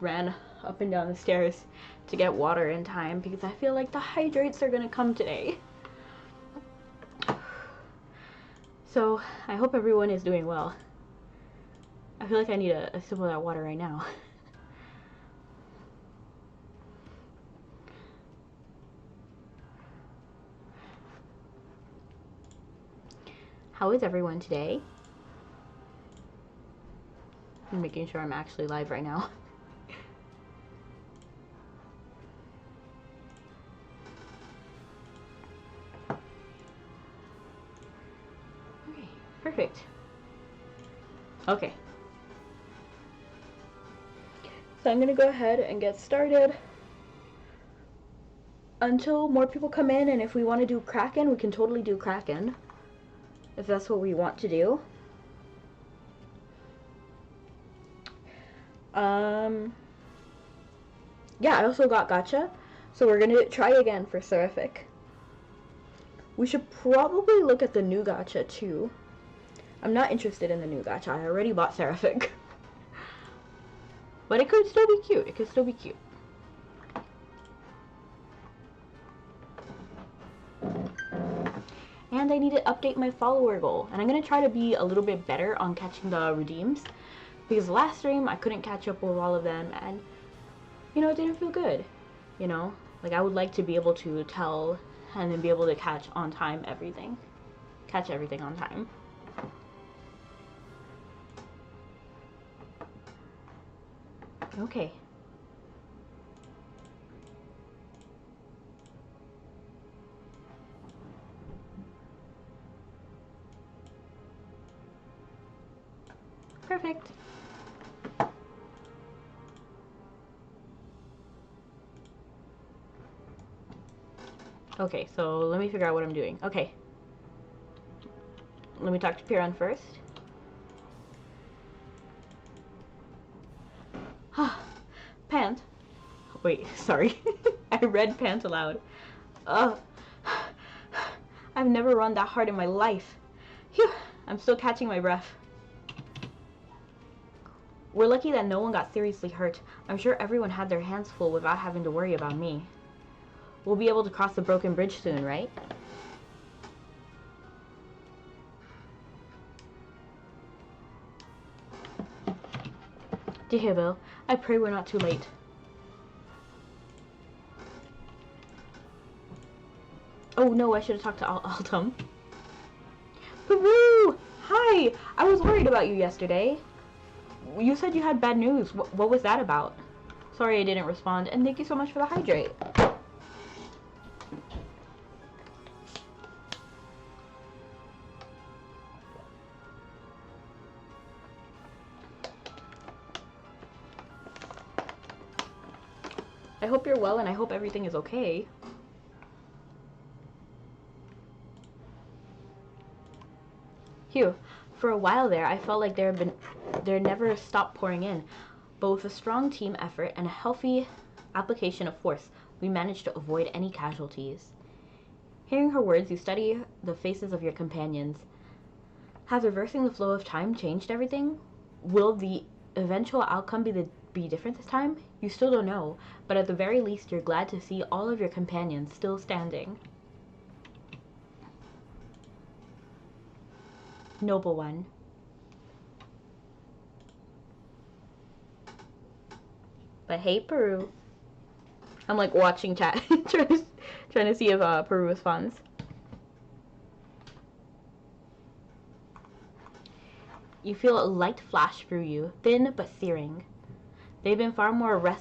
ran up and down the stairs to get water in time because I feel like the hydrates are gonna come today. So I hope everyone is doing well. I feel like I need a sip of that water right now. How is everyone today? I'm making sure I'm actually live right now. Okay, perfect. Okay. So I'm gonna go ahead and get started until more people come in, and if we want to do Kraken, we can totally do Kraken. If that's what we want to do. Yeah, I also got Gacha, so we're gonna try again for Seraphic. We should probably look at the new Gacha too. I'm not interested in the new Gacha. I already bought Seraphic. But it could still be cute. It could still be cute. And I need to update my follower goal. And I'm going to try to be a little bit better on catching the redeems. Because last stream, I couldn't catch up with all of them. And, you know, it didn't feel good. You know? Like, I would like to be able to tell and then be able to catch on time everything. Catch everything on time. Okay. Perfect. Okay, so let me figure out what I'm doing. Okay. Let me talk to Piran first. Pant. Wait, sorry. I read pant aloud. I've never run that hard in my life. Phew, I'm still catching my breath. We're lucky that no one got seriously hurt. I'm sure everyone had their hands full without having to worry about me. We'll be able to cross the broken bridge soon, right? Dear Bill, I pray we're not too late. Oh no, I should have talked to Altum. Peru! Hi! I was worried about you yesterday. You said you had bad news. What was that about? Sorry I didn't respond, and thank you so much for the hydrate. I hope you're well, and I hope everything is okay. Hugh, for a while there, I felt like there never stopped pouring in. But with a strong team effort and a healthy application of force, we managed to avoid any casualties. Hearing her words, you study the faces of your companions. Has reversing the flow of time changed everything? Will the eventual outcome be different this time? You still don't know, but at the very least, you're glad to see all of your companions still standing. Noble one. But hey, Peru. I'm like watching chat, trying to see if Peru responds. You feel a light flash through you, thin but searing. They've been far more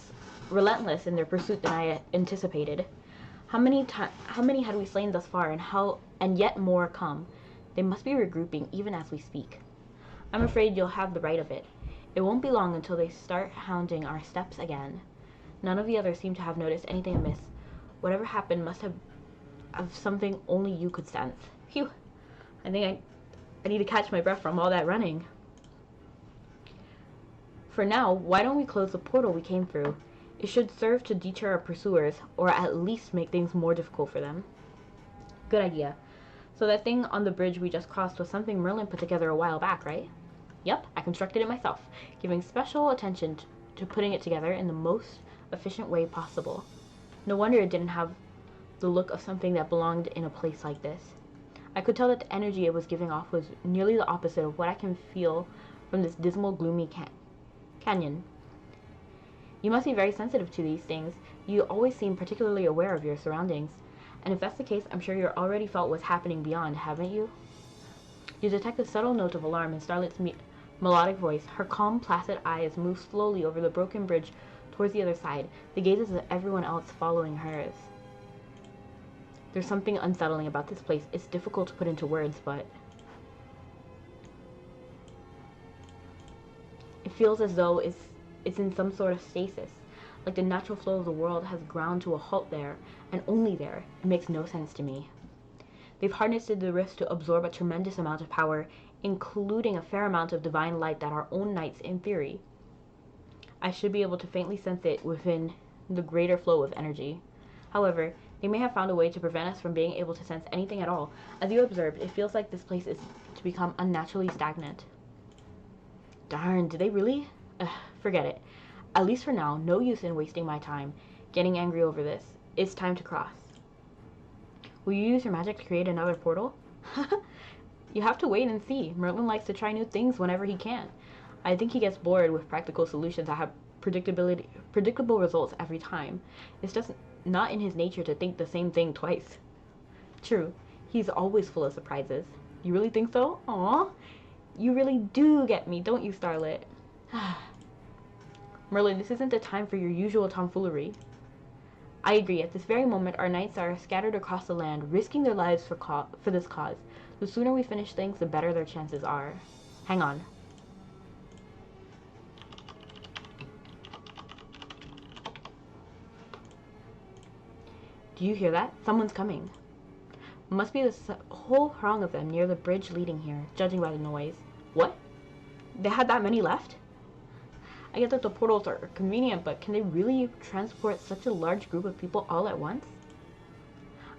relentless in their pursuit than I anticipated. How many had we slain thus far, and yet more come? They must be regrouping even as we speak. I'm afraid you'll have the right of it. It won't be long until they start hounding our steps again. None of the others seem to have noticed anything amiss. Whatever happened must have something only you could sense. Phew. I think I need to catch my breath from all that running. For now, why don't we close the portal we came through? It should serve to deter our pursuers, or at least make things more difficult for them. Good idea. So that thing on the bridge we just crossed was something Merlin put together a while back, right? Yep, I constructed it myself, giving special attention to putting it together in the most efficient way possible. No wonder it didn't have the look of something that belonged in a place like this. I could tell that the energy it was giving off was nearly the opposite of what I can feel from this dismal, gloomy canyon. You must be very sensitive to these things. You always seem particularly aware of your surroundings. And if that's the case, I'm sure you already felt what's happening beyond, haven't you? You detect a subtle note of alarm in Starlet's melodic voice. Her calm, placid eyes move slowly over the broken bridge towards the other side, the gazes of everyone else following hers. There's something unsettling about this place. It's difficult to put into words, but it feels as though it's in some sort of stasis, like the natural flow of the world has ground to a halt there, and only there. It makes no sense to me. They've harnessed the rift to absorb a tremendous amount of power, including a fair amount of divine light that our own knights, in theory. I should be able to faintly sense it within the greater flow of energy. However, they may have found a way to prevent us from being able to sense anything at all. As you observed, it feels like this place is to become unnaturally stagnant. Darn, did they really? Forget it. At least for now, no use in wasting my time getting angry over this. It's time to cross. Will you use your magic to create another portal? You have to wait and see. Merlin likes to try new things whenever he can. I think he gets bored with practical solutions that have predictable results every time. It's just not in his nature to think the same thing twice. True, he's always full of surprises. You really think so? Aw, you really do get me, don't you, Starlet? Merlin, this isn't the time for your usual tomfoolery. I agree. At this very moment, our knights are scattered across the land, risking their lives for this cause. The sooner we finish things, the better their chances are. Hang on. Do you hear that? Someone's coming. Must be the whole throng of them near the bridge leading here, judging by the noise. What? They had that many left? I get that the portals are convenient, but can they really transport such a large group of people all at once?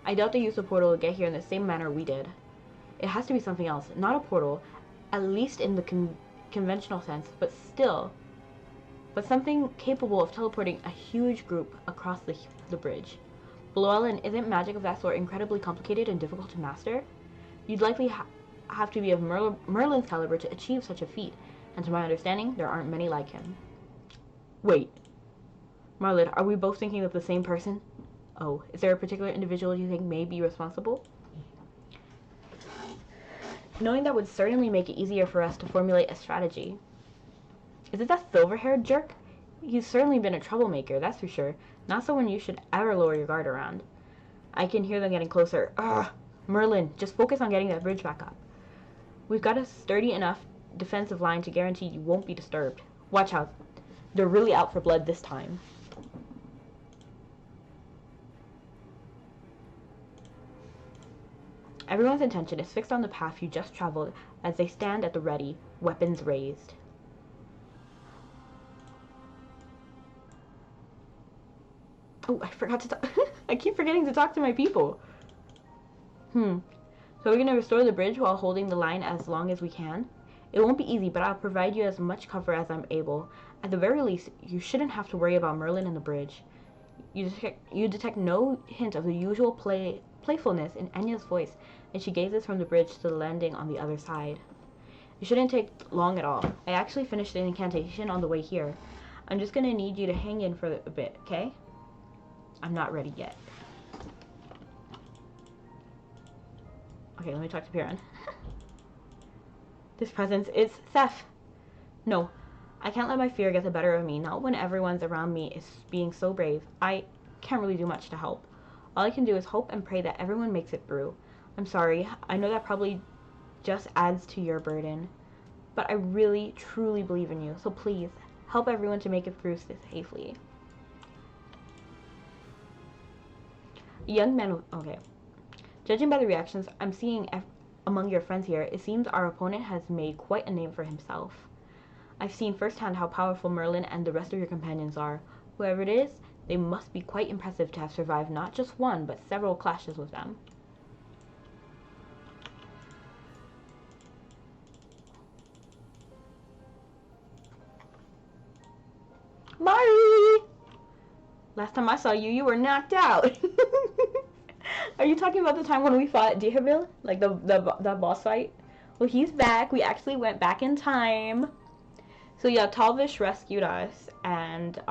I doubt they used the portal to get here in the same manner we did. It has to be something else, not a portal, at least in the conventional sense, but something capable of teleporting a huge group across the bridge. Llewellyn, isn't magic of that sort incredibly complicated and difficult to master? You'd likely have to be of Merlin's caliber to achieve such a feat, and to my understanding, there aren't many like him. Wait. Marlin, are we both thinking of the same person? Oh, is there a particular individual you think may be responsible? Knowing that would certainly make it easier for us to formulate a strategy. Is it that silver-haired jerk? He's certainly been a troublemaker, that's for sure. Not someone you should ever lower your guard around. I can hear them getting closer. Ugh! Merlin, just focus on getting that bridge back up. We've got a sturdy enough defensive line to guarantee you won't be disturbed. Watch out. They're really out for blood this time. Everyone's attention is fixed on the path you just traveled as they stand at the ready, weapons raised. Oh, I forgot to talk. I keep forgetting to talk to my people. So we're going to restore the bridge while holding the line as long as we can? It won't be easy, but I'll provide you as much cover as I'm able. At the very least, you shouldn't have to worry about Merlin and the bridge. You detect no hint of the usual playfulness in Enya's voice as she gazes from the bridge to the landing on the other side. It shouldn't take long at all. I actually finished an incantation on the way here. I'm just going to need you to hang in for a bit, okay? I'm not ready yet. Okay, let me talk to Piran. This presence is Seth. No, I can't let my fear get the better of me, not when everyone's around me is being so brave. I can't really do much to help. All I can do is hope and pray that everyone makes it through. I'm sorry, I know that probably just adds to your burden, but I really, truly believe in you, so please, help everyone to make it through safely. Young man, okay. Judging by the reactions I'm seeing among your friends here, it seems our opponent has made quite a name for himself. I've seen firsthand how powerful Merlin and the rest of your companions are. Whoever it is, they must be quite impressive to have survived not just one, but several clashes with them. Mari! Last time I saw you, you were knocked out. Are you talking about the time when we fought Deherville? Like the boss fight? Well, he's back. We actually went back in time. So yeah, Talvish rescued us, and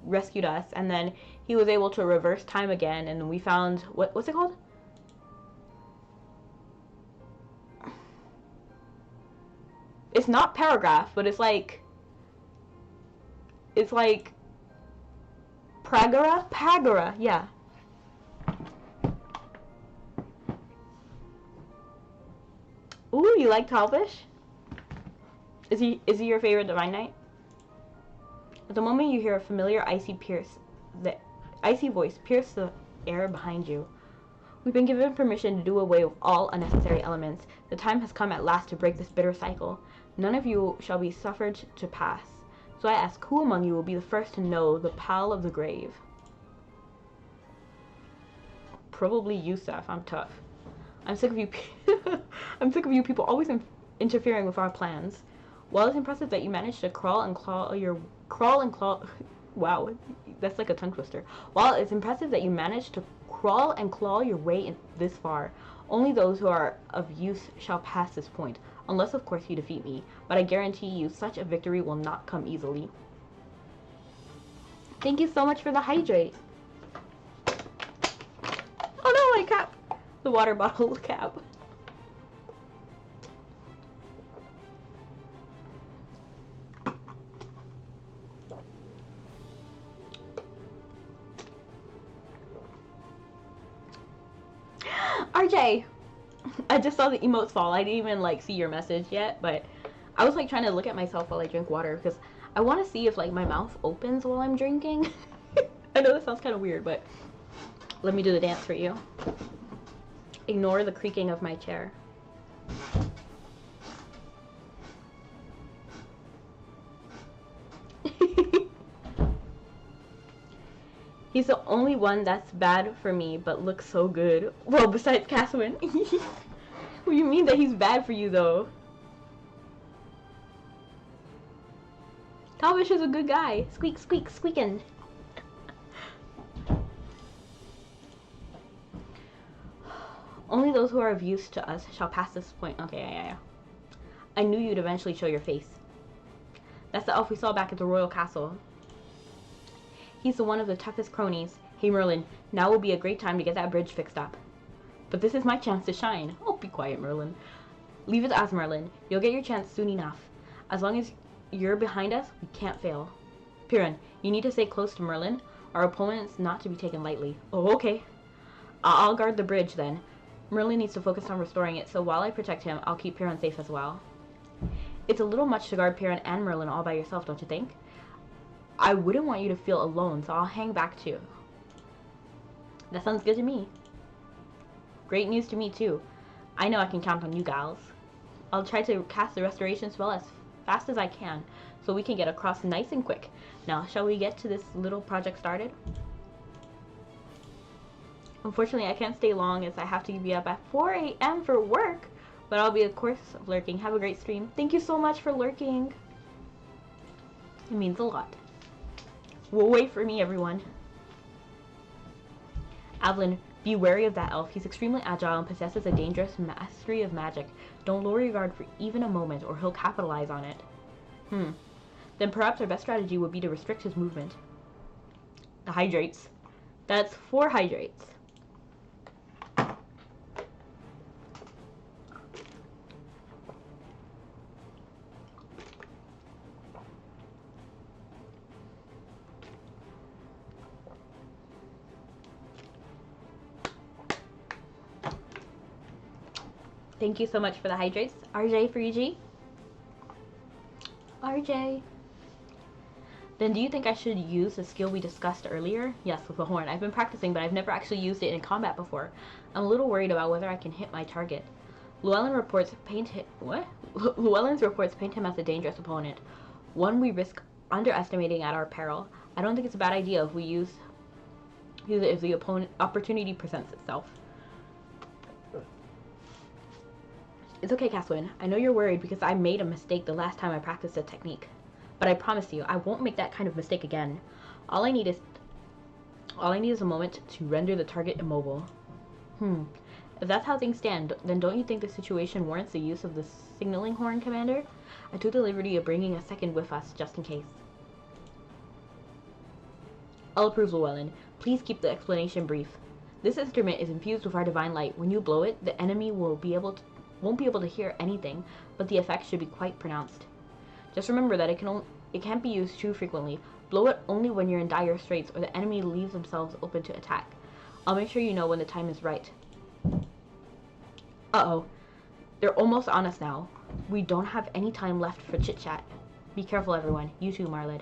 rescued us, and then he was able to reverse time again, and we found what's it called? It's not paragraph, but it's like Pagara, yeah. Ooh, you like Talvish? Is he your favorite Divine Knight? At the moment you hear a familiar icy voice pierce the air behind you. We've been given permission to do away with all unnecessary elements. The time has come at last to break this bitter cycle. None of you shall be suffered to pass. So I ask, who among you will be the first to know the pal of the grave? Probably you, Seth. I'm tough. I'm sick of you. I'm sick of you people always interfering with our plans. While it's impressive that you managed to crawl and claw. Wow, that's like a tongue twister. While it's impressive that you managed to crawl and claw your way in this far, only those who are of use shall pass this point, unless of course you defeat me. But I guarantee you, such a victory will not come easily. Thank you so much for the hydrate. Oh no, my cap. The water bottle cap. RJ, I just saw the emotes fall. I didn't even like see your message yet, but I was like trying to look at myself while I drink water because I want to see if like my mouth opens while I'm drinking. I know this sounds kind of weird, but let me do the dance for you. Ignore the creaking of my chair. He's the only one that's bad for me, but looks so good. Well, besides Caswin. What do you mean that he's bad for you, though? Talvish is a good guy. Squeak, squeak, squeaking. Only those who are of use to us shall pass this point. Okay, yeah. I knew you'd eventually show your face. That's the elf we saw back at the royal castle. He's the one of the toughest cronies. Hey Merlin, now will be a great time to get that bridge fixed up. But this is my chance to shine. Oh, be quiet, Merlin. Leave it as Merlin. You'll get your chance soon enough. As long as you're behind us, we can't fail. Piran, you need to stay close to Merlin. Our opponent's not to be taken lightly. Oh, okay. I'll guard the bridge then. Merlin needs to focus on restoring it, so while I protect him, I'll keep Piran safe as well. It's a little much to guard Piran and Merlin all by yourself, don't you think? I wouldn't want you to feel alone, so I'll hang back too. That sounds good to me. Great news to me too. I know I can count on you gals. I'll try to cast the restoration spell as fast as I can, so we can get across nice and quick. Now, shall we get to this little project started? Unfortunately, I can't stay long as I have to be up at 4 a.m. for work, but I'll be, of course, lurking. Have a great stream. Thank you so much for lurking. It means a lot. We'll wait for me, everyone. Avlin, be wary of that elf. He's extremely agile and possesses a dangerous mastery of magic. Don't lower your guard for even a moment, or he'll capitalize on it. Then perhaps our best strategy would be to restrict his movement. The hydrates. That's 4 hydrates. Thank you so much for the hydrates. RJ for EG. RJ. Then do you think I should use the skill we discussed earlier? Yes, with the horn. I've been practicing, but I've never actually used it in combat before. I'm a little worried about whether I can hit my target. Llewellyn's reports paint him as a dangerous opponent. One we risk underestimating at our peril. I don't think it's a bad idea if we use it if the opportunity presents itself. It's okay, Caswin. I know you're worried because I made a mistake the last time I practiced the technique. But I promise you, I won't make that kind of mistake again. All I need is a moment to render the target immobile. If that's how things stand, then don't you think the situation warrants the use of the signaling horn, Commander? I took the liberty of bringing a second with us, just in case. All approve, Llewellyn. Please keep the explanation brief. This instrument is infused with our divine light. When you blow it, the enemy won't be able to hear anything, but the effect should be quite pronounced. Just remember that it can't be used too frequently. Blow it only when you're in dire straits or the enemy leaves themselves open to attack. I'll make sure you know when the time is right. Uh-oh. They're almost on us now. We don't have any time left for chit-chat. Be careful, everyone. You too, Marlid.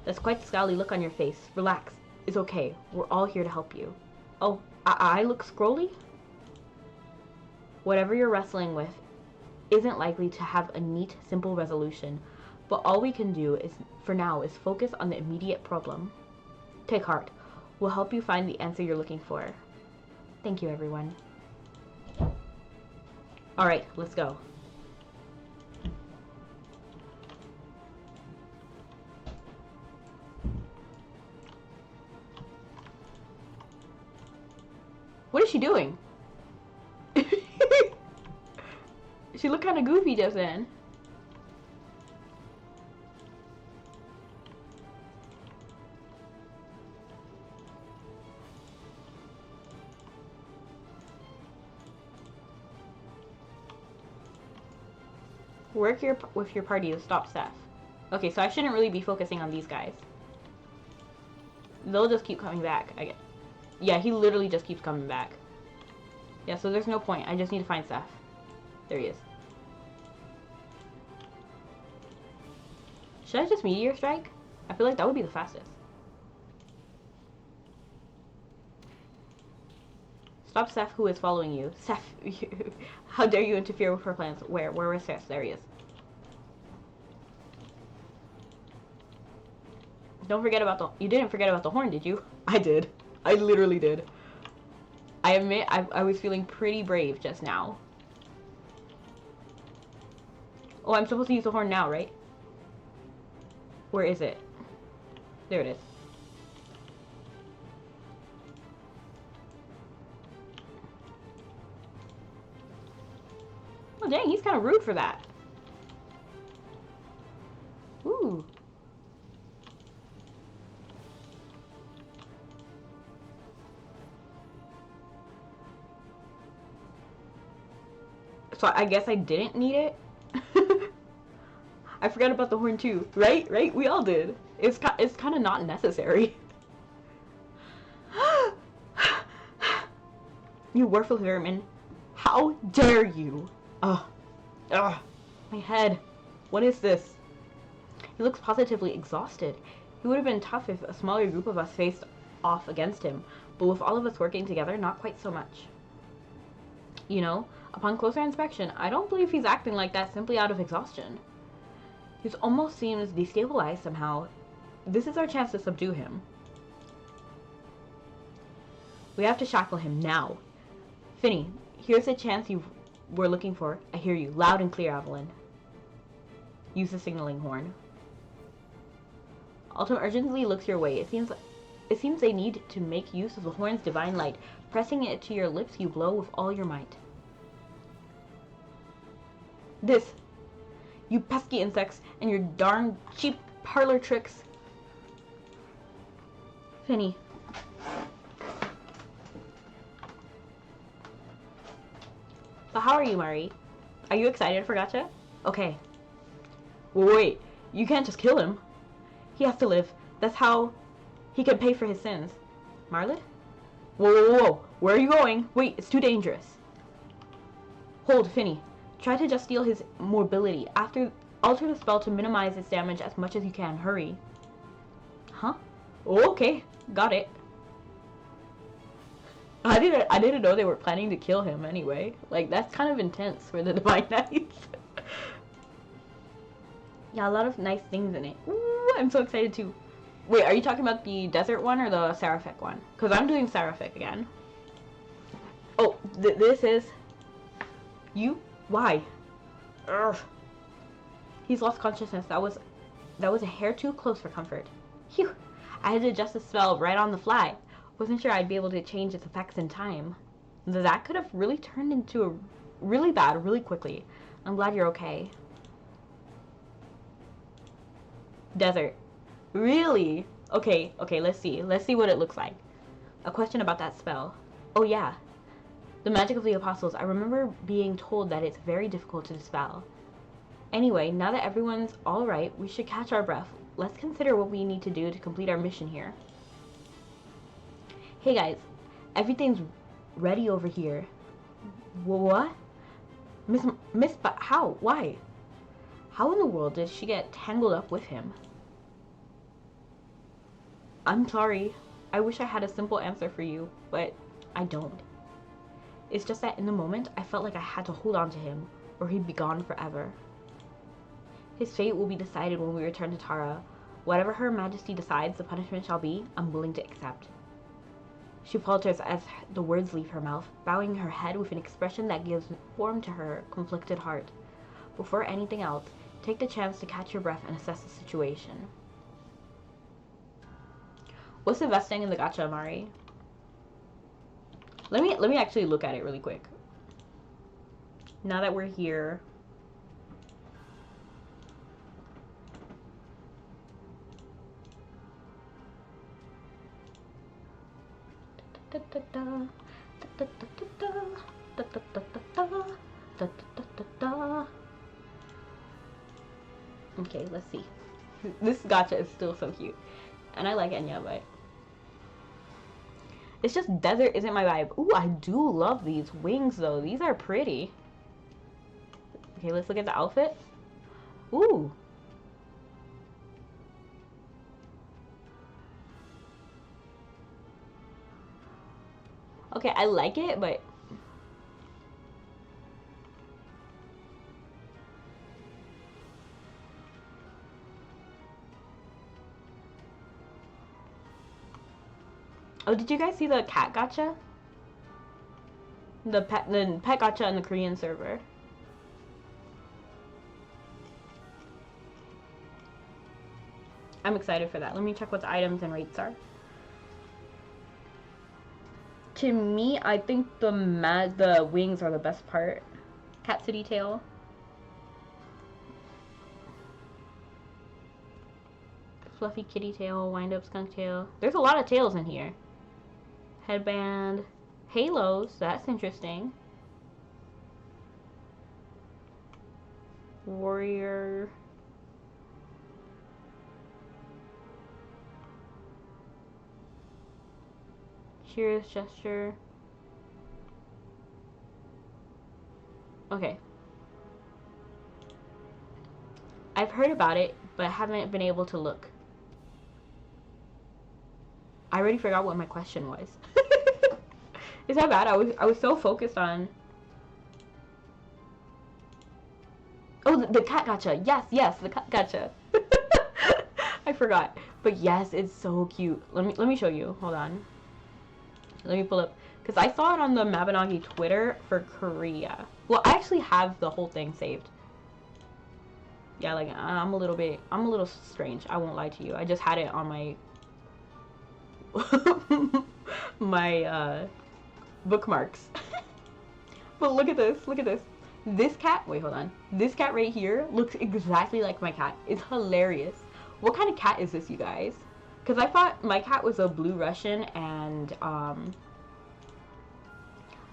That's quite the scowly look on your face. Relax. It's okay. We're all here to help you. Oh, I look scrolly? Whatever you're wrestling with isn't likely to have a neat, simple resolution, but all we can do for now is focus on the immediate problem. Take heart. We'll help you find the answer you're looking for. Thank you, everyone. Alright, let's go. What is she doing? She looked kind of goofy just then. Work with your party to stop Seth. Okay, so I shouldn't really be focusing on these guys. They'll just keep coming back, I guess. Yeah, he literally just keeps coming back. Yeah, so there's no point. I just need to find Seth. There he is. Should I just meteor strike? I feel like that would be the fastest. Stop Seth, who is following you. Seth, how dare you interfere with her plans? Where is Seth? There he is. Don't forget about you didn't forget about the horn, did you? I did. I literally did. I admit, I was feeling pretty brave just now. Oh, I'm supposed to use the horn now, right? Where is it? There it is. Oh, dang, he's kind of rude for that. Ooh. So I guess I didn't need it. I forgot about the horn too, right? Right? We all did. It's kind of not necessary. You worthless vermin! How dare you! Ugh, my head. What is this? He looks positively exhausted. He would have been tough if a smaller group of us faced off against him, but with all of us working together, not quite so much. You know, upon closer inspection, I don't believe he's acting like that simply out of exhaustion. He almost seems destabilized somehow. This is our chance to subdue him. We have to shackle him now. Finny, here's the chance you were looking for. I hear you, loud and clear, Evelyn. Use the signaling horn. Altum urgently looks your way. It seems they need to make use of the horn's divine light. Pressing it to your lips, you blow with all your might. This, you pesky insects, and your darn cheap parlor tricks. Finny. So how are you, Mari? Are you excited for Gacha? Okay. Wait, you can't just kill him. He has to live. That's how he can pay for his sins. Marlid? Whoa, whoa, whoa. Where are you going? Wait, it's too dangerous. Hold, Finny. Try to just steal his mobility. Alter the spell to minimize its damage as much as you can. Hurry. Huh? Oh, okay. Got it. I didn't know they were planning to kill him anyway. Like, that's kind of intense for the Divine Knights. Yeah, a lot of nice things in it. Ooh, I'm so excited too. Wait, are you talking about the desert one or the Seraphic one? Because I'm doing Seraphic again. Oh, this is You? Why? Ugh. He's lost consciousness. That was a hair too close for comfort. Phew. I had to adjust the spell right on the fly. Wasn't sure I'd be able to change its effects in time. That could have really turned into a really bad really quickly. I'm glad you're okay. Desert. Really? Okay, let's see. Let's see what it looks like. A question about that spell. Oh yeah. The magic of the apostles. I remember being told that it's very difficult to dispel. Anyway, now that everyone's alright, we should catch our breath. Let's consider what we need to do to complete our mission here. Hey guys, everything's ready over here. What? But how? Why? How in the world did she get tangled up with him? I'm sorry. I wish I had a simple answer for you, but I don't. It's just that in the moment, I felt like I had to hold on to him, or he'd be gone forever. His fate will be decided when we return to Tara. Whatever Her Majesty decides the punishment shall be, I'm willing to accept. She falters as the words leave her mouth, bowing her head with an expression that gives form to her conflicted heart. Before anything else, take the chance to catch your breath and assess the situation. What's investing in the gacha, Amari? Let me actually look at it really quick. Now that we're here. Okay, let's see. This gacha is still so cute. And I like Enya, but it's just desert isn't my vibe. Ooh, I do love these wings though. These are pretty. Okay, let's look at the outfit. Ooh. Okay, I like it, but oh, did you guys see the cat gacha? The pet gacha on the Korean server. I'm excited for that. Let me check what the items and rates are. To me, I think the wings are the best part. Cat City tail. Fluffy kitty tail, wind up skunk tail. There's a lot of tails in here. Headband. Halos, that's interesting. Warrior. Curious gesture. Okay. I've heard about it, but haven't been able to look. I already forgot what my question was. Is that bad? I was so focused on. Oh, the cat gacha. Yes, the cat gacha. I forgot. But yes, it's so cute. Let me show you. Hold on. Let me pull up, because I saw it on the Mabinagi Twitter for Korea. Well, I actually have the whole thing saved. Yeah, like I'm a little strange. I won't lie to you. I just had it on my my bookmarks. But look at this. This cat, wait, hold on. This cat right here looks exactly like my cat. It's hilarious. What kind of cat is this, you guys? Because I thought my cat was a blue Russian and I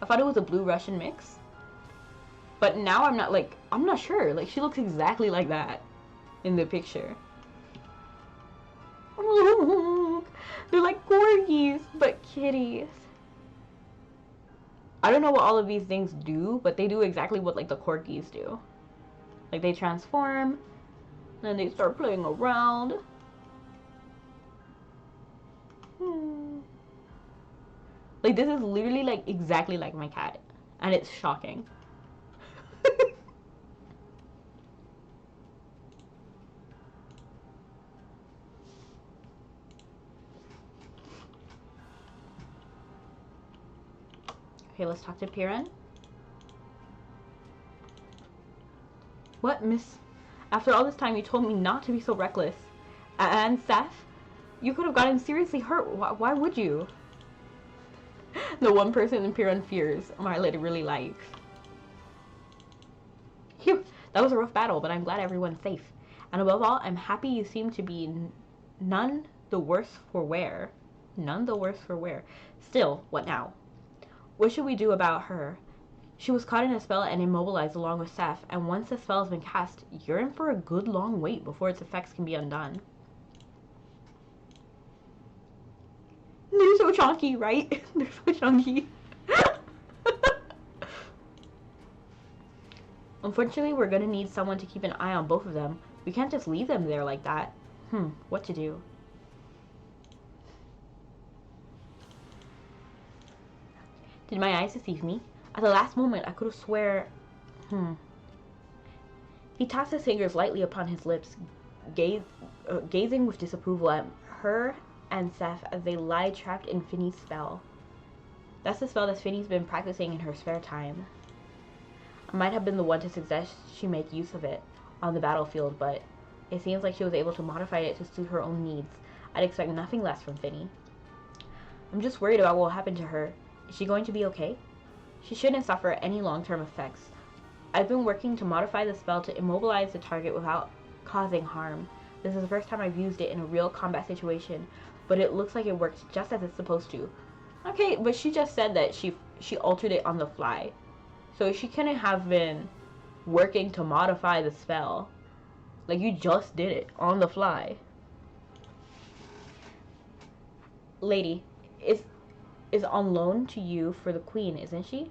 thought it was a blue Russian mix. But now I'm not sure. Like, she looks exactly like that in the picture. They're like corgis, but kitties. I don't know what all of these things do, but they do exactly what like the corgis do. Like, they transform, and they start playing around. Like, this is literally like exactly like my cat, and it's shocking. Okay, let's talk to Piran. What, miss? After all this time, you told me not to be so reckless. And Seth? You could have gotten seriously hurt. Why would you? The one person in Piran fears, my lady really likes. Phew, that was a rough battle, but I'm glad everyone's safe. And above all, I'm happy you seem to be none the worse for wear. None the worse for wear. Still, what now? What should we do about her? She was caught in a spell and immobilized along with Seth, and once the spell has been cast, you're in for a good long wait before its effects can be undone. They're so chunky, right? They're so chunky. Unfortunately, we're gonna need someone to keep an eye on both of them. We can't just leave them there like that. What to do? Did my eyes deceive me? At the last moment, I could have swear... He tapped his fingers lightly upon his lips, gazing with disapproval at her and Seth as they lie trapped in Finny's spell. That's the spell that Finny's been practicing in her spare time. I might have been the one to suggest she make use of it on the battlefield, but it seems like she was able to modify it to suit her own needs. I'd expect nothing less from Finny. I'm just worried about what will happen to her. Is she going to be okay? She shouldn't suffer any long-term effects. I've been working to modify the spell to immobilize the target without causing harm. This is the first time I've used it in a real combat situation, but it looks like it works just as it's supposed to. Okay, but she just said that she altered it on the fly. So she couldn't have been working to modify the spell. Like, you just did it on the fly. Lady, is on loan to you for the queen, isn't she?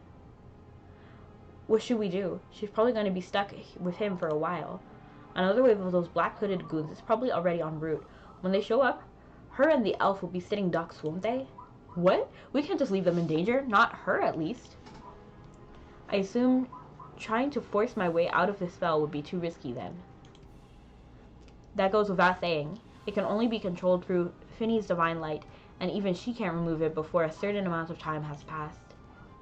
What should we do? She's probably going to be stuck with him for a while. Another wave of those black-hooded goons is probably already en route. When they show up, her and the elf will be sitting ducks, won't they? What? We can't just leave them in danger. Not her, at least. I assume trying to force my way out of this spell would be too risky then. That goes without saying. It can only be controlled through Finny's divine light, and even she can't remove it before a certain amount of time has passed.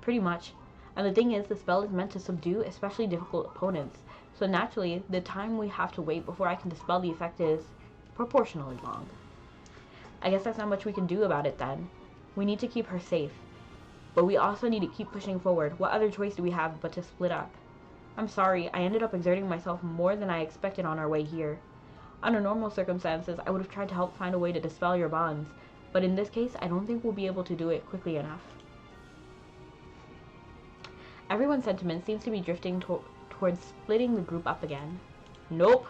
Pretty much. And the thing is, the spell is meant to subdue especially difficult opponents, so naturally, the time we have to wait before I can dispel the effect is proportionally long. I guess that's not much we can do about it then. We need to keep her safe. But we also need to keep pushing forward. What other choice do we have but to split up? I'm sorry, I ended up exerting myself more than I expected on our way here. Under normal circumstances, I would have tried to help find a way to dispel your bonds, but in this case, I don't think we'll be able to do it quickly enough. Everyone's sentiment seems to be drifting towards splitting the group up again. Nope.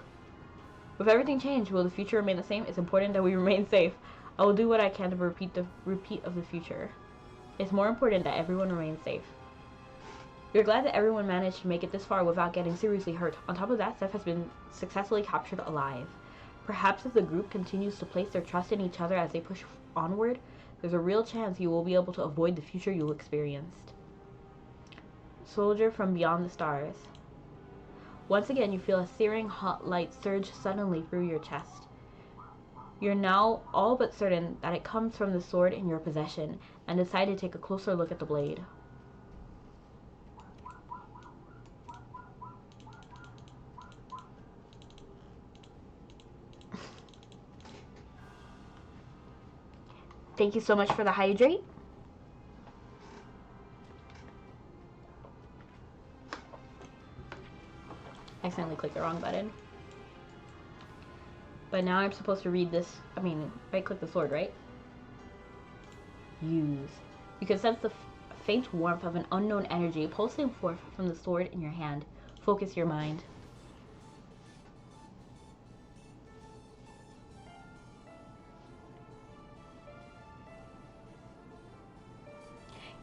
With everything changed, will the future remain the same? It's important that we remain safe. I will do what I can to repeat of the future. It's more important that everyone remains safe. We're glad that everyone managed to make it this far without getting seriously hurt. On top of that, Seth has been successfully captured alive. Perhaps if the group continues to place their trust in each other as they push onward, there's a real chance you will be able to avoid the future you experienced. Soldier from beyond the stars. Once again, you feel a searing hot light surge suddenly through your chest. You're now all but certain that it comes from the sword in your possession, and decide to take a closer look at the blade. Thank you so much for the hydrate. I accidentally clicked the wrong button. But now I'm supposed to read this. I mean, right-click the sword, right? Use. You can sense the faint warmth of an unknown energy pulsing forth from the sword in your hand. Focus your mind.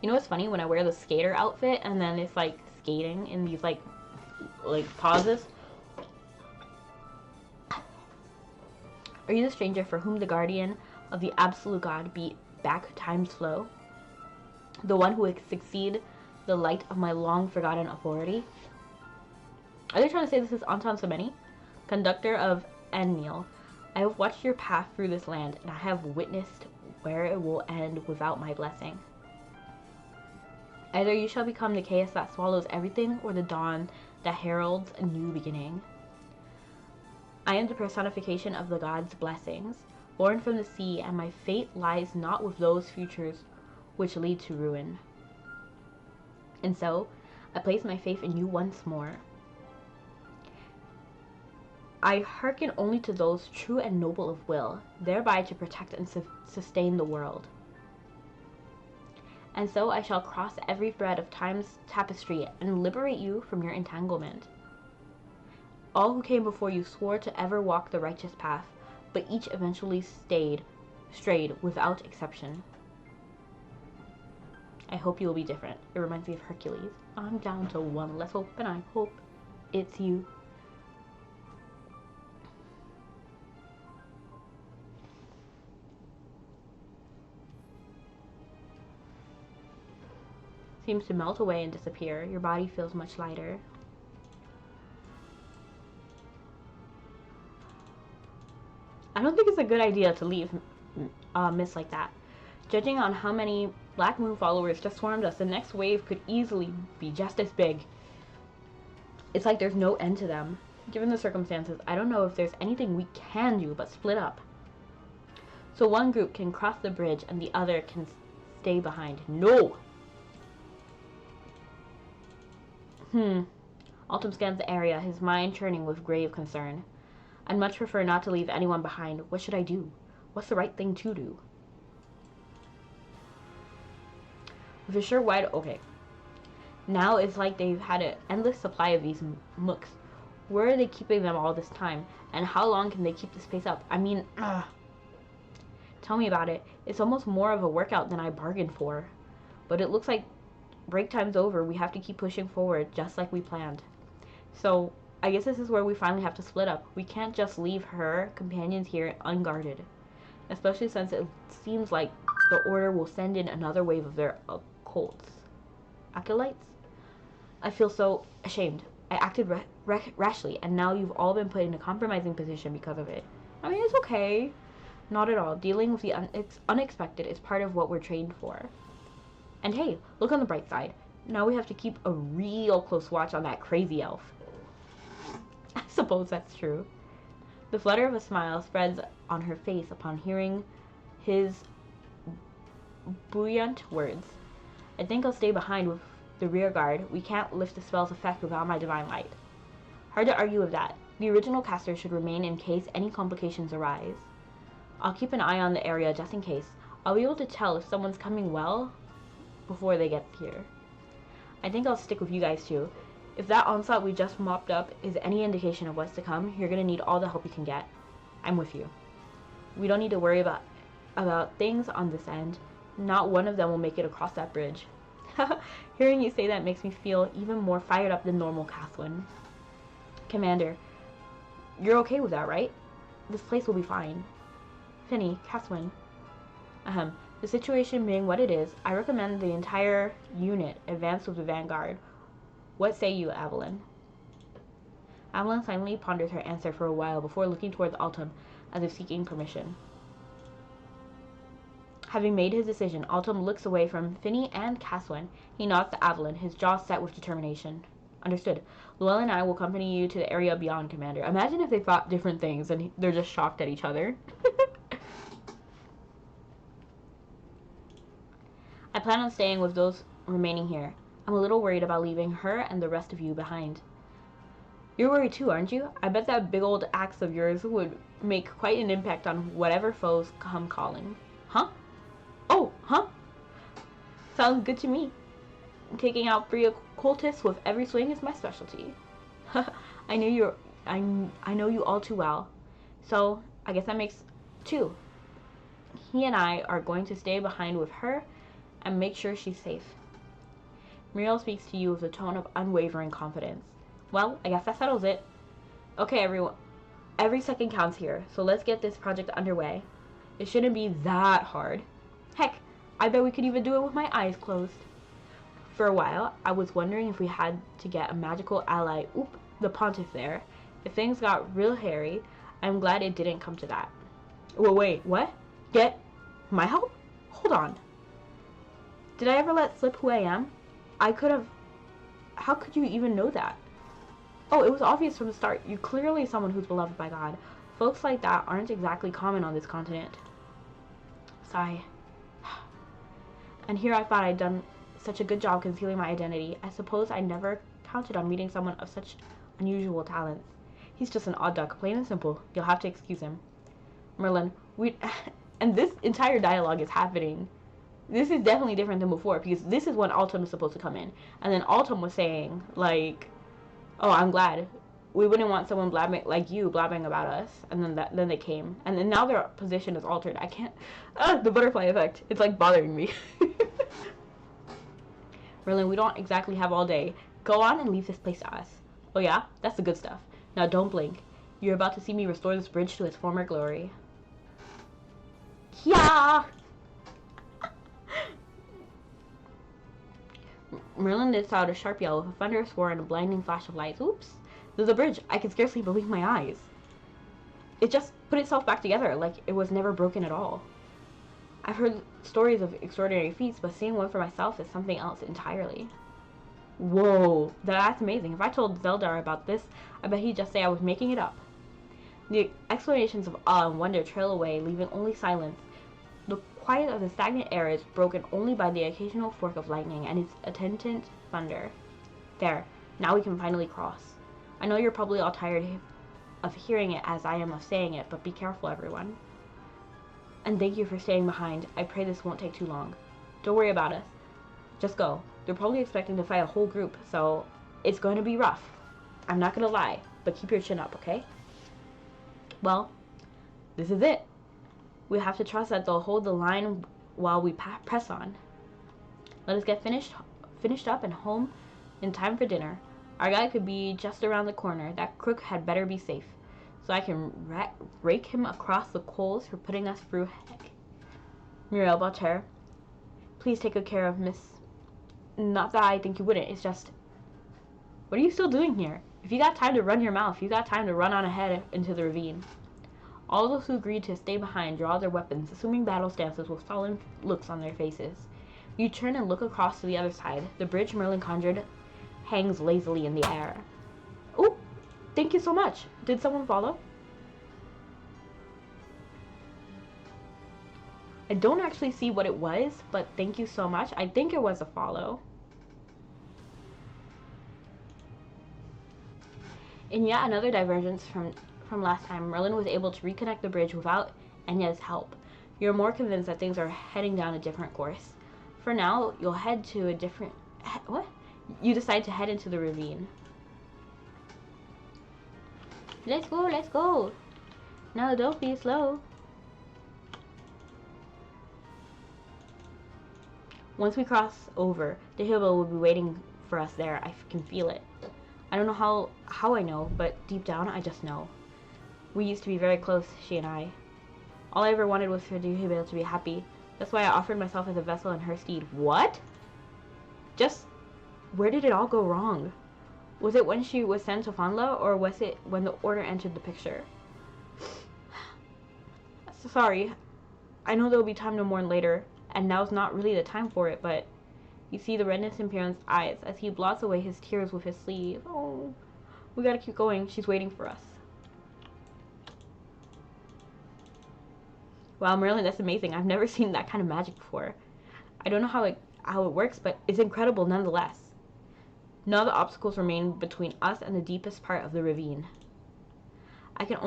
You know what's funny? When I wear the skater outfit and then it's like skating in these like pauses. Are you the stranger for whom the guardian of the absolute God beat back time's flow? The one who would succeed the light of my long-forgotten authority? Are they trying to say this is Anton Semeni, conductor of Enniel? I have watched your path through this land, and I have witnessed where it will end without my blessing. Either you shall become the chaos that swallows everything, or the dawn that heralds a new beginning. I am the personification of the gods' blessings, born from the sea, and my fate lies not with those futures which lead to ruin. And so, I place my faith in you once more. I hearken only to those true and noble of will, thereby to protect and sustain the world. And so I shall cross every thread of time's tapestry and liberate you from your entanglement. All who came before you swore to ever walk the righteous path, but each eventually strayed without exception. I hope you will be different. It reminds me of Hercules. I'm down to one less hope, and I hope it's you. Seems to melt away and disappear. Your body feels much lighter. I don't think it's a good idea to leave Miss like that. Judging on how many Black Moon followers just swarmed us, the next wave could easily be just as big. It's like there's no end to them. Given the circumstances, I don't know if there's anything we can do but split up. So one group can cross the bridge and the other can stay behind. No! Autumn scans the area, his mind churning with grave concern. I'd much prefer not to leave anyone behind. What should I do? What's the right thing to do? With a sure wide... Okay. Now it's like they've had an endless supply of these mooks. Where are they keeping them all this time? And how long can they keep this pace up? I mean, tell me about it. It's almost more of a workout than I bargained for. But it looks like break time's over. We have to keep pushing forward, just like we planned. So, I guess this is where we finally have to split up. We can't just leave her companions here unguarded. Especially since it seems like the Order will send in another wave of their acolytes? I feel so ashamed. I acted rashly, and now you've all been put in a compromising position because of it. I mean, it's okay. Not at all. Dealing with the unexpected is part of what we're trained for. And hey, look on the bright side. Now we have to keep a real close watch on that crazy elf. I suppose that's true. The flutter of a smile spreads on her face upon hearing his buoyant words. I think I'll stay behind with the rear guard. We can't lift the spell's effect without my divine light. Hard to argue with that. The original caster should remain in case any complications arise. I'll keep an eye on the area just in case. I'll be able to tell if someone's coming well before they get here. I think I'll stick with you guys too. If that onslaught we just mopped up is any indication of what's to come, you're gonna need all the help you can get. I'm with you. We don't need to worry about things on this end. Not one of them will make it across that bridge. Hearing you say that makes me feel even more fired up than normal, Catherine. Commander, you're okay with that, right? This place will be fine. Finny, Catherine. The situation being what it is, I recommend the entire unit advance with the vanguard. What say you, Evelyn? Evelyn silently ponders her answer for a while before looking towards Autumn as if seeking permission. Having made his decision, Autumn looks away from Finny and Catherine. He nods to Evelyn, his jaw set with determination. Understood. Llewellyn and I will accompany you to the area beyond, Commander. Imagine if they thought different things and they're just shocked at each other. I plan on staying with those remaining here. I'm a little worried about leaving her and the rest of you behind. You're worried too, aren't you? I bet that big old axe of yours would make quite an impact on whatever foes come calling. Huh? Oh, huh? Sounds good to me. Taking out 3 occultists with every swing is my specialty. I know you all too well. So, I guess that makes 2. He and I are going to stay behind with her and make sure she's safe. Muriel speaks to you with a tone of unwavering confidence. Well, I guess that settles it. Okay, everyone. Every second counts here, so let's get this project underway. It shouldn't be that hard. Heck, I bet we could even do it with my eyes closed. For a while, I was wondering if we had to get a magical ally. Oop, the pontiff there. If things got real hairy, I'm glad it didn't come to that. Well, wait, what? Get my help? Hold on. Did I ever let slip who I am? I could have... How could you even know that? Oh, it was obvious from the start. You're clearly someone who's beloved by God. Folks like that aren't exactly common on this continent. Sigh. And here I thought I'd done such a good job concealing my identity. I suppose I never counted on meeting someone of such unusual talents. He's just an odd duck, plain and simple. You'll have to excuse him. Merlin, we... And this entire dialogue is happening. This is definitely different than before, because this is when Autumn is supposed to come in. And then Autumn was saying, like, oh, I'm glad. We wouldn't want someone blabbing like you blabbing about us. And then they came. And then now their position is altered. I can't... the butterfly effect. It's like bothering me. Merlin, we don't exactly have all day. Go on and leave this place to us. Oh yeah? That's the good stuff. Now don't blink. You're about to see me restore this bridge to its former glory. Yeah! Merlin lets out a sharp yell with a thunderous roar and a blinding flash of lights. Oops. There's a bridge. I can scarcely believe my eyes. It just put itself back together like it was never broken at all. I've heard stories of extraordinary feats, but seeing one for myself is something else entirely. Whoa, that's amazing. If I told Zeldar about this, I bet he'd just say I was making it up. The exclamations of awe and wonder trail away, leaving only silence. The quiet of the stagnant air is broken only by the occasional fork of lightning and its attendant thunder. There, now we can finally cross. I know you're probably all tired of hearing it as I am of saying it, but be careful, everyone. And thank you for staying behind. I pray this won't take too long. Don't worry about us. Just go. They're probably expecting to fight a whole group, so it's going to be rough. I'm not going to lie, but keep your chin up, okay? Well, this is it. We have to trust that they'll hold the line while we press on. Let us get finished up and home in time for dinner. Our guy could be just around the corner. That crook had better be safe, so I can rake him across the coals for putting us through heck. Muriel Balcher, please take good care of Miss... Not that I think you wouldn't, it's just... What are you still doing here? If you got time to run your mouth, you got time to run on ahead into the ravine. All those who agreed to stay behind draw their weapons, assuming battle stances with sullen looks on their faces. You turn and look across to the other side. The bridge Merlin conjured hangs lazily in the air. Oh, thank you so much. Did someone follow? I don't actually see what it was, but thank you so much. I think it was a follow. In yet another divergence from last time, Merlin was able to reconnect the bridge without Enya's help. You're more convinced that things are heading down a different course. For now, you'll head to a different... What? You decide to head into the ravine. Let's go, let's go. Now don't be slow. Once we cross over, the hillbill will be waiting for us there. I can feel it. I don't know how I know, but deep down I just know. We used to be very close, she and I. All I ever wanted was for Hillbill to be happy. That's why I offered myself as a vessel in her stead. What? Just, where did it all go wrong? Was it when she was sent to Fonla, or was it when the order entered the picture? Sorry. I know there'll be time to mourn later, and now's not really the time for it, but you see the redness in Perrin's eyes as he blots away his tears with his sleeve. Oh, we gotta keep going. She's waiting for us. Wow, Merlin, that's amazing. I've never seen that kind of magic before. I don't know how it works, but it's incredible nonetheless. None of the obstacles remain between us and the deepest part of the ravine. I can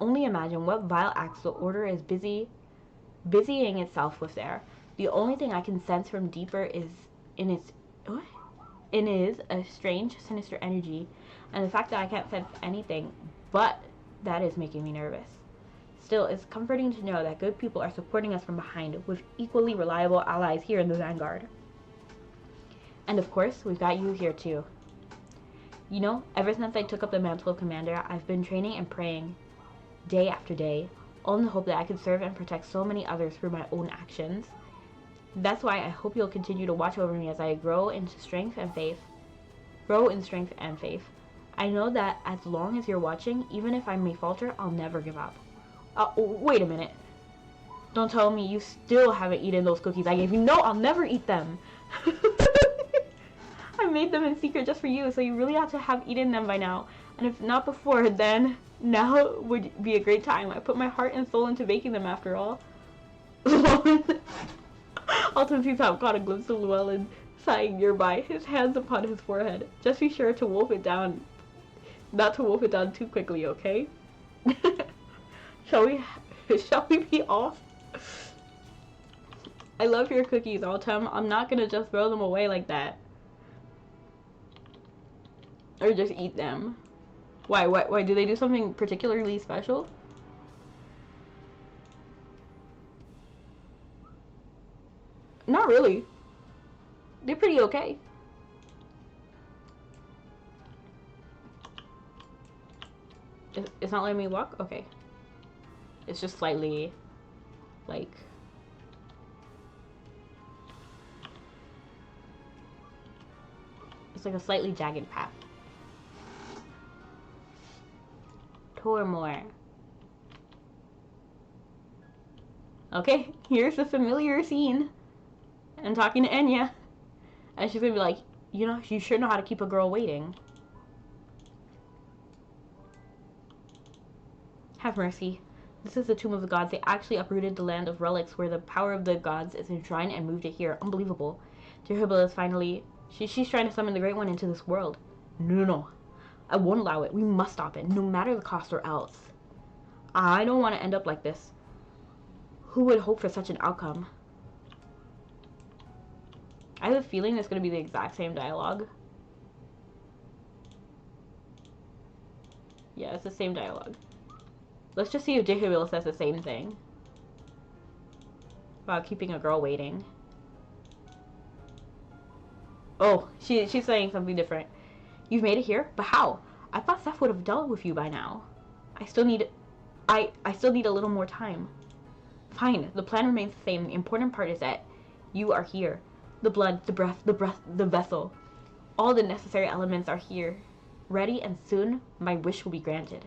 only imagine what vile acts the Order is busying itself with there. The only thing I can sense from deeper is in a strange, sinister energy, and the fact that I can't sense anything but that is making me nervous. Still, it's comforting to know that good people are supporting us from behind, with equally reliable allies here in the vanguard. And of course, we've got you here too. You know, ever since I took up the mantle of commander, I've been training and praying, day after day, all in the hope that I could serve and protect so many others through my own actions. That's why I hope you'll continue to watch over me as I grow in strength and faith. I know that as long as you're watching, even if I may falter, I'll never give up. Wait a minute. Don't tell me you still haven't eaten those cookies I gave you. No, I'll never eat them. I'm made them in secret just for you, so you really ought to have eaten them by now. And if not before, then now would be a great time. I put my heart and soul into baking them after all. Ultimate Peeps have caught a glimpse of Llewellyn sighing nearby, his hands upon his forehead. Just be sure to wolf it down. Not to wolf it down too quickly, okay? Shall we be off? I love your cookies, Autumn. I'm not gonna just throw them away like that. Or just eat them. Why? Why? Do they do something particularly special? Not really. They're pretty okay. It's not letting me walk? Okay. It's just slightly, like... It's like a slightly jagged path. 2 or more. Okay, here's the familiar scene. And talking to Enya. And she's gonna be like, you know, you sure know how to keep a girl waiting. Have mercy. This is the tomb of the gods. They actually uprooted the land of relics where the power of the gods is enshrined and moved it here. Unbelievable. Jehubil is finally... She's trying to summon the Great One into this world. No. I won't allow it. We must stop it, no matter the cost or else. I don't want to end up like this. Who would hope for such an outcome? I have a feeling it's going to be the exact same dialogue. Yeah, it's the same dialogue. Let's just see if Jehubil says the same thing. About keeping a girl waiting. Oh, she's saying something different. You've made it here? But how? I thought Seth would have dealt with you by now. I still need a little more time. Fine, the plan remains the same. The important part is that you are here. The blood, the breath, the vessel. All the necessary elements are here. Ready, and soon my wish will be granted.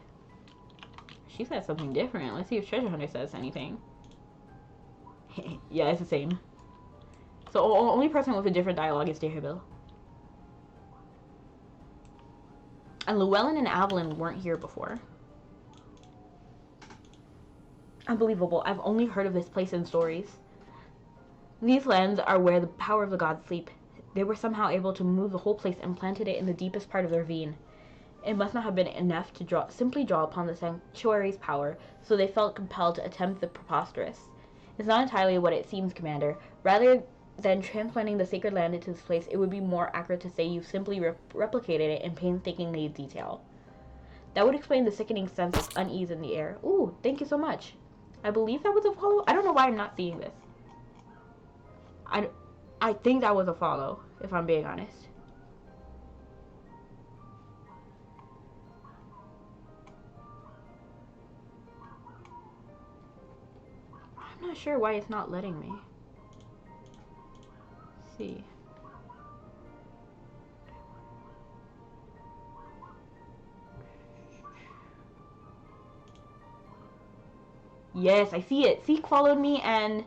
She said something different. Let's see if Treasure Hunter says anything. Yeah, it's the same. So the only person with a different dialogue is Jehubil. And Llewellyn and Avalyn weren't here before. Unbelievable. I've only heard of this place in stories. These lands are where the power of the gods sleep. They were somehow able to move the whole place and planted it in the deepest part of their ravine. It must not have been enough to simply draw upon the sanctuary's power, so they felt compelled to attempt the preposterous. It's not entirely what it seems, Commander. Rather than transplanting the sacred land into this place, it would be more accurate to say you've simply replicated it in painstakingly detail. That would explain the sickening sense of unease in the air. Ooh, thank you so much. I believe that was a follow. I don't know why I'm not seeing this. I think that was a follow, if I'm being honest. I'm not sure why it's not letting me. Let's see. Yes, I see it. Seek followed me and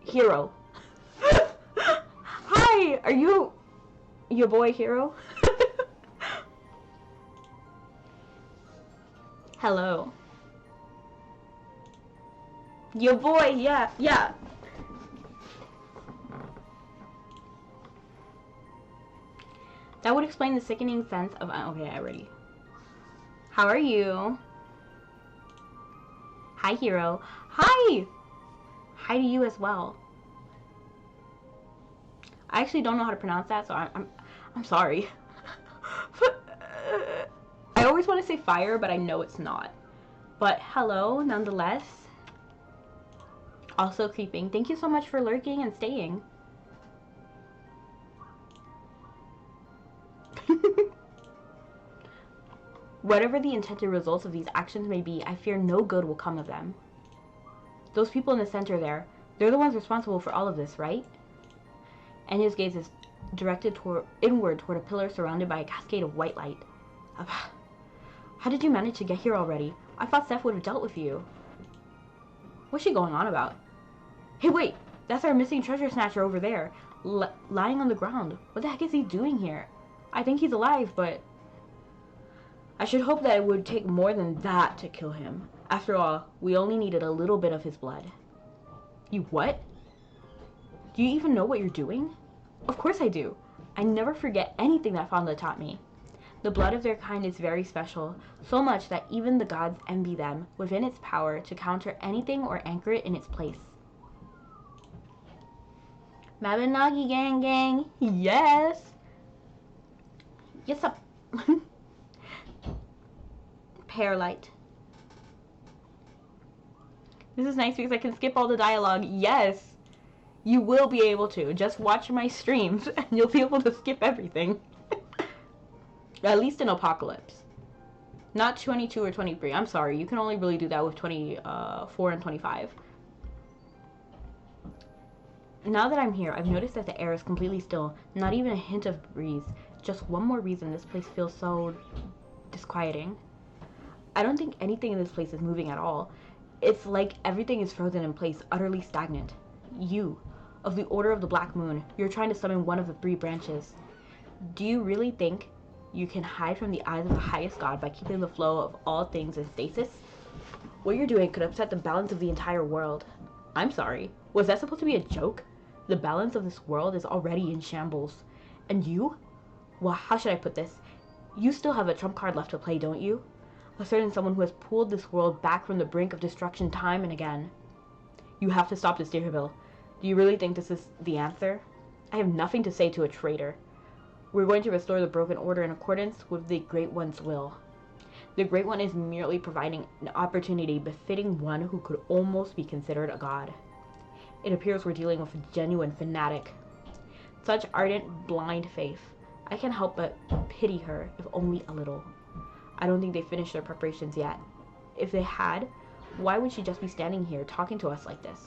Hero. Hi, are you your boy Hero? Hello. Your boy, yeah. That would explain the sickening sense of... Okay, I already... How are you? Hi, Hero. Hi! Hi to you as well. I actually don't know how to pronounce that, so I'm sorry. I always want to say fire, but I know it's not. But hello, nonetheless. Also creeping. Thank you so much for lurking and staying. Whatever the intended results of these actions may be, I fear no good will come of them. Those people in the center there, they're the ones responsible for all of this, right? Enya's gaze is directed inward toward a pillar surrounded by a cascade of white light. How did you manage to get here already? I thought Seth would have dealt with you. What's she going on about? Hey, wait! That's our missing treasure snatcher over there, lying on the ground. What the heck is he doing here? I think he's alive, but I should hope that it would take more than that to kill him. After all, we only needed a little bit of his blood. You what? Do you even know what you're doing? Of course I do. I never forget anything that Fonda taught me. The blood of their kind is very special, so much that even the gods envy them within its power to counter anything or anchor it in its place. Mabinagi gang gang, yes! Yes up. Pear light. This is nice because I can skip all the dialogue. Yes! You will be able to. Just watch my streams and you'll be able to skip everything. At least in Apocalypse. Not 22 or 23. I'm sorry. You can only really do that with 24 and 25. Now that I'm here, I've noticed that the air is completely still. Not even a hint of breeze. Just one more reason this place feels so disquieting. I don't think anything in this place is moving at all. It's like everything is frozen in place, utterly stagnant. You, of the Order of the Black Moon, you're trying to summon one of the 3 branches. Do you really think you can hide from the eyes of the highest god by keeping the flow of all things in stasis? What you're doing could upset the balance of the entire world. I'm sorry. Was that supposed to be a joke? The balance of this world is already in shambles. And you? Well, how should I put this? You still have a trump card left to play, don't you? A certain someone who has pulled this world back from the brink of destruction time and again. You have to stop this, Deerhill. Do you really think this is the answer? I have nothing to say to a traitor. We're going to restore the broken order in accordance with the Great One's will. The Great One is merely providing an opportunity befitting one who could almost be considered a god. It appears we're dealing with a genuine fanatic. Such ardent, blind faith. I can't help but pity her, if only a little. I don't think they finished their preparations yet. If they had, why would she just be standing here talking to us like this?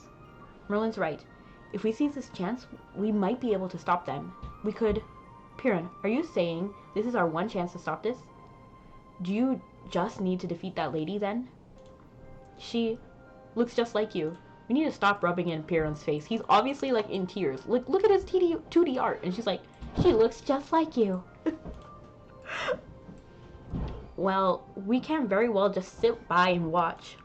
Merlin's right. If we seize this chance, we might be able to stop them. We could... Piran, are you saying this is our one chance to stop this? Do you just need to defeat that lady, then? She looks just like you. We need to stop rubbing in Piran's face. He's obviously, like, in tears. Look at his 2D art. And she's like, she looks just like you. Well, we can very well just sit by and watch.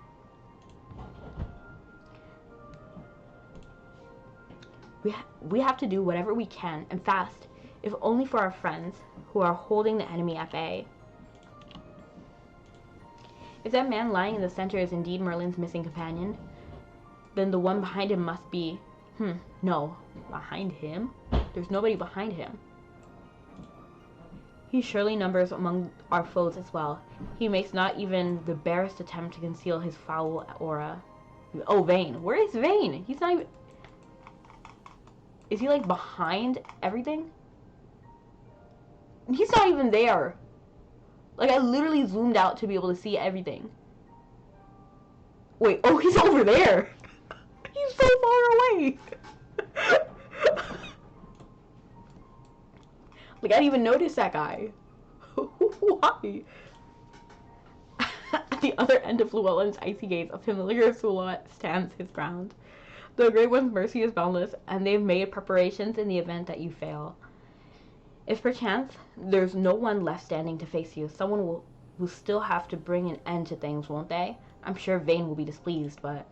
We have to do whatever we can, and fast, if only for our friends who are holding the enemy at bay. If that man lying in the center is indeed Merlin's missing companion, then the one behind him must be... no. Behind him? There's nobody behind him. He surely numbers among our foes as well. He makes not even the barest attempt to conceal his foul aura. Oh, Vane. Where is Vane? He's not even... Is he, like, behind everything? He's not even there. Like, I literally zoomed out to be able to see everything. Wait, oh, he's over there. He's so far away. Like, I didn't even notice that guy. Why? At the other end of Llewellyn's icy gaze, a familiar silhouette stands his ground. The Great One's mercy is boundless, and they've made preparations in the event that you fail. If perchance there's no one left standing to face you, someone will still have to bring an end to things, won't they? I'm sure Vane will be displeased, but...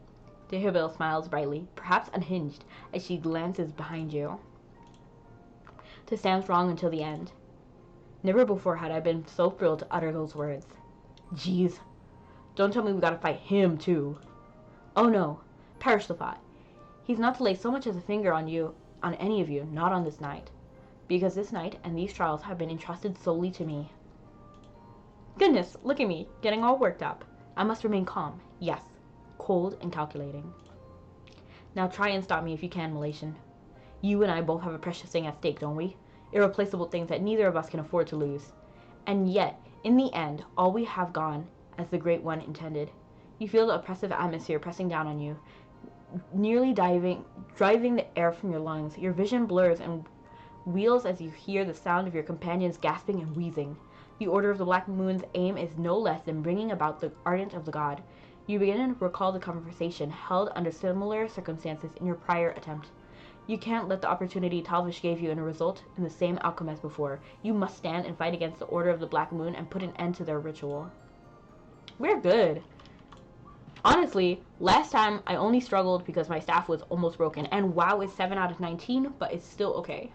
Deerhill smiles brightly, perhaps unhinged, as she glances behind you. To stand strong until the end. Never before had I been so thrilled to utter those words. Jeez. Don't tell me we gotta fight him, too. Oh no. Perish the thought. He's not to lay so much as a finger on you, on any of you, not on this night. Because this night and these trials have been entrusted solely to me. Goodness, look at me, getting all worked up. I must remain calm, yes, cold and calculating. Now try and stop me if you can, Malaysian. You and I both have a precious thing at stake, don't we? Irreplaceable things that neither of us can afford to lose. And yet, in the end, all we have gone as the Great One intended. You feel the oppressive atmosphere pressing down on you, nearly driving the air from your lungs. Your vision blurs and wheels as you hear the sound of your companions gasping and wheezing. The Order of the Black Moon's aim is no less than bringing about the ardent of the god. You begin to recall the conversation held under similar circumstances in your prior attempt You can't let the opportunity Talvish gave you and result in the same outcome as before. You must stand and fight against the Order of the Black Moon and put an end to their ritual. We're good. Honestly, last time I only struggled because my staff was almost broken. And WoW is 7 out of 19, but it's still okay.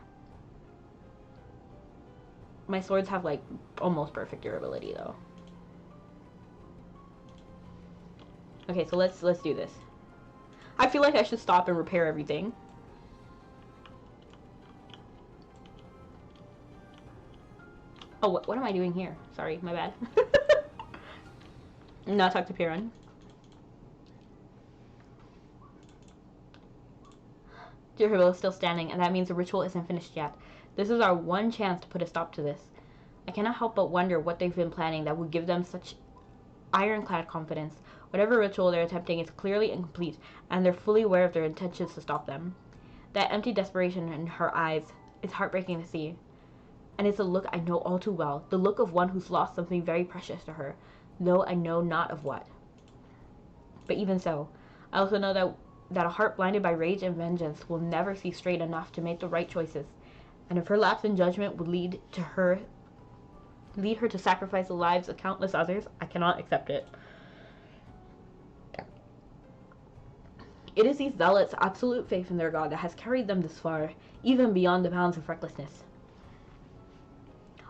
My swords have like almost perfect durability though. Okay, so let's do this. I feel like I should stop and repair everything. Oh, what am I doing here? Sorry, my bad. Not talk to Piran. Deerhill is still standing, and that means the ritual isn't finished yet. This is our one chance to put a stop to this. I cannot help but wonder what they've been planning that would give them such ironclad confidence. Whatever ritual they're attempting is clearly incomplete, and they're fully aware of their intentions to stop them. That empty desperation in her eyes is heartbreaking to see. And it's a look I know all too well, the look of one who's lost something very precious to her, though I know not of what. But even so, I also know that a heart blinded by rage and vengeance will never see straight enough to make the right choices, and if her lapse in judgment would lead her to sacrifice the lives of countless others, I cannot accept it. It is these zealots' absolute faith in their God that has carried them this far, even beyond the bounds of recklessness.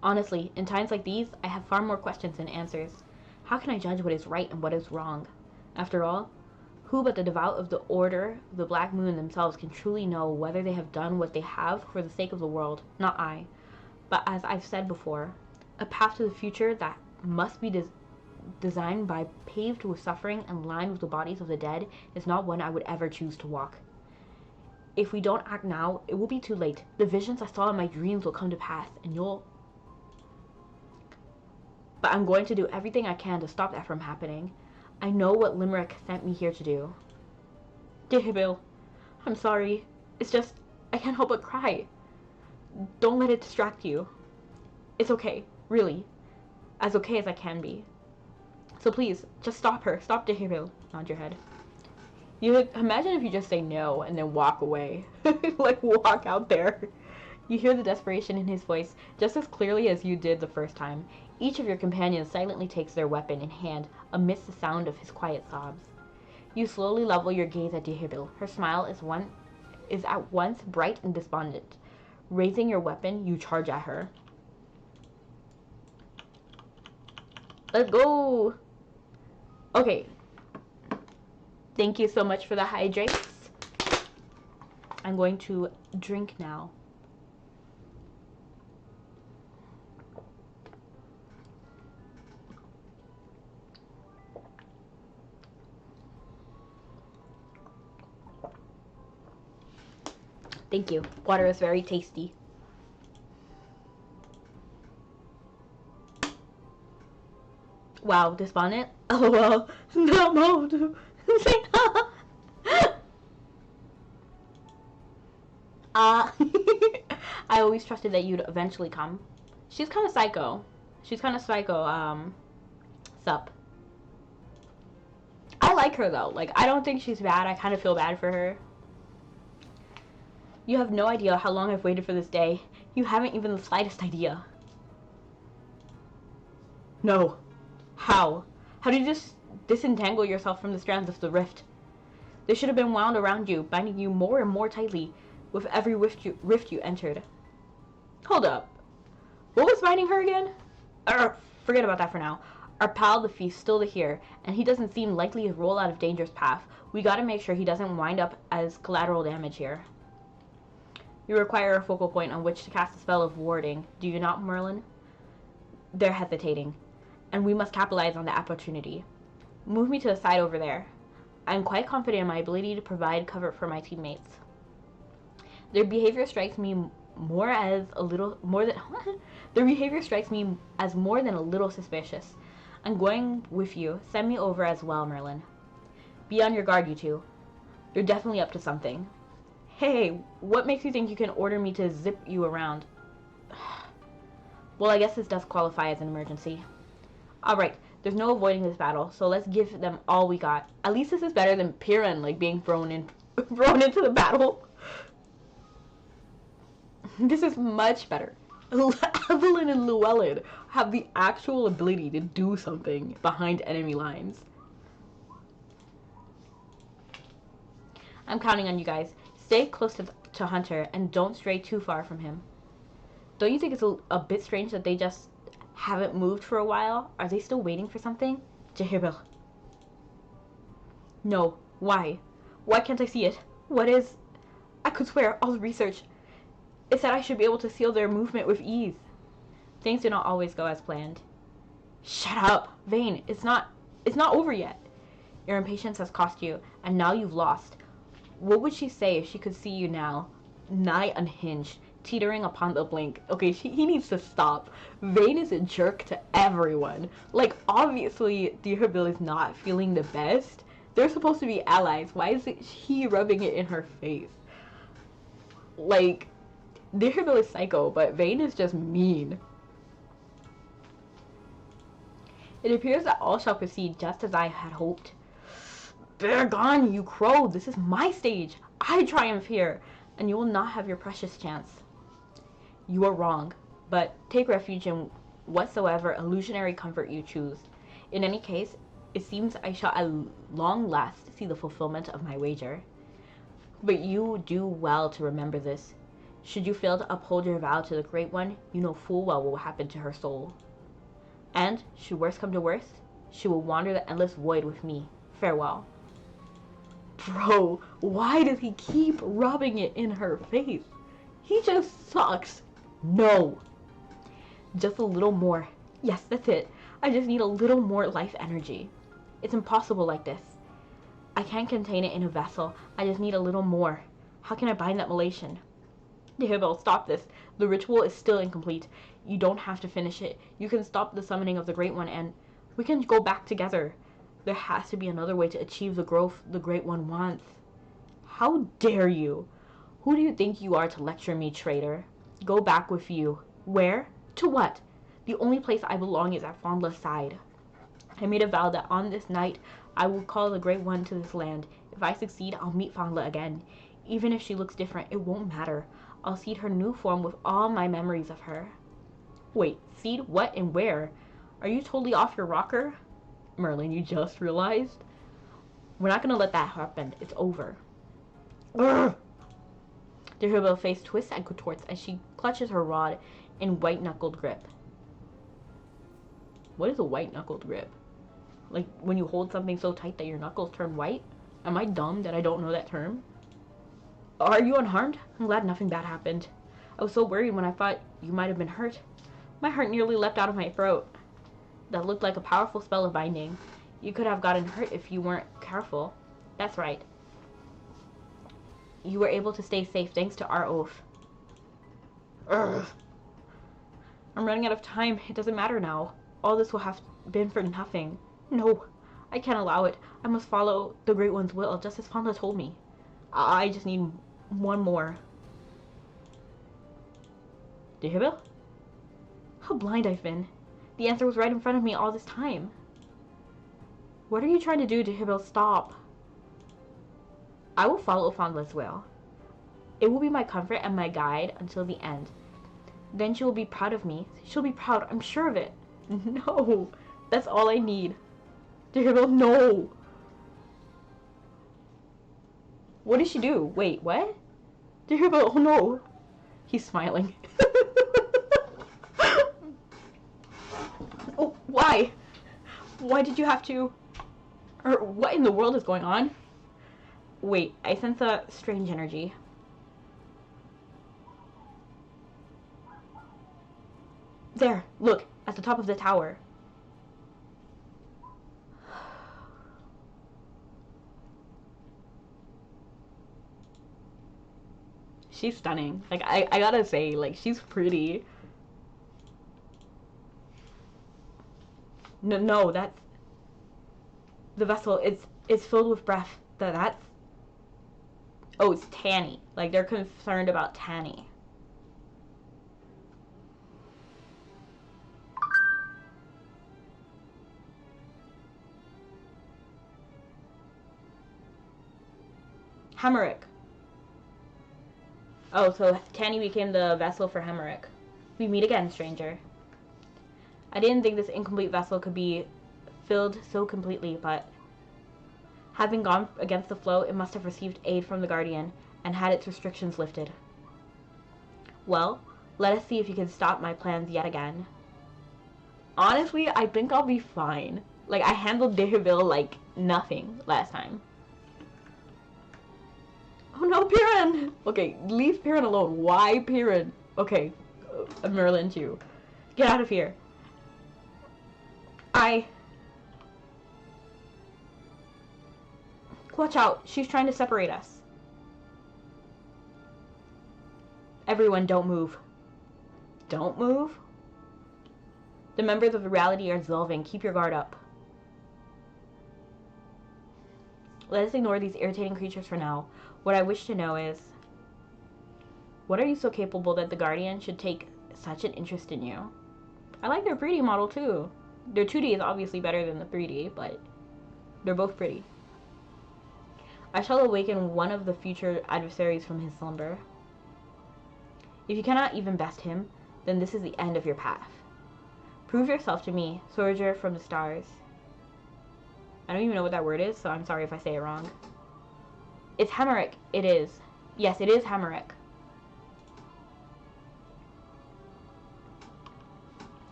Honestly, in times like these, I have far more questions than answers. How can I judge what is right and what is wrong? After all, who but the devout of the Order of the Black Moon themselves can truly know whether they have done what they have for the sake of the world? Not I. But as I've said before, a path to the future that must be designed by paved with suffering and lined with the bodies of the dead is not one I would ever choose to walk. If we don't act now, it will be too late. The visions I saw in my dreams will come to pass, and But I'm going to do everything I can to stop that from happening. I know what Limerick sent me here to do. Dear Bill, I'm sorry. It's just, I can't help but cry. Don't let it distract you. It's okay, really. As okay as I can be. So please, just stop her. Stop Dehibil. Nod your head. You imagine if you just say no and then walk away. Like walk out there. You hear the desperation in his voice just as clearly as you did the first time. Each of your companions silently takes their weapon in hand amidst the sound of his quiet sobs. You slowly level your gaze at Dehibil. Her smile is at once bright and despondent. Raising your weapon, you charge at her. Let's go! Okay. Thank you so much for the hydrates. I'm going to drink now. Thank you. Water is very tasty. Wow, despondent? LOL. No mode. Say I always trusted that you'd eventually come. She's kind of psycho. Sup. I like her though. Like, I don't think she's bad. I kind of feel bad for her. You have no idea how long I've waited for this day. You haven't even the slightest idea. No. How? How did you just disentangle yourself from the strands of the rift? They should have been wound around you, binding you more and more tightly with every rift you entered. Hold up. What was binding her again? Forget about that for now. Our pal, the Thief's still here, and he doesn't seem likely to roll out of danger's path. We gotta make sure he doesn't wind up as collateral damage here. You require a focal point on which to cast a spell of warding, do you not, Merlin? They're hesitating, and we must capitalize on the opportunity. Move me to the side over there. I'm quite confident in my ability to provide cover for my teammates. Their behavior strikes me as more than a little suspicious. I'm going with you. Send me over as well, Merlin. Be on your guard, you two. You're definitely up to something. Hey, what makes you think you can order me to zip you around? Well, I guess this does qualify as an emergency. Alright, there's no avoiding this battle, so let's give them all we got. At least this is better than Piran, like, being thrown into the battle. This is much better. Evelyn and Llewellyn have the actual ability to do something behind enemy lines. I'm counting on you guys. Stay close to Hunter and don't stray too far from him. Don't you think it's a bit strange that they just haven't moved for a while? Are they still waiting for something? Jehirbil. No. Why? Why can't I see it? What is... I could swear all the research. It said I should be able to seal their movement with ease. Things do not always go as planned. Shut up, Vane. It's not over yet. Your impatience has cost you, and now you've lost. What would she say if she could see you now, nigh unhinged, teetering upon the blink? Okay, he needs to stop. Vane is a jerk to everyone. Like, obviously, Jehirbil is not feeling the best. They're supposed to be allies. Why is he rubbing it in her face? Like, Jehirbil is psycho, but Vane is just mean. It appears that all shall proceed just as I had hoped. Bear gone, you crow! This is my stage! I triumph here, and you will not have your precious chance. You are wrong, but take refuge in whatsoever illusionary comfort you choose. In any case, it seems I shall at long last see the fulfillment of my wager. But you do well to remember this. Should you fail to uphold your vow to the Great One, you know full well what will happen to her soul. And, should worst come to worst, she will wander the endless void with me. Farewell. Bro, why does he keep rubbing it in her face? He just sucks. No. Just a little more. Yes, that's it. I just need a little more life energy. It's impossible like this. I can't contain it in a vessel. I just need a little more. How can I bind that Malation? Jehirbil, stop this. The ritual is still incomplete. You don't have to finish it. You can stop the summoning of the Great One and we can go back together. There has to be another way to achieve the growth the Great One wants. How dare you? Who do you think you are to lecture me, traitor? Go back with you. Where? To what? The only place I belong is at Fondla's side. I made a vow that on this night I will call the Great One to this land. If I succeed, I'll meet Fondla again. Even if she looks different, it won't matter. I'll seed her new form with all my memories of her. Wait, seed what and where? Are you totally off your rocker? Merlin, you just realized? We're not gonna let that happen. It's over. Urgh! Jehirbil's face twists and contorts as she clutches her rod in white-knuckled grip. What is a white-knuckled grip? Like, when you hold something so tight that your knuckles turn white? Am I dumb that I don't know that term? Are you unharmed? I'm glad nothing bad happened. I was so worried when I thought you might have been hurt. My heart nearly leapt out of my throat. That looked like a powerful spell of binding. You could have gotten hurt if you weren't careful. That's right. You were able to stay safe thanks to our oath. Urgh. I'm running out of time. It doesn't matter now. All this will have been for nothing. No, I can't allow it. I must follow the Great One's will, just as Fondla told me. I just need one more. Jehirbil? How blind I've been. The answer was right in front of me all this time. What are you trying to do, Jehirbil? Stop. I will follow Fondla's will. It will be my comfort and my guide until the end. Then she will be proud of me. She'll be proud, I'm sure of it. No, that's all I need. Jehirbil, no. What did she do? Wait, what? Jehirbil, oh no. He's smiling. Oh, why? Why did you have to... Or what in the world is going on? Wait, I sense a strange energy. There, look, at the top of the tower. She's stunning. Like, I gotta say, like, she's pretty. No, that's... The vessel, it's filled with breath. That's... Oh, it's Tanny. Like, they're concerned about Tanny. Hamerick. Oh, so Tanny became the vessel for Hemerick. We meet again, stranger. I didn't think this incomplete vessel could be filled so completely, but having gone against the flow, it must have received aid from the Guardian and had its restrictions lifted. Well, let us see if you can stop my plans yet again. Honestly, I think I'll be fine. Like, I handled Dehaville like nothing last time. Oh no, Piran! Okay, leave Piran alone. Why Piran? Okay, Merlin too. Get out of here. Watch out, she's trying to separate us. Everyone, don't move. Don't move? The members of the reality are dissolving. Keep your guard up. Let us ignore these irritating creatures for now. What I wish to know is, what are you so capable that the Guardian should take such an interest in you? I like their 3D model too. Their 2D is obviously better than the 3D, but they're both pretty. I shall awaken one of the future adversaries from his slumber. If you cannot even best him, then this is the end of your path. Prove yourself to me, soldier from the stars. I don't even know what that word is, so I'm sorry if I say it wrong. It's Hemerick. It is. Yes, it is Hemerick.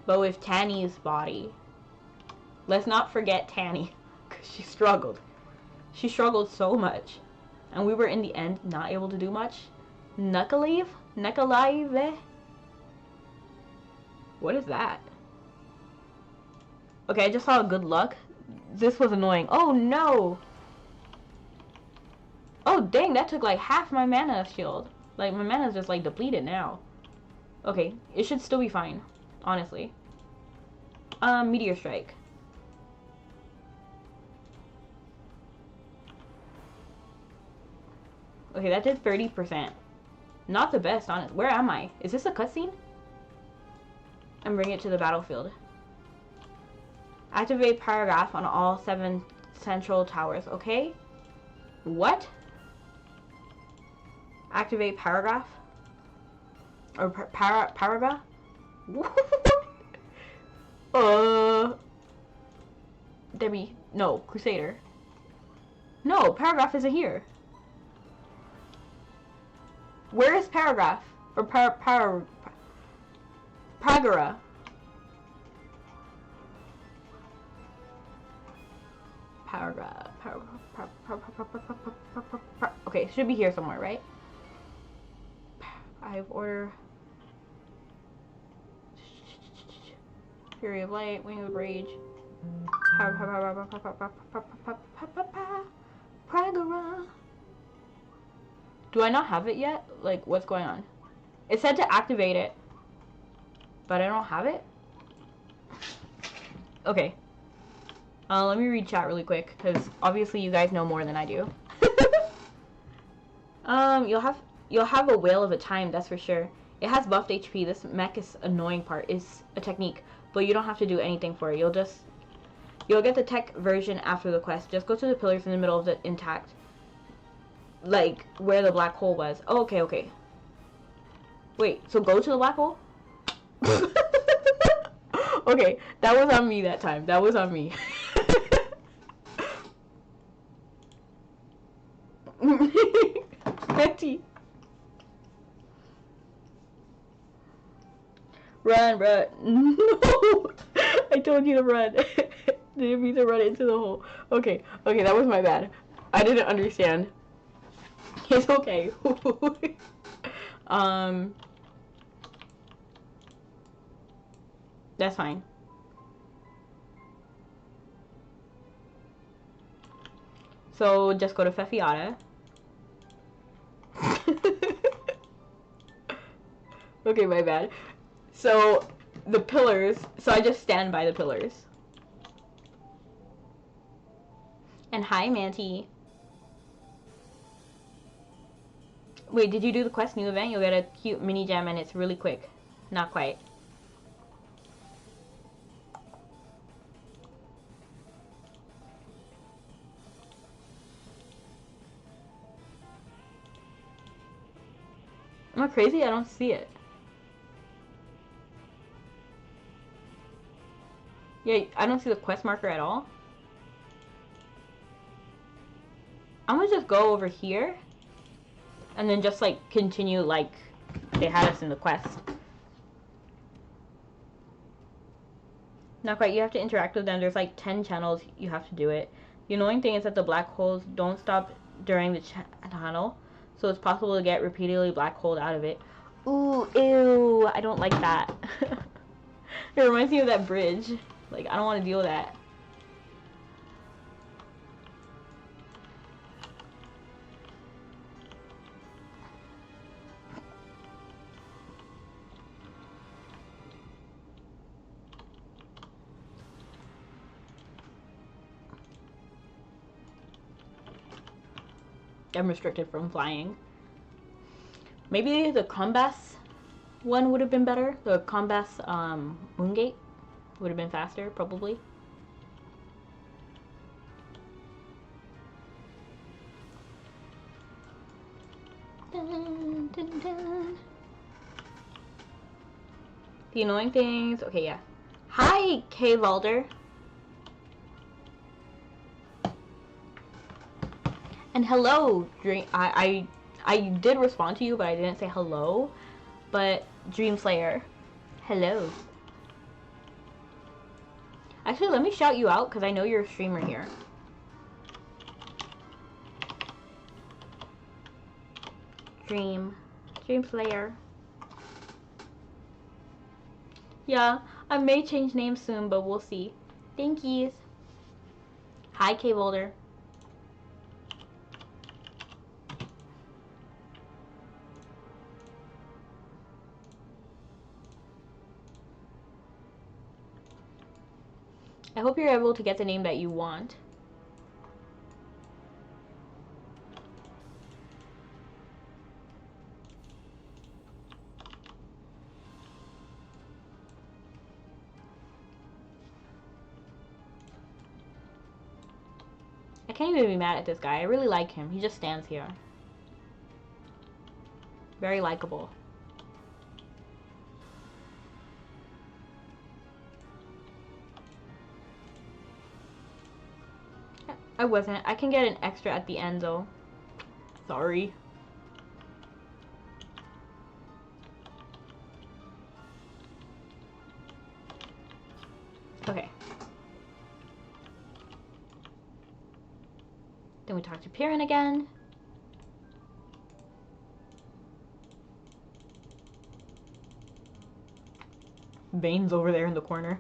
But with Tanny's body. Let's not forget Tanny, because she struggled. She struggled so much. And we were, in the end, not able to do much. Knuckleive? Knuckleive? What is that? Okay, I just saw a good luck. This was annoying. Oh, no! Oh, dang, that took like half my mana shield. Like, my mana's just like depleted now. Okay, it should still be fine, honestly. Meteor Strike. Okay, that did 30%. Not the best, honest. Where am I? Is this a cutscene? And bring it to the battlefield. Activate paragraph on all 7 central towers, okay? What? Activate paragraph? Or paragraph? Debbie, no, Crusader. No, paragraph isn't here. Where is paragraph? Or Pagara? Paragraph. Okay, it should be here somewhere, right? I have order. Fury of Light, Wing of Rage. Pagara. Do I not have it yet? Like, what's going on? It said to activate it, but I don't have it? Okay. Let me read chat really quick, because obviously you guys know more than I do. You'll have a whale of a time, that's for sure. It has buffed HP. This mech is annoying part. Is a technique, but you don't have to do anything for it. You'll get the tech version after the quest. Just go to the pillars in the middle of the intact. Like, where the black hole was. Oh, okay, okay. Wait, so go to the black hole? Okay, that was on me that time. That was on me. Betty. Run, run. No! I told you to run. Didn't mean to run into the hole. Okay, okay, that was my bad. I didn't understand. It's okay. That's fine. So just go to Fefiata. Okay, my bad. So the pillars. So I just stand by the pillars. And hi, Manti. Wait, did you do the quest new event? You'll get a cute mini gem and it's really quick. Not quite. Am I crazy? I don't see it. Yeah, I don't see the quest marker at all. I'm gonna just go over here and then just like continue like they had us in the quest. Not quite. You have to interact with them. There's like 10 channels you have to do it. The annoying thing is that the black holes don't stop during the channel, so it's possible to get repeatedly black holed out of it. Ooh, ew, I don't like that. It reminds me of that bridge. Like, I don't want to deal with that. I'm restricted from flying. Maybe the Combas one would have been better. The Combas Moongate would have been faster, probably. Dun, dun, dun. The annoying things. Okay, yeah. Hi, K. Valder. And hello, Dream. I did respond to you, but I didn't say hello. But Dream Slayer, hello. Actually, let me shout you out because I know you're a streamer here. Dream Slayer. Yeah, I may change names soon, but we'll see. Thank yous. Hi, K. Boulder. I hope you're able to get the name that you want. I can't even be mad at this guy. I really like him. He just stands here. Very likable. I wasn't. I can get an extra at the end though. Sorry. Okay. Then we talk to Piran again. Bane's over there in the corner.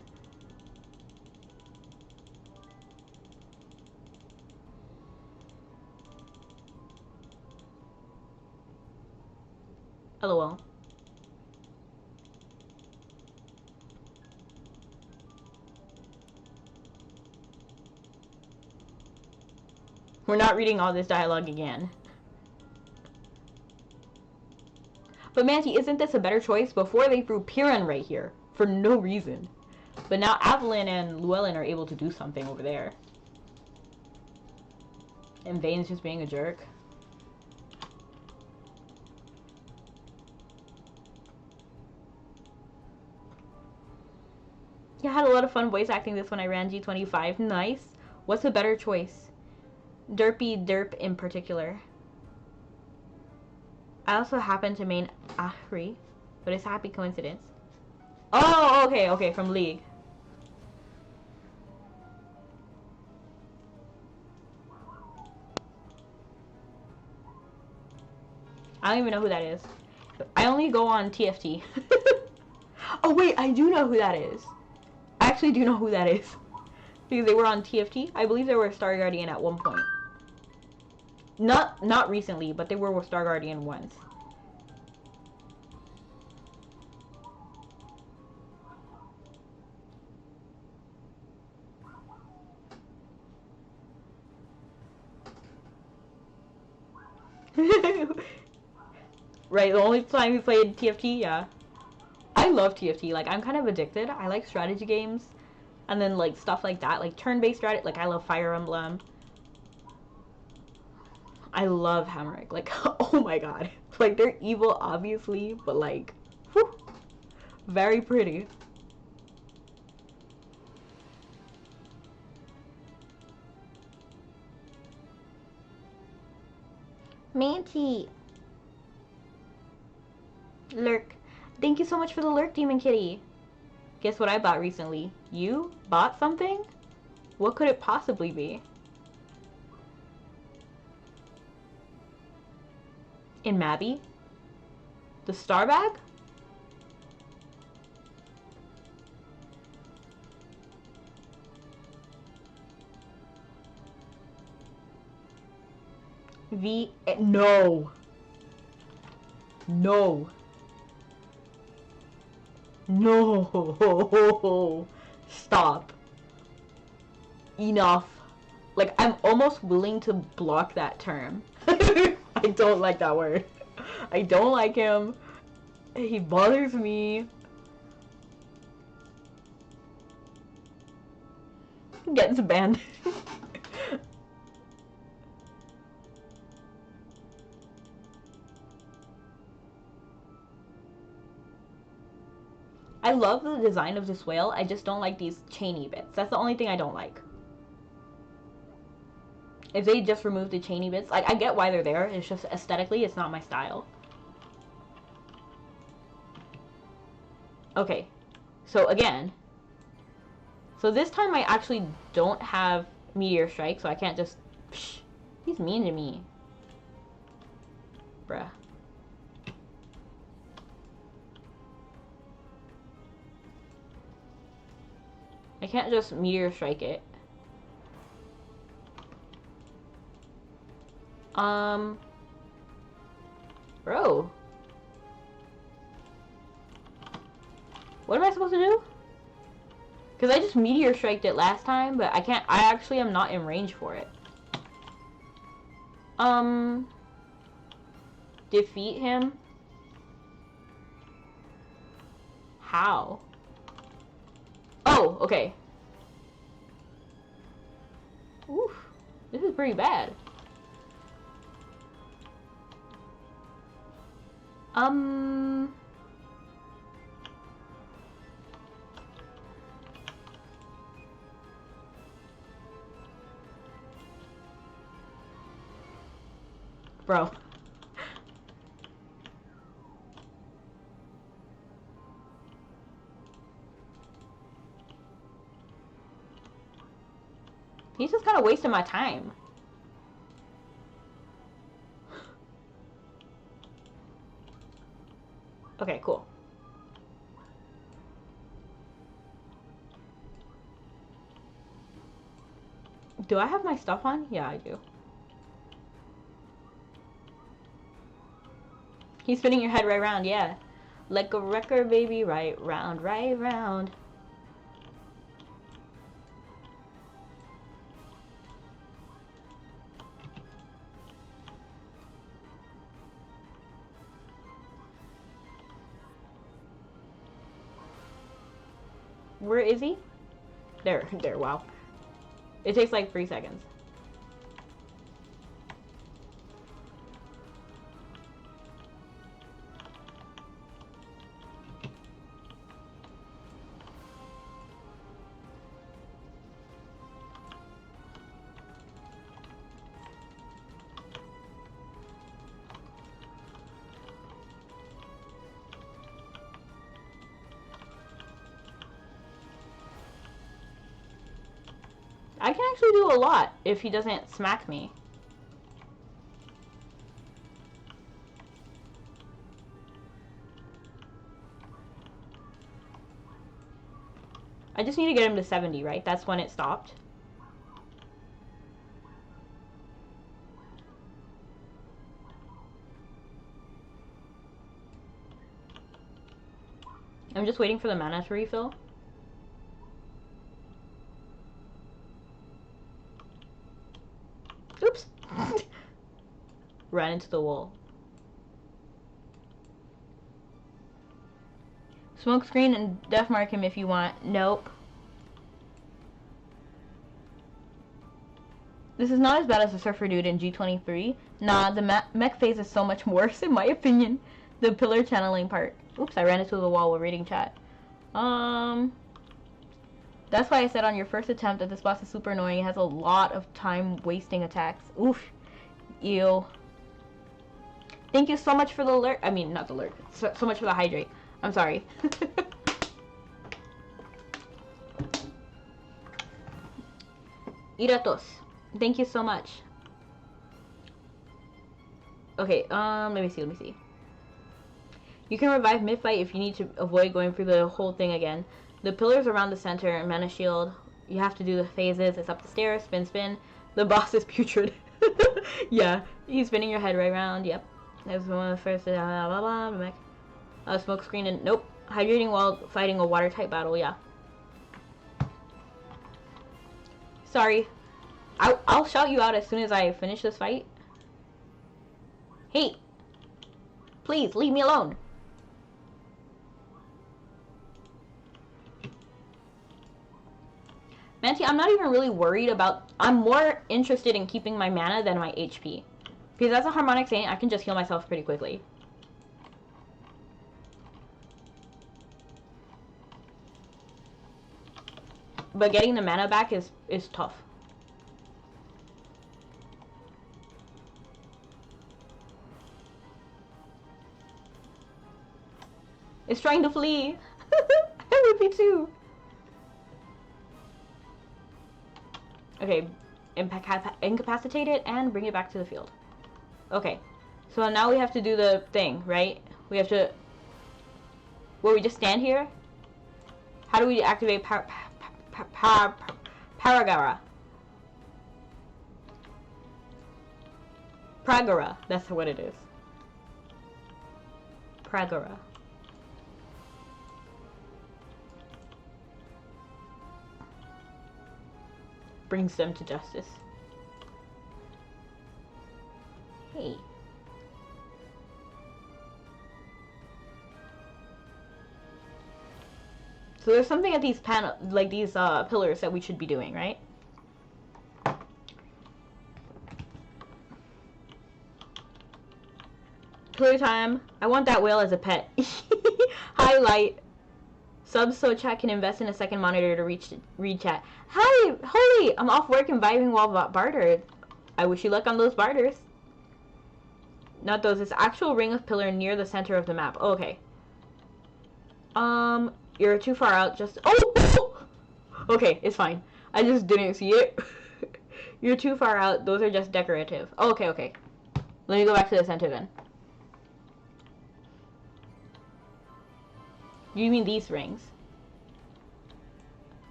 LOL. We're not reading all this dialogue again. But Manti, isn't this a better choice? Before they threw Piran right here. For no reason. But now Evelyn and Llewellyn are able to do something over there. And Bane's just being a jerk. Yeah, I had a lot of fun voice acting this when I ran G25. Nice. What's a better choice? Derpy Derp in particular. I also happen to main Ahri, but it's a happy coincidence. Oh, okay, from League. I don't even know who that is. I only go on TFT. Oh wait, I do know who that is. I actually do know who that is. Because they were on TFT. I believe they were Star Guardian at one point. Not recently, but they were with Star Guardian once. Right, the only time we played TFT, yeah. I love TFT, like, I'm kind of addicted. I like strategy games. And then, like, stuff like that. Like, turn-based strategy. Like, I love Fire Emblem. I love Hamrick. Like, oh my god. Like, they're evil, obviously, but like, whew, very pretty. Manty. Lurk. Thank you so much for the lurk, Demon Kitty. Guess what I bought recently? You bought something? What could it possibly be? In Mabby? The star bag? No. No. No. Stop. Enough. Like, I'm almost willing to block that term. I don't like that word. I don't like him. He bothers me. Gets banned. I love the design of this whale. I just don't like these chainy bits. That's the only thing I don't like. If they just remove the chainy bits, like, I get why they're there. It's just aesthetically, it's not my style. Okay, so again, so this time I actually don't have Meteor Strike, so I can't just, psh, he's mean to me. Bruh. I can't just Meteor Strike it. Bro. What am I supposed to do? Because I just Meteor Striked it last time, but I can't, I actually am not in range for it. Defeat him? How? Oh, okay. Oof. This is pretty bad. Bro. He's just kind of wasting my time. Okay, cool. Do I have my stuff on? Yeah, I do. He's spinning your head right round, yeah. Like a record, baby, right round, right round. Where is he? There, wow. It takes like 3 seconds. I can actually do a lot if he doesn't smack me. I just need to get him to 70, right? That's when it stopped. I'm just waiting for the mana to refill. Oops. Ran into the wall. Smoke screen and death mark him if you want. Nope. This is not as bad as the Surfer Dude in G23. Nah, the mech phase is so much worse, in my opinion. The pillar channeling part. Oops, I ran into the wall while reading chat. That's why I said on your first attempt that this boss is super annoying. It has a lot of time wasting attacks. Oof. Ew. Thank you so much for the alert. I mean, not the alert. So much for the hydrate. I'm sorry. Iratos. Thank you so much. Okay, let me see. You can revive mid-fight if you need to avoid going through the whole thing again. The pillars around the center and mana shield. You have to do the phases. It's up the stairs. Spin, spin. The boss is putrid. Yeah, he's spinning your head right around. Yep. There's one of the first. Blah blah blah. Smoke screen and nope. Hydrating while fighting a water-type battle. Yeah. Sorry. I'll shout you out as soon as I finish this fight. Hey! Please, leave me alone! Manti, I'm not even really worried about... I'm more interested in keeping my mana than my HP. Because as a Harmonic Saint, I can just heal myself pretty quickly. But getting the mana back is tough. It's trying to flee. I would be too. Okay, incapacitate it and bring it back to the field. Okay, so now we have to do the thing, right? We have to... Will we just stand here? How do we activate Paragara? Pragara, that's what it is. Pragara. Brings them to justice. Hey. So there's something at these pillars that we should be doing, right? Pillar time. I want that whale as a pet. Highlight. Subs so chat can invest in a second monitor to read chat. Hi, holy! I'm off work and vibing while bartered. I wish you luck on those barters. Not those. It's actual ring of pillar near the center of the map. Oh, okay. You're too far out. Just okay, it's fine. I just didn't see it. You're too far out. Those are just decorative. Oh, okay, okay. Let me go back to the center then. You mean these rings?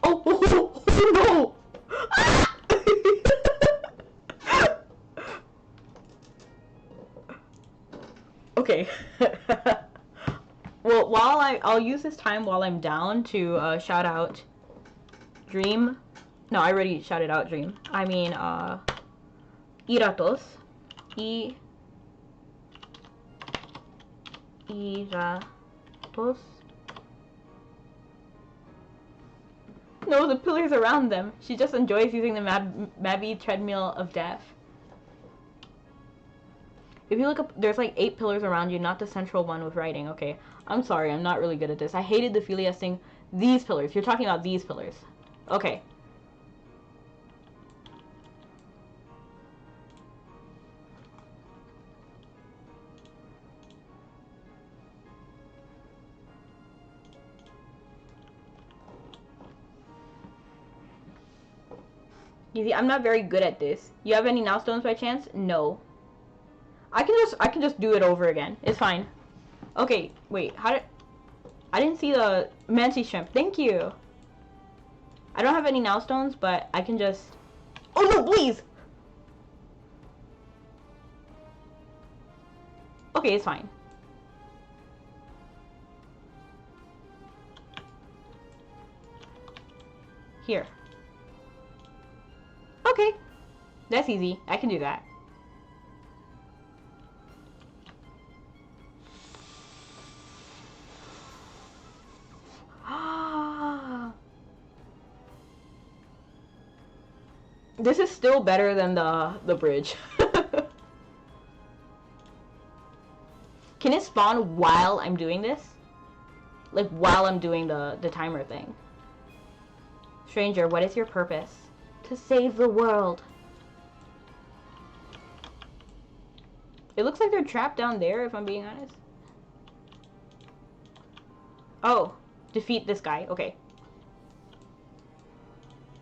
Oh no! Ah! Okay. Well, I'll use this time while I'm down to shout out Dream. No, I already shouted out Dream. I mean, Iratos. Iratos. No, the pillars around them. She just enjoys using the Mabin treadmill of death. If you look up, there's like 8 pillars around you, not the central one with writing. Okay, I'm sorry, I'm not really good at this. I hated the Phileas thing. These pillars. You're talking about these pillars. Okay. Easy. I'm not very good at this. You have any now stones by chance? No. I can just do it over again. It's fine. Okay, wait. I didn't see the Manti shrimp. Thank you. I don't have any now stones, but I can just... Oh no, please! Okay, it's fine. Here. Okay. That's easy. I can do that. This is still better than the bridge. Can it spawn while I'm doing this? Like while I'm doing the timer thing. Stranger, what is your purpose? To save the world. It looks like they're trapped down there, if I'm being honest. Oh, defeat this guy. Okay.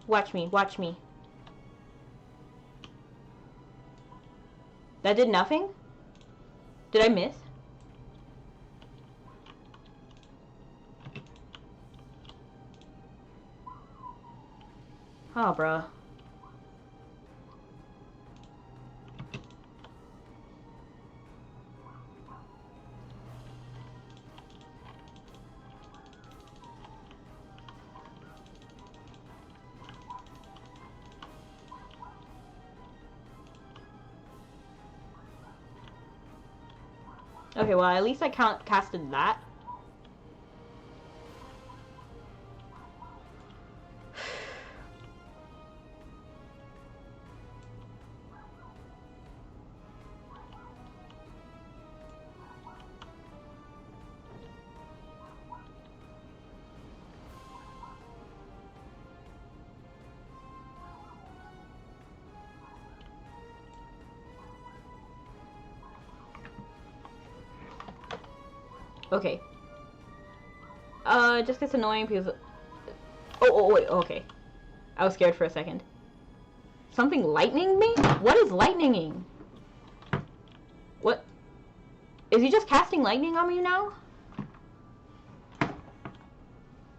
Watch me, watch me. That did nothing? Did I miss? Oh, bruh. Okay, well, at least I casted that. Okay. Just gets annoying because... Oh, wait, okay. I was scared for a second. Something lightning me? What is lightninging? What? Is he just casting lightning on me now?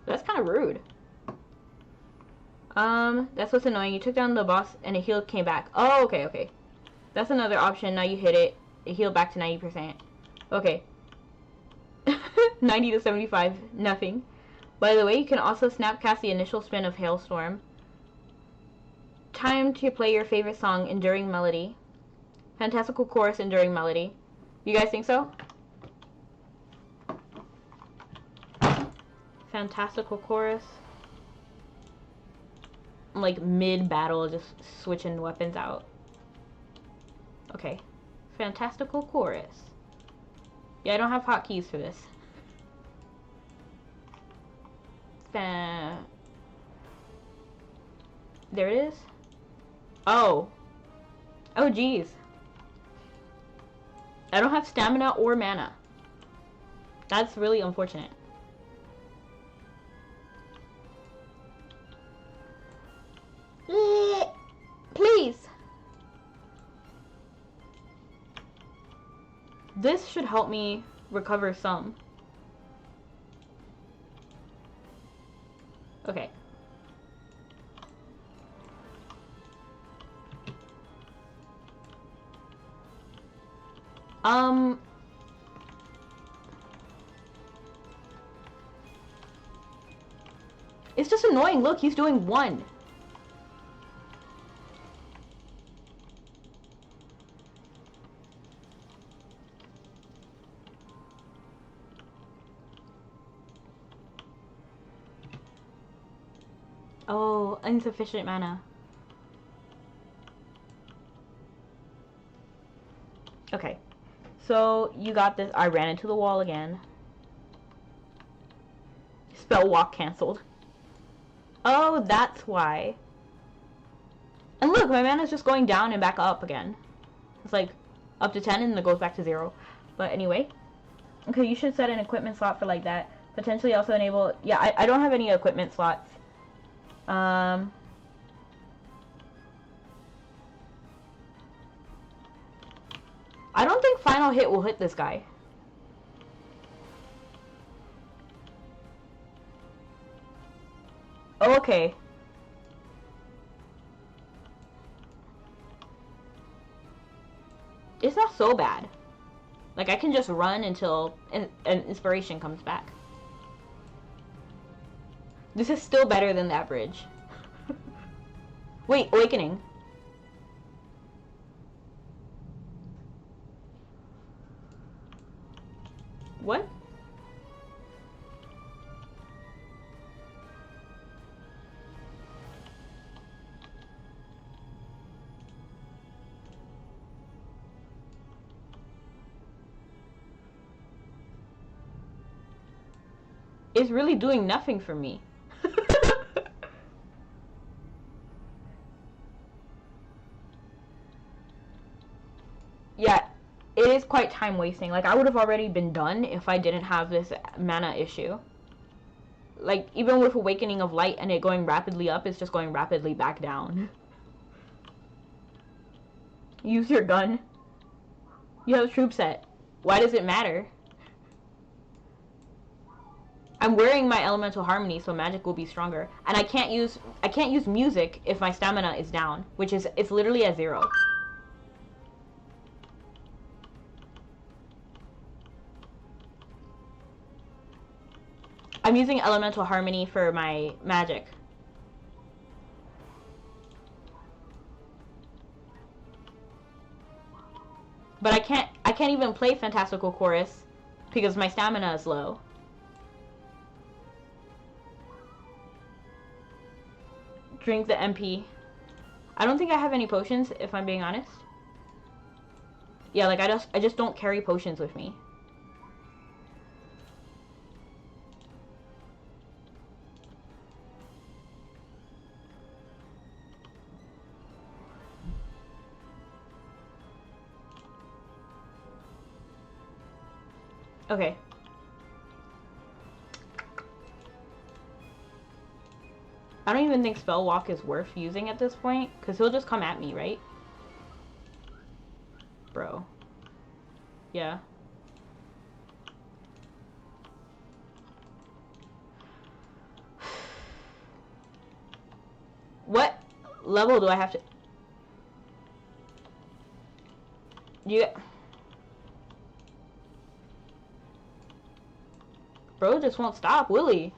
That's kind of rude. That's what's annoying. You took down the boss and a heal came back. Oh, okay, okay. That's another option. Now you hit it. It healed back to 90%. Okay. 90 to 75, nothing. By the way, you can also snapcast the initial spin of Hailstorm. Time to play your favorite song, Enduring Melody. Fantastical chorus, Enduring Melody. You guys think so? Fantastical chorus. I'm like mid-battle, just switching weapons out. Okay. Fantastical chorus. Yeah, I don't have hotkeys for this. There it is. Oh. Oh, geez. I don't have stamina or mana. That's really unfortunate. Please. This should help me recover some. Okay. It's just annoying. Look, he's doing one. Oh, insufficient mana. Okay. So, you got this. I ran into the wall again. Spell walk cancelled. Oh, that's why. And look, my mana's just going down and back up again. It's like up to 10 and then it goes back to 0. But anyway. Okay, you should set an equipment slot for like that. Potentially also enable... Yeah, I don't have any equipment slots. I don't think final hit will hit this guy. Oh, okay. It's not so bad. Like, I can just run until an inspiration comes back. This is still better than that bridge. Wait, awakening. What? is really doing nothing for me. Yeah, it is quite time wasting. Like, I would have already been done if I didn't have this mana issue. Like, even with Awakening of Light and it going rapidly up, it's just going rapidly back down. Use your gun. You have a troop set. Why does it matter? I'm wearing my elemental harmony, so magic will be stronger. And I can't use music if my stamina is down, which is, it's literally at 0. I'm using elemental harmony for my magic. But I can't even play Fantastical Chorus because my stamina is low. Drink the MP. I don't think I have any potions, if I'm being honest. Yeah, like I just don't carry potions with me. Okay. I don't even think Spell Walk is worth using at this point, because he'll just come at me, right? Bro. Yeah. What level do I have to... Bro just won't stop, will he?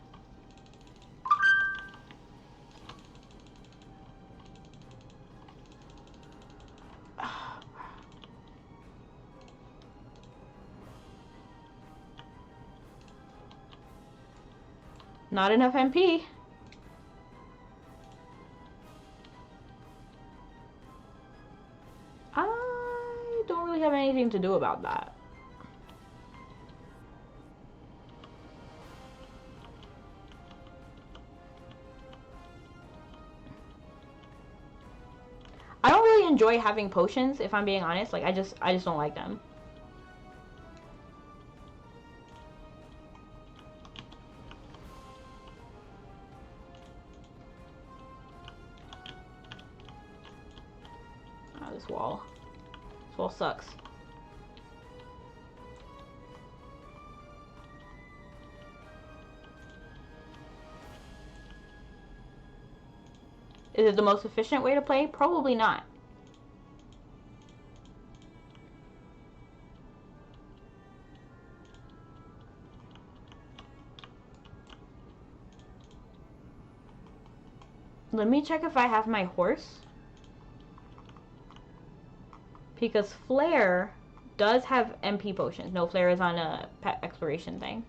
Not enough MP. I don't really have anything to do about that. I don't really enjoy having potions, if I'm being honest. Like, I just don't like them. Oh, this wall. This wall sucks. Is it the most efficient way to play? Probably not. Let me check if I have my horse. Because Flare does have MP potions. No, Flare is on a pet exploration thing.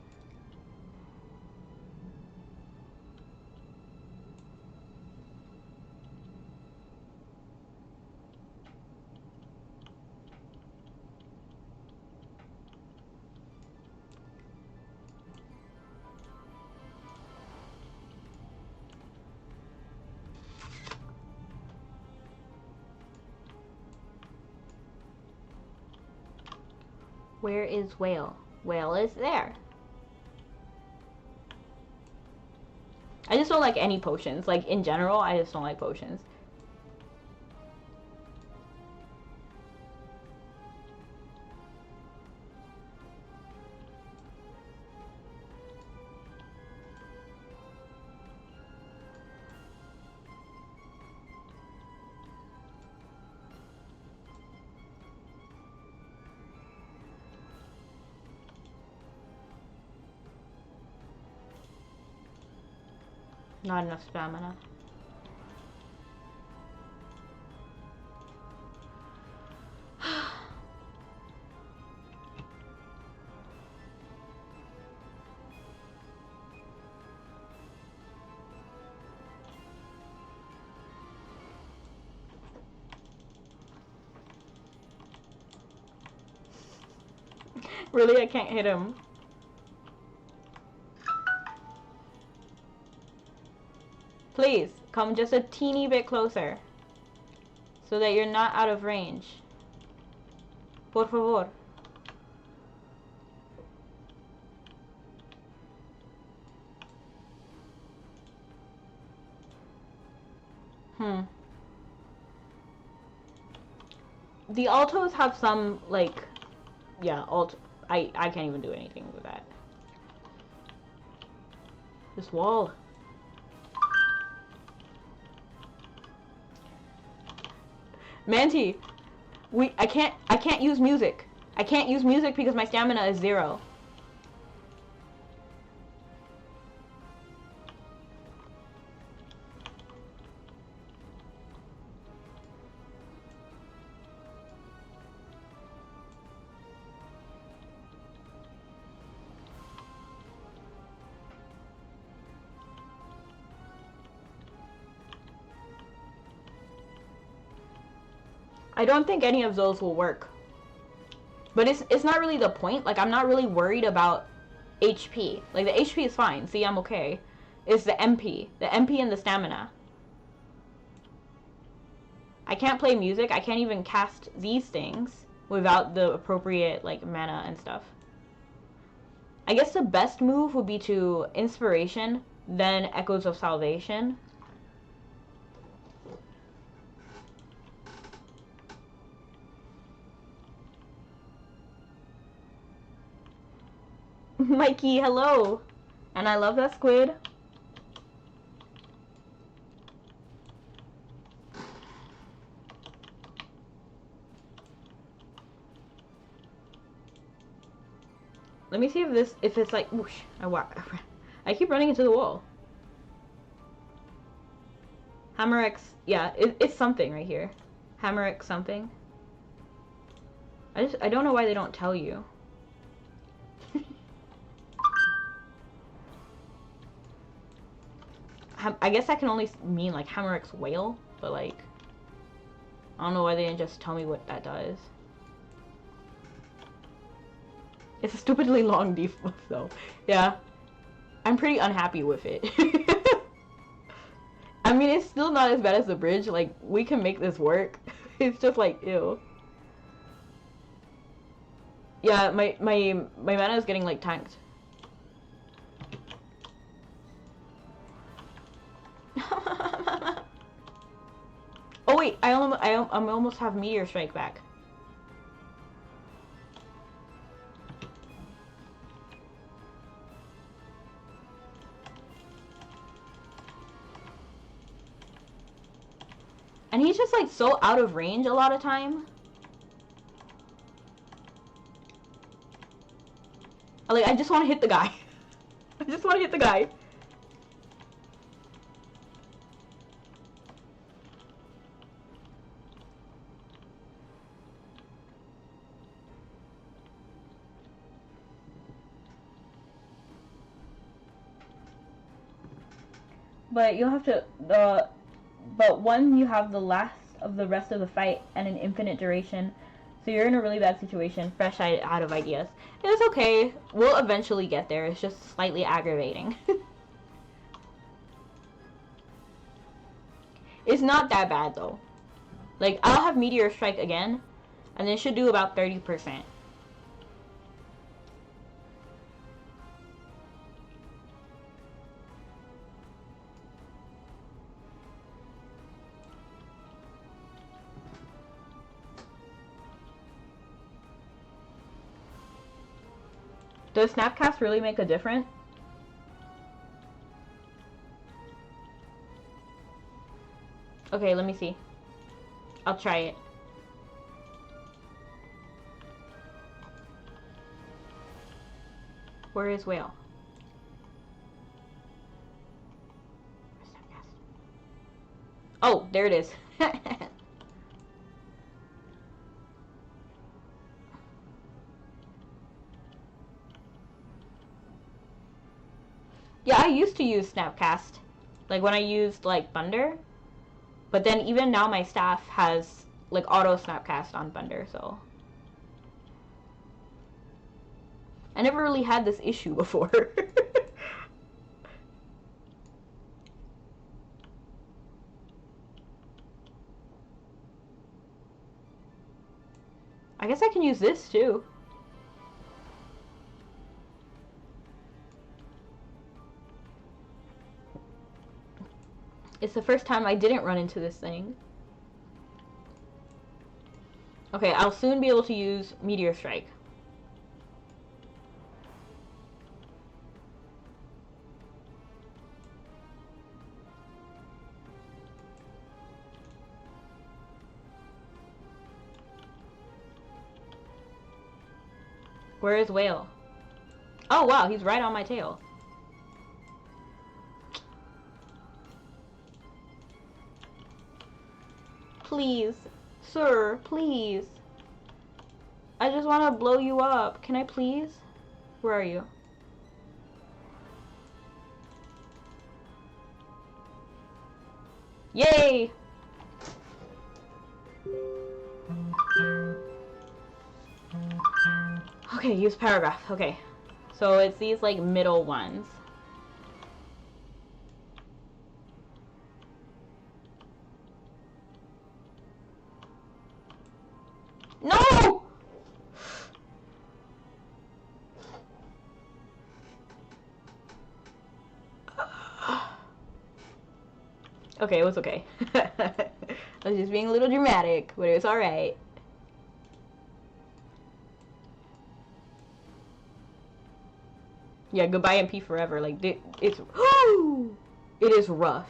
Where is Whale? Whale is there. I just don't like any potions. Like, in general, I just don't like potions. Not enough stamina. Really, I can't hit him. please, come just a teeny bit closer. So that you're not out of range. Por favor. The altos have some, like, yeah, I can't even do anything with that. This wall. Manti, I can't use music. I can't use music because my stamina is 0. I don't think any of those will work. But it's not really the point. Like, I'm not really worried about HP. Like, the HP is fine. See, I'm okay. It's the MP. The MP and the stamina. I can't play music. I can't even cast these things without the appropriate, like, mana and stuff. I guess the best move would be to Inspiration, then Echoes of Salvation. Mikey, hello. And I love that squid. Let me see if it's like, whoosh, I keep running into the wall. Hammer X, yeah, it's something right here. Hammer X something. I don't know why they don't tell you. I guess that can only mean like Hammer X whale, but like, I don't know why they didn't just tell me what that does. It's a stupidly long default though. Yeah. I'm pretty unhappy with it. I mean, it's still not as bad as the bridge. Like, we can make this work. It's just like, ew. Yeah, my mana is getting like tanked. Oh wait, I almost have Meteor Strike back. And he's just like so out of range a lot of time. Like, I just want to hit the guy. I just want to hit the guy. But you'll have to but one, you have the last of the rest of the fight and an infinite duration, so you're in a really bad situation, fresh out of ideas. It's okay, we'll eventually get there, it's just slightly aggravating. It's not that bad though. Like, I'll have Meteor Strike again, and it should do about 30%. Does Snapcast really make a difference? Okay, let me see. I'll try it. Where is Whale? Snapcast. Oh, there it is. Yeah, I used to use Snapcast, like when I used like Thunder, but then even now my staff has like auto Snapcast on Thunder, so I never really had this issue before. I guess I can use this too. It's the first time I didn't run into this thing. Okay, I'll soon be able to use Meteor Strike. Where is Whale? Oh wow, he's right on my tail. Please, sir, please. I just want to blow you up. Can I please? Where are you? Yay! Okay, use paragraph. Okay. So it's these like middle ones. No! Okay, it was okay. I was just being a little dramatic, but it was alright. Yeah, goodbye MP forever. Like, it's... It is rough.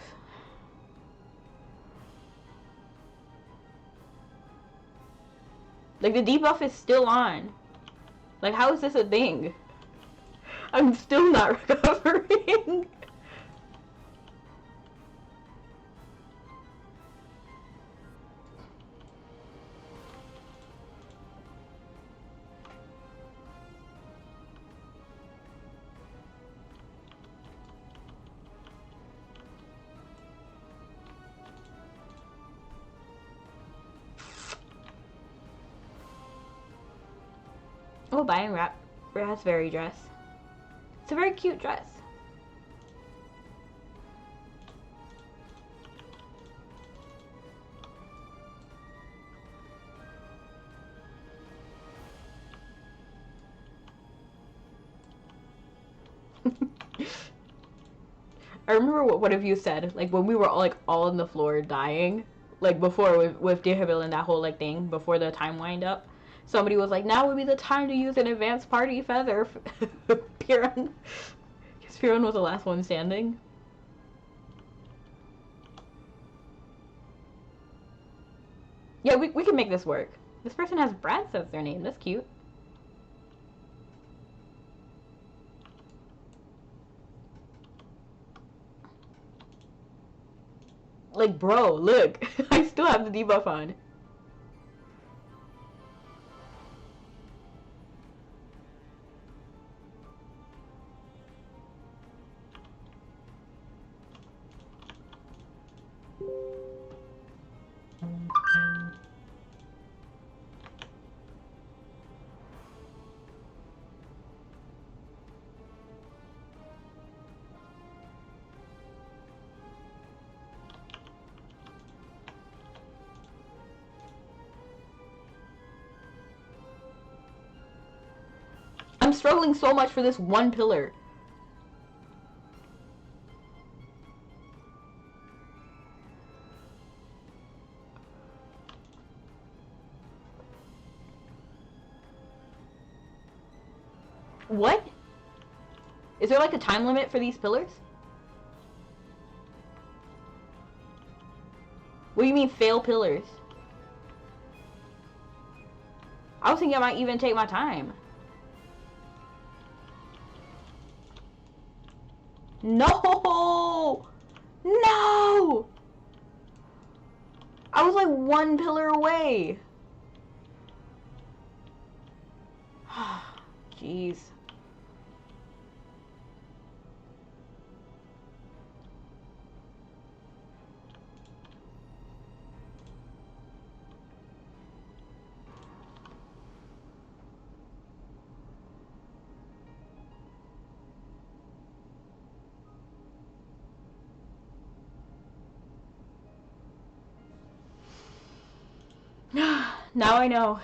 Like, the debuff is still on. Like, how is this a thing? I'm still not recovering. Oh, buying raspberry dress. It's a very cute dress. I remember what one of you said, like when we were all on the floor dying, like before with Dehabil and that whole like thing before the time wind up. Somebody was like, now would be the time to use an advanced party feather. Piran. Because Piran was the last one standing. Yeah, we can make this work. This person has Brad as their name. That's cute. Like, bro, look. I still have the debuff on. I'm struggling so much for this one pillar. What? Is there like a time limit for these pillars? What do you mean fail pillars? I was thinking I might even take my time. No! No! I was like one pillar away. Jeez. Now I know.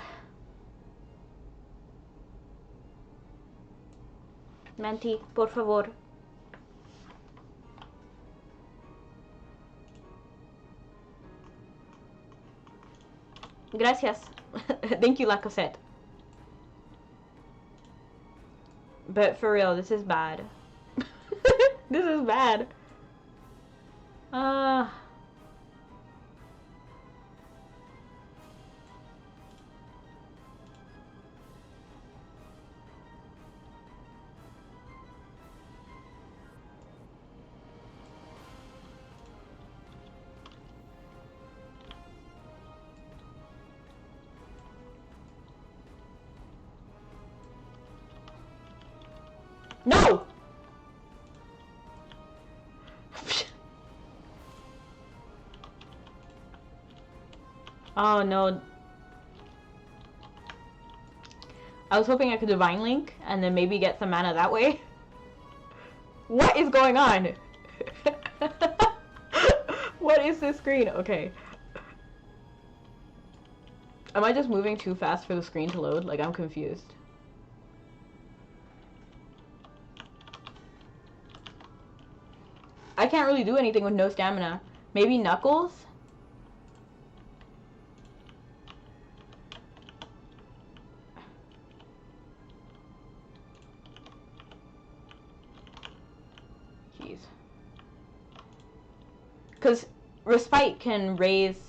Manti, por favor. Gracias. Thank you, La Cosette. But for real, this is bad. This is bad. No! Oh no. I was hoping I could Divine Link and then maybe get some mana that way. What is going on? What is this screen? Okay. Am I just moving too fast for the screen to load? Like, I'm confused. I can't really do anything with no stamina. Maybe Knuckles? Jeez. Because Respite can raise...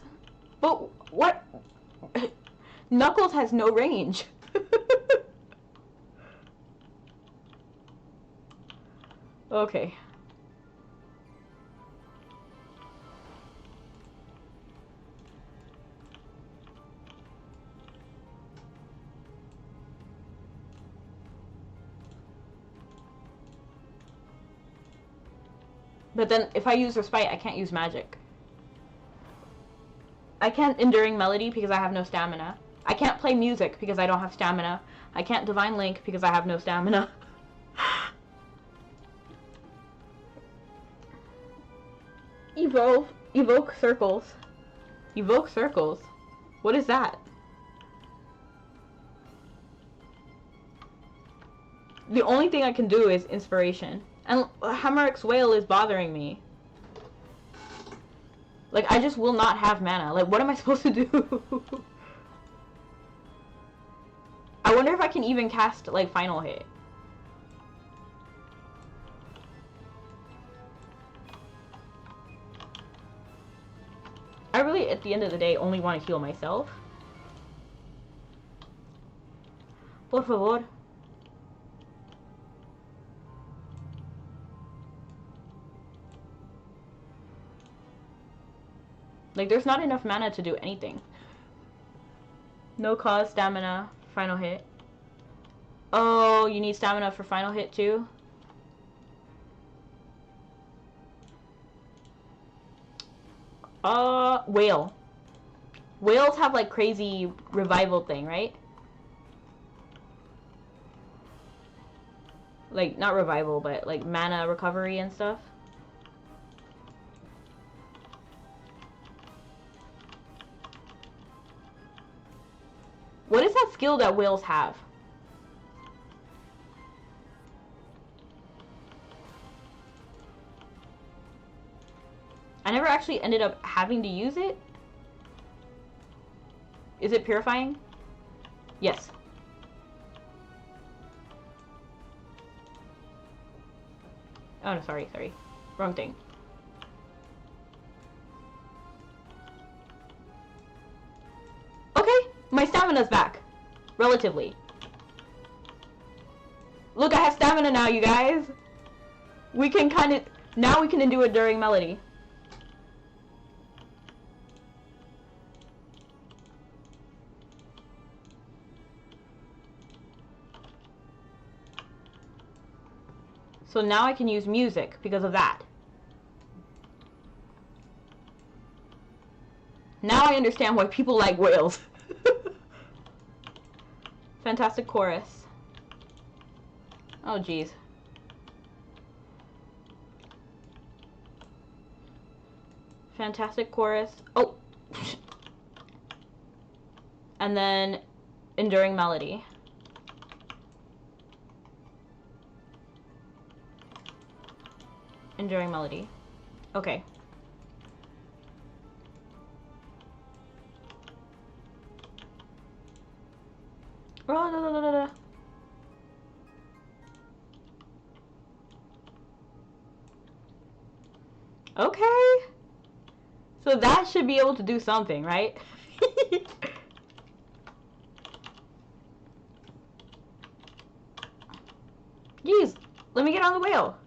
But what? Knuckles has no range. Okay. But then if I use Respite, I can't use Magic. I can't Enduring Melody because I have no stamina. I can't play music because I don't have stamina. I can't Divine Link because I have no stamina. Evoke circles. Evoke circles. What is that? The only thing I can do is Inspiration. And Hamarik's Whale is bothering me. Like, I just will not have mana. Like, what am I supposed to do? I wonder if I can even cast, like, Final Hit. I really, at the end of the day, only want to heal myself. Por favor. Like, there's not enough mana to do anything. No cause, stamina, Final Hit. Oh, you need stamina for Final Hit too? Whale. Whales have like crazy revival thing, right? Like, not revival, but like mana recovery and stuff. What is that skill that whales have? I never actually ended up having to use it. Is it purifying? Yes. Oh no, sorry. Wrong thing. Okay, my stamina's back. Relatively. Look, I have stamina now, you guys. We can kind of... Now we can do it during Melody. So now I can use music because of that. Now I understand why people like whales. Fantastic chorus. Oh, geez. Fantastic chorus. Oh! And then Enduring Melody. Enduring melody. Okay. Oh, no, no, no, no, no. Okay. So that should be able to do something, right? Jeez, let me get on the whale.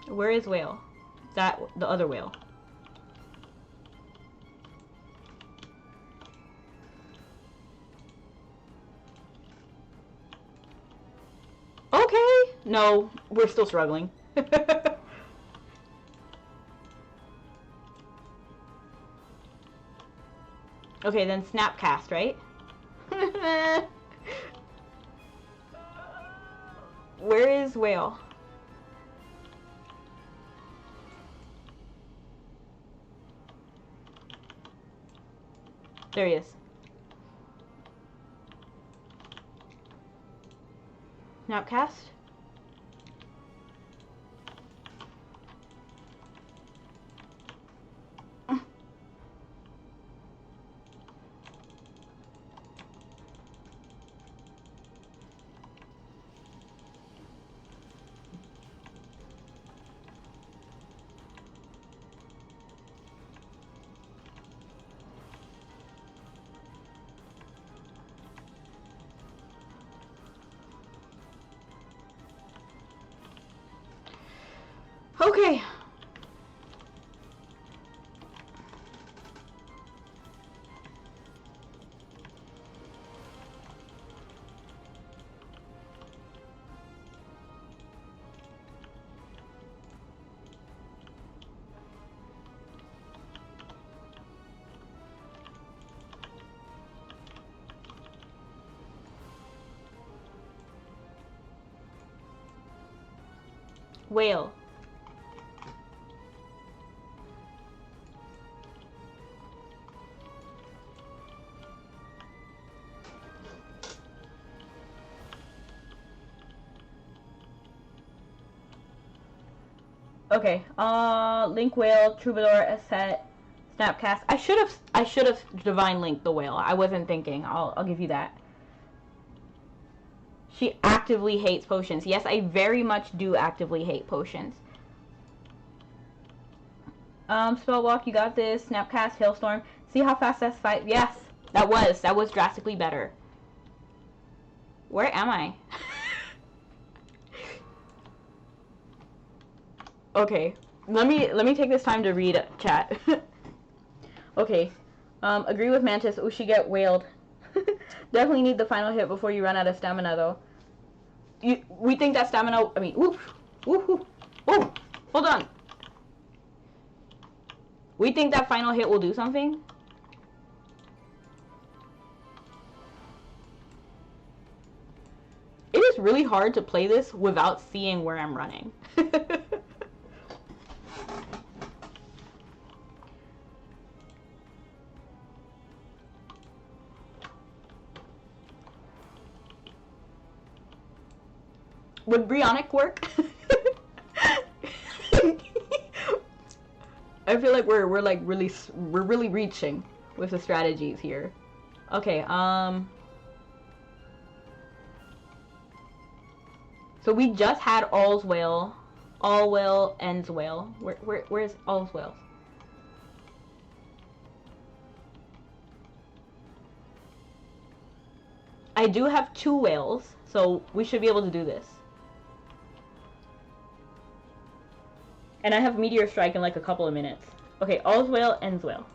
Where is whale? That the other whale. Okay. No, we're still struggling. Okay, then snapcast, right? Where is whale? There he is. Snapcast? Okay. Whale. Okay. Link whale, troubadour, asset, snapcast. I should have divine linked the whale. I wasn't thinking. I'll give you that. She actively hates potions. Yes, I very much do actively hate potions. Spellwalk, you got this. Snapcast, hailstorm. See how fast that's fight. Yes, that was drastically better. Where am I? Okay, let me take this time to read chat. Okay, agree with Mantis. Oh, she get whaled. Definitely need the final hit before you run out of stamina, though. We think that stamina. I mean, oof, oof, oof, oof. Hold on. We think that final hit will do something. It is really hard to play this without seeing where I'm running. Would Brionic work? I feel like we're really reaching with the strategies here. Okay, so we just had all's whale, all whale ends whale. Where's all's whales? I do have 2 whales, so we should be able to do this. And I have Meteor Strike in like a couple of minutes. Okay, all's whale, ends whale.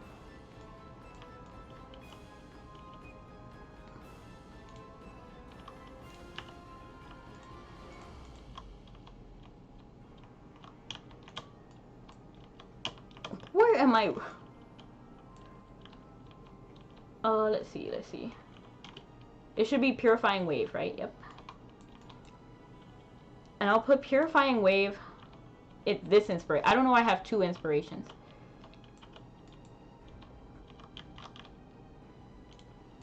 Where am I? Let's see. It should be Purifying Wave, right? Yep. And I'll put Purifying Wave. This inspiration. I don't know why I have 2 inspirations.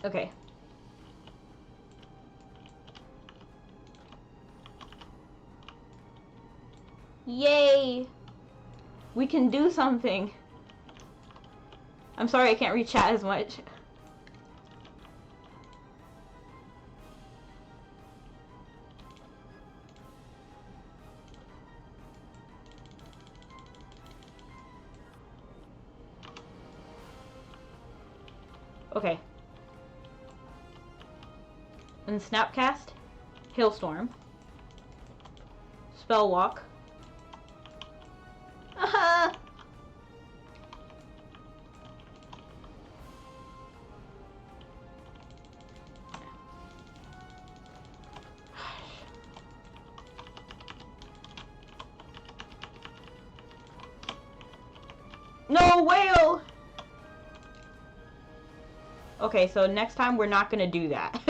Okay. Yay! We can do something. I'm sorry I can't read chat as much. Okay. And Snapcast, Hailstorm, Spell Walk. Aha! No, whale! Okay, so next time we're not gonna do that.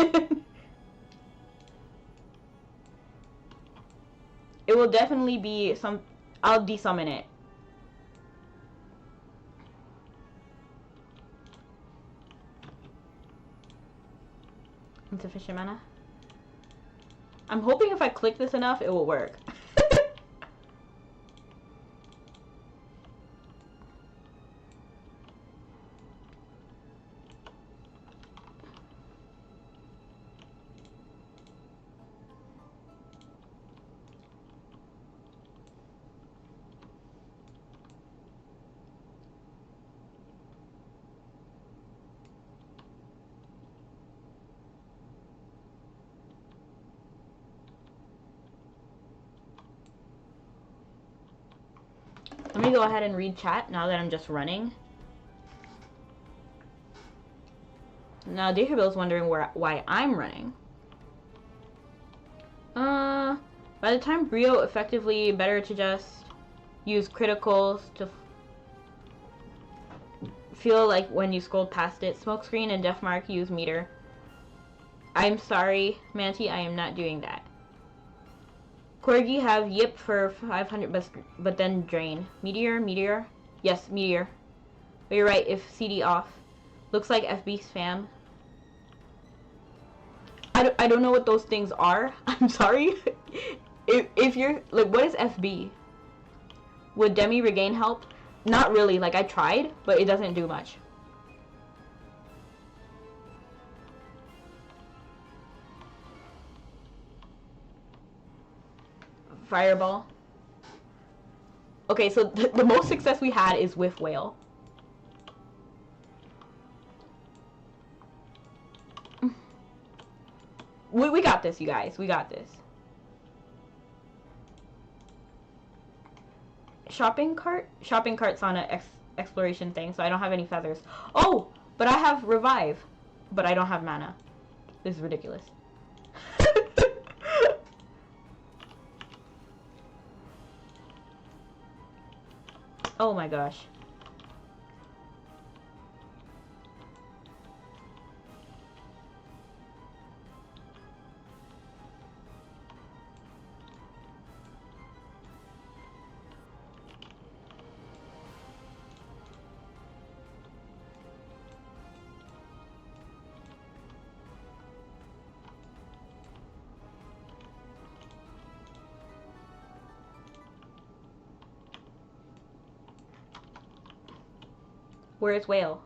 It will definitely be some... I'll desummon it. Insufficient mana. I'm hoping if I click this enough, it will work. Let me go ahead and read chat now that I'm just running. Now, Databill's wondering why I'm running. By the time Brio, effectively better to just use criticals to feel like when you scrolled past it. Smokescreen and Deathmark use meter. I'm sorry, Manti, I am not doing that. Corgi have Yip for 500, but then Drain. Meteor? Yes, Meteor. But you're right, if CD off. Looks like FB spam. I don't know what those things are. I'm sorry. if you're... Like, what is FB? Would Demi Regain help? Not really. Like, I tried, but it doesn't do much. Fireball. Okay, so the most success we had is with Whale. We got this, you guys. We got this. Shopping cart? Shopping cart's on an exploration thing, so I don't have any feathers. Oh! But I have revive. But I don't have mana. This is ridiculous. Oh my gosh. Where's Whale?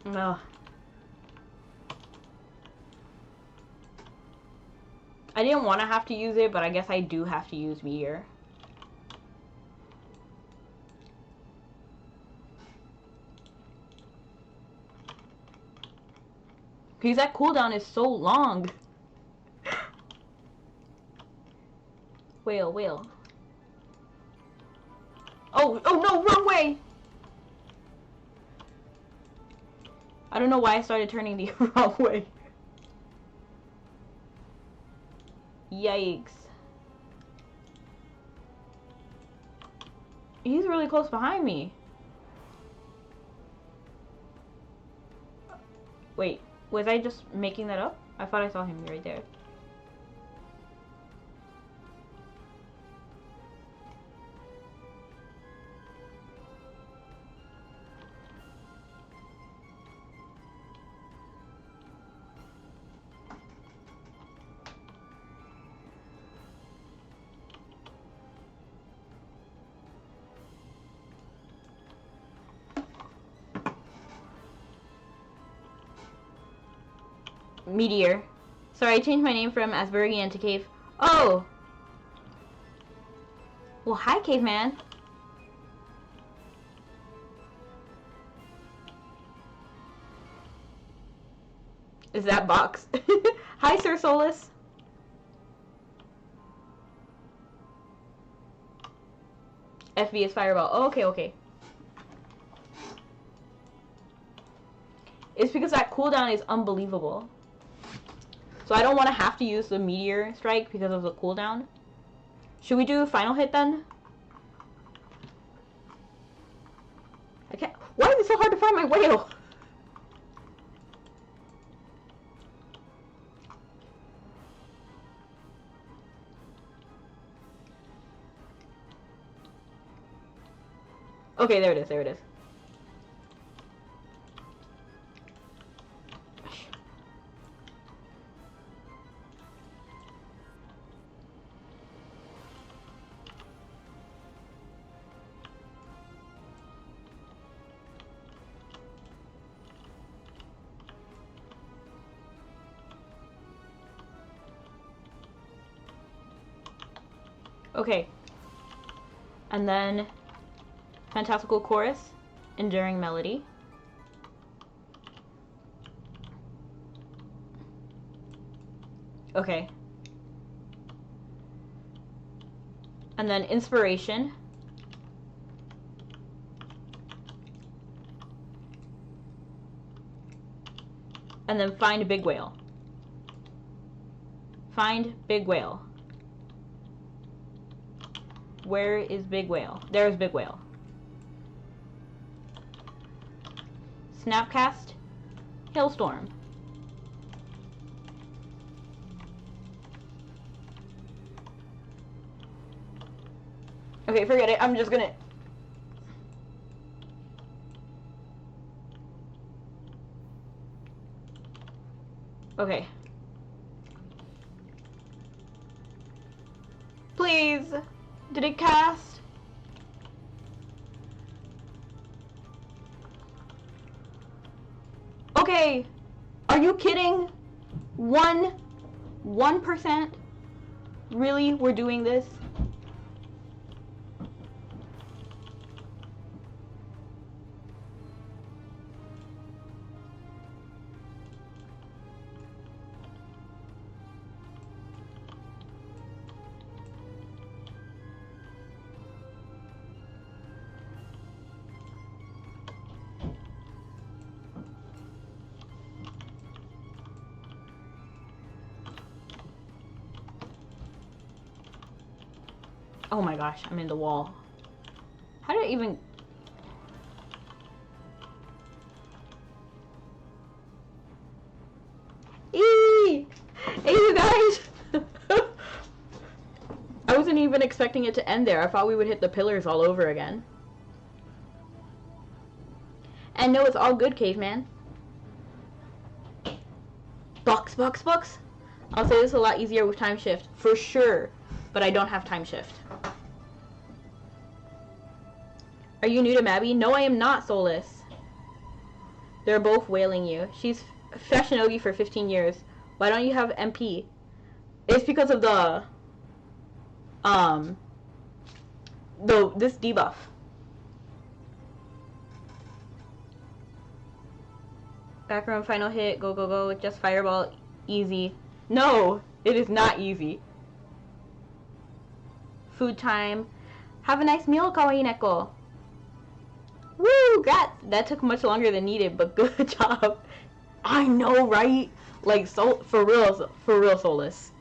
No. I didn't want to have to use it, but I guess I do have to use Meteor. Because that cooldown is so long. Whale. Oh no, wrong way! I don't know why I started turning the wrong way. Yikes. He's really close behind me. Wait, was I just making that up? I thought I saw him right there. Meteor. Sorry, I changed my name from Aspergian to Cave. Oh! Well, hi, Caveman. Is that box? Hi, Sir Solus. FB is Fireball. Oh, okay, okay. It's because that cooldown is unbelievable. So I don't want to have to use the Meteor Strike because of the cooldown. Should we do Final Hit then? I can't. Why is it so hard to find my whale? Okay, there it is, there it is. Okay. And then Fantastical Chorus, Enduring Melody. Okay. And then Inspiration. And then Find Big Whale. Find Big Whale. Where is Big Whale? There's Big Whale. Snapcast, Hailstorm. Okay, forget it. I'm just gonna... Okay. Please. Did it cast? Okay. Are you kidding? 1%? Really? We're doing this? Oh my gosh, I'm in the wall. How did I even... Eee! Hey, you guys! I wasn't even expecting it to end there. I thought we would hit the pillars all over again. And no, it's all good, Caveman. Box, box, box. I'll say this a lot easier with time shift. For sure. But I don't have time shift. Are you new to Mabin? No, I am not, Solus. They're both wailing you. She's Fashionogi for 15 years. Why don't you have MP? It's because of this debuff. Background final hit, go, go, go, just fireball, easy. No, it is not easy. Food time. Have a nice meal, kawaii neko. Woo, grats. That took much longer than needed, but good job. I know, right? Like, so for real, Solus.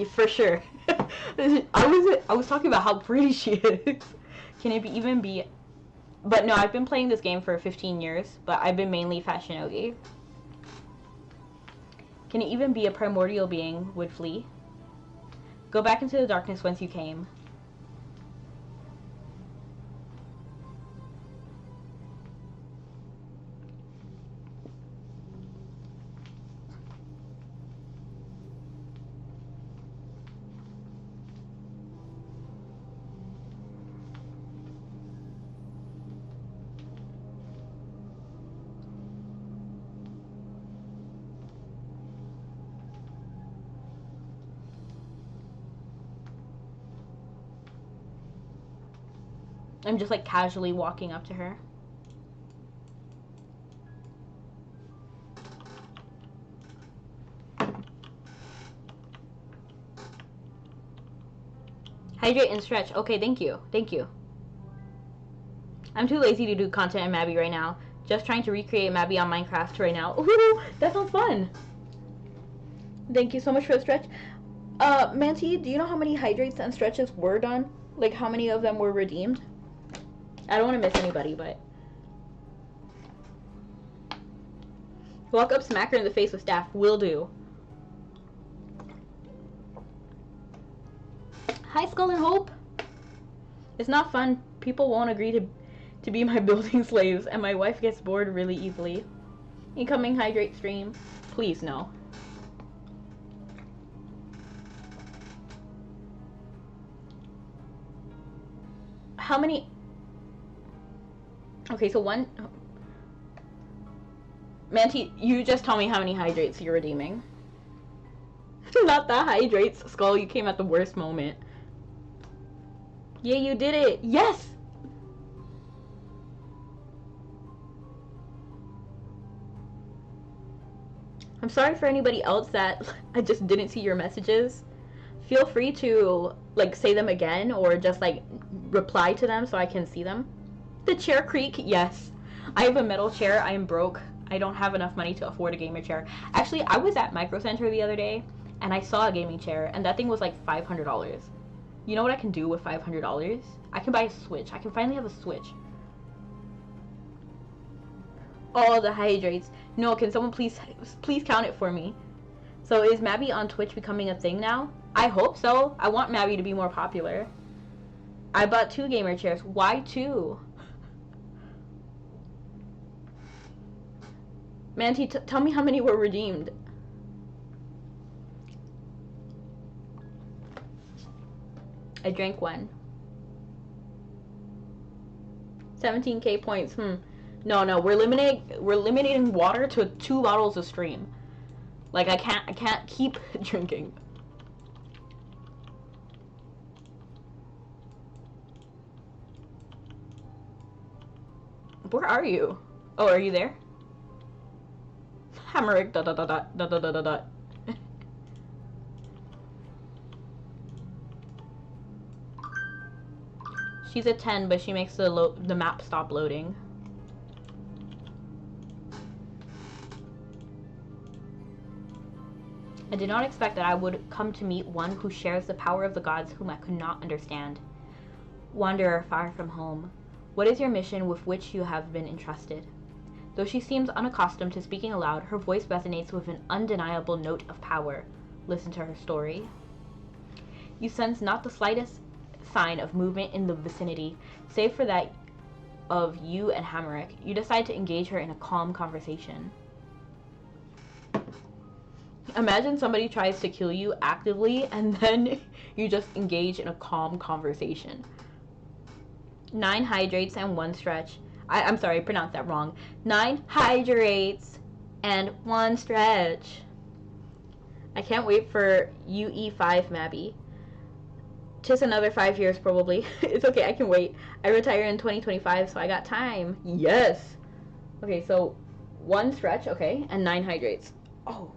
For sure. I was talking about how pretty she is. Can it even be? But no, I've been playing this game for 15 years, but I've been mainly Fashionogi. Can it even be a primordial being would flee? Go back into the darkness whence you came. I'm just like casually walking up to her. Hydrate and stretch. Okay, thank you. Thank you. I'm too lazy to do content in Mabby right now. Just trying to recreate Mabby on Minecraft right now. Ooh, that sounds fun. Thank you so much for the stretch. Manti, do you know how many hydrates and stretches were done? Like, how many of them were redeemed? I don't want to miss anybody, but... Walk up, smack her in the face with staff. Will do. Hi, Skull and Hope. It's not fun. People won't agree to be my building slaves, and my wife gets bored really easily. Incoming hydrate stream. Please, no. How many... Okay, so one... Manti, you just tell me how many hydrates you're redeeming. Not the hydrates, Skull. You came at the worst moment. Yeah, you did it. Yes! I'm sorry for anybody else that I just didn't see your messages. Feel free to, like, say them again or just, like, reply to them so I can see them. The chair creak, yes. I have a metal chair. I am broke. I don't have enough money to afford a gamer chair. Actually, I was at Micro Center the other day, and I saw a gaming chair, and that thing was, like, $500. You know what I can do with $500? I can buy a Switch. I can finally have a Switch. All the hydrates. No, can someone please count it for me? So is Mabby on Twitch becoming a thing now? I hope so. I want Mabby to be more popular. I bought 2 gamer chairs. Why 2? Manti, tell me how many were redeemed. I drank 1. 17k points. No, we're limiting water to 2 bottles a stream. Like I can't keep drinking. Where are you? Oh, are you there? Hammerick dot dot dot dot dot dot dot dot. She's a 10, but she makes the map stop loading. I did not expect that I would come to meet one who shares the power of the gods whom I could not understand. Wanderer far from home, what is your mission with which you have been entrusted? Though she seems unaccustomed to speaking aloud, her voice resonates with an undeniable note of power. Listen to her story. You sense not the slightest sign of movement in the vicinity, save for that of you and Hammerick. You decide to engage her in a calm conversation. Imagine somebody tries to kill you actively, and then you just engage in a calm conversation. 9 hydrates and 1 stretch. I'm sorry, I pronounced that wrong. 9 hydrates and 1 stretch. I can't wait for UE5, Mabby. 'Tis another 5 years, probably. It's okay, I can wait. I retire in 2025, so I got time. Yes! Okay, so 1 stretch, okay, and 9 hydrates. Oh.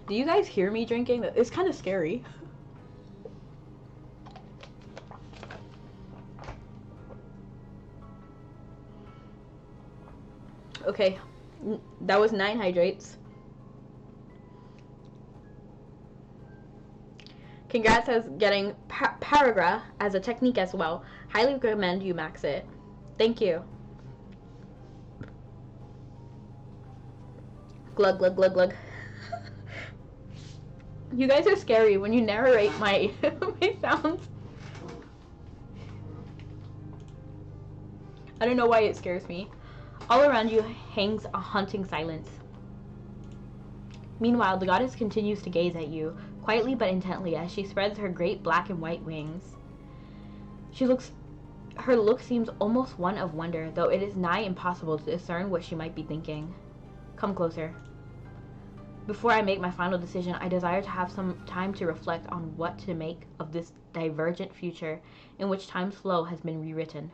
Do you guys hear me drinking? It's kind of scary. Okay, that was 9 hydrates. Congrats as getting Paragra as a technique as well. Highly recommend you max it. Thank you. Glug, glug, glug, glug. You guys are scary when you narrate my, my sounds. I don't know why it scares me. All around you hangs a haunting silence. Meanwhile, the goddess continues to gaze at you, quietly but intently, as she spreads her great black and white wings. Her look seems almost one of wonder, though it is nigh impossible to discern what she might be thinking. Come closer. Before I make my final decision, I desire to have some time to reflect on what to make of this divergent future in which time's flow has been rewritten.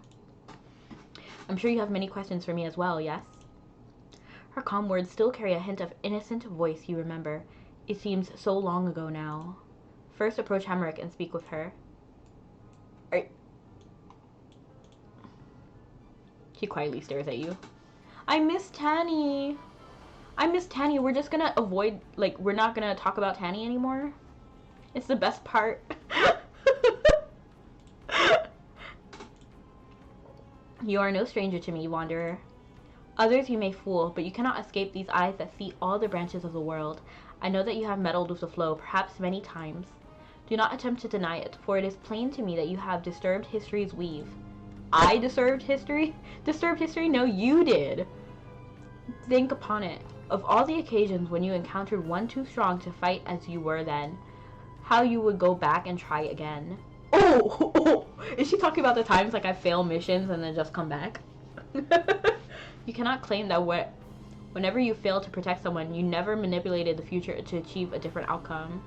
I'm sure you have many questions for me as well, yes? Her calm words still carry a hint of innocent voice you remember. It seems so long ago now. First approach Hamrick and speak with her. She quietly stares at you. I miss Tanny. I miss Tanny. We're just gonna avoid, like, we're not gonna talk about Tanny anymore. It's the best part. You are no stranger to me, wanderer. Others you may fool, but you cannot escape these eyes that see all the branches of the world. I know that you have meddled with the flow, perhaps many times. Do not attempt to deny it, for it is plain to me that you have disturbed history's weave. I disturbed history? Disturbed history? No, you did. Think upon it. Of all the occasions when you encountered one too strong to fight as you were then, how you would go back and try again. Oh! Is she talking about the times like I fail missions and then just come back? You cannot claim that whenever you fail to protect someone, you never manipulated the future to achieve a different outcome.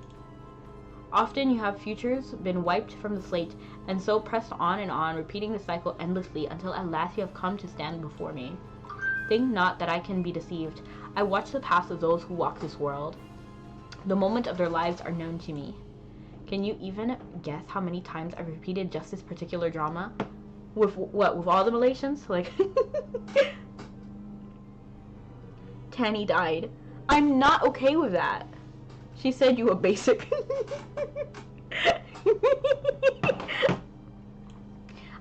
Often you have futures been wiped from the slate, and so pressed on, repeating the cycle endlessly until at last you have come to stand before me. Think not that I can be deceived. I watch the paths of those who walk this world. The moment of their lives are known to me. Can you even guess how many times I've repeated just this particular drama? With what? With all the Malaysians? Like... Tanny died. I'm not okay with that. She said you were basic.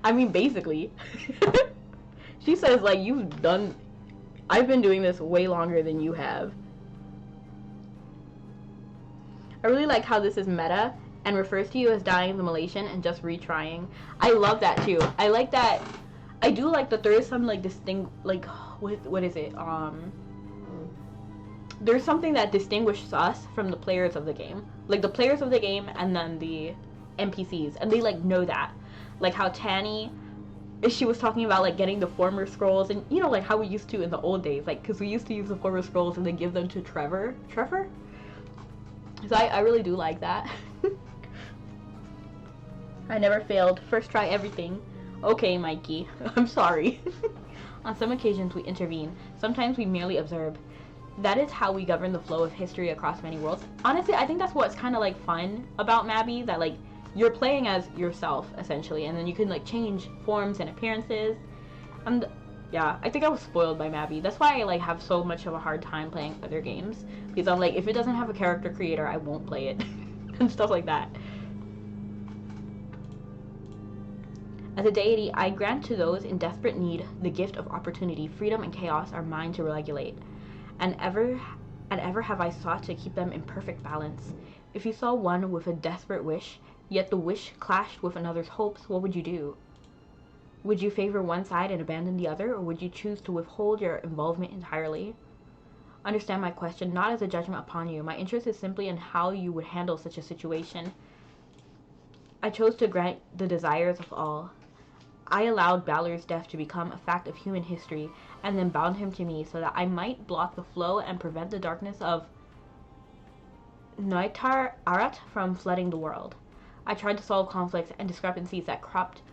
I mean, basically. She says, like, you've done... I've been doing this way longer than you have. I really like how this is meta and refers to you as dying the Malaysian and just retrying. I love that too. I like that. I do like that there is some like distinct, like, what is it? There's something that distinguishes us from the players of the game. Like the players of the game and then the NPCs. And they like know that. Like how Tanny, she was talking about like getting the former scrolls and you know like how we used to in the old days. Like because we used to use the former scrolls and then give them to Trevor? So I really do like that. I never failed. First try everything. Okay, Mikey. I'm sorry. On some occasions we intervene. Sometimes we merely observe. That is how we govern the flow of history across many worlds. Honestly, I think that's what's kind of like fun about Mabin, that like you're playing as yourself essentially, and then you can like change forms and appearances. And yeah, I think I was spoiled by Mabin. That's why I like have so much of a hard time playing other games, because I'm like, if it doesn't have a character creator, I won't play it and stuff like that. As a deity, I grant to those in desperate need the gift of opportunity. Freedom and chaos are mine to regulate. And ever have I sought to keep them in perfect balance. If you saw one with a desperate wish, yet the wish clashed with another's hopes, what would you do? Would you favor one side and abandon the other, or would you choose to withhold your involvement entirely? Understand my question not as a judgment upon you. My interest is simply in how you would handle such a situation. I chose to grant the desires of all. I allowed Balor's death to become a fact of human history, and then bound him to me so that I might block the flow and prevent the darkness of Noitar Arat from flooding the world. I tried to solve conflicts and discrepancies that cropped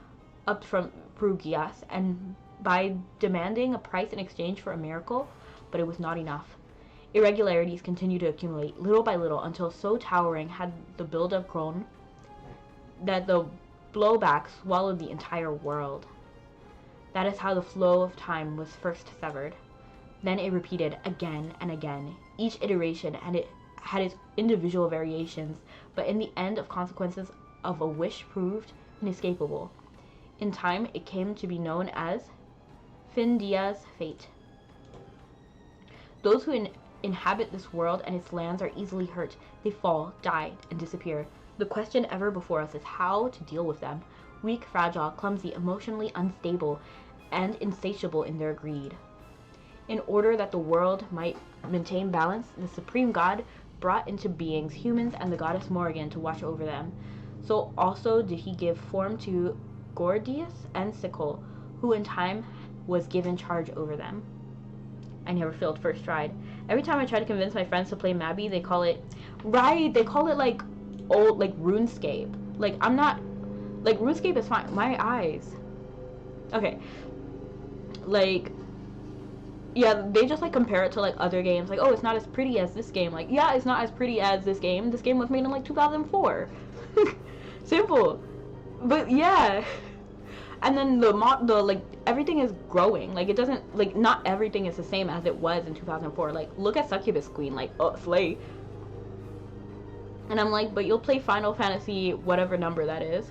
up from Perugias, and by demanding a price in exchange for a miracle, but it was not enough. Irregularities continued to accumulate, little by little, until so towering had the buildup grown that the blowback swallowed the entire world. That is how the flow of time was first severed. Then it repeated again and again. Each iteration had its individual variations, but in the end of consequences of a wish proved inescapable. In time, it came to be known as Fin Dia's fate. Those who inhabit this world and its lands are easily hurt. They fall, die, and disappear. The question ever before us is how to deal with them. Weak, fragile, clumsy, emotionally unstable, and insatiable in their greed. In order that the world might maintain balance, the Supreme God brought into beings humans and the goddess Morrigan to watch over them. So also did he give form to Gordius and Sickle, who in time was given charge over them. I never failed first try. Every time I try to convince my friends to play Mabin, they call it like old, like RuneScape. Like, I'm not, like, RuneScape is fine. My eyes. Okay. Like, yeah, they just like compare it to like other games. Like, oh, it's not as pretty as this game. Like, yeah, it's not as pretty as this game. This game was made in like 2004. Simple. But yeah. And then the like everything is growing. Like, it doesn't, like, not everything is the same as it was in 2004. Like, look at Succubus Queen. Like, oh, slay. And I'm like, but you'll play Final Fantasy whatever number that is.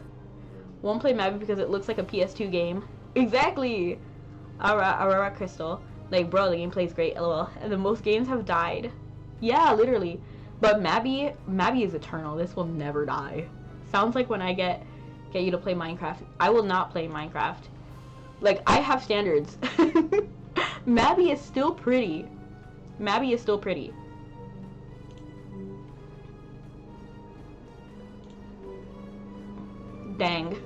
Won't play Mabin because it looks like a PS2 game. Exactly. Aurora Crystal. Like, bro, the gameplay is great, lol. And then most games have died. Yeah, literally. But Mabin is eternal. This will never die. Sounds like when I get you to play Minecraft. I will not play Minecraft. Like, I have standards. Mabin is still pretty. Mabin is still pretty. Dang.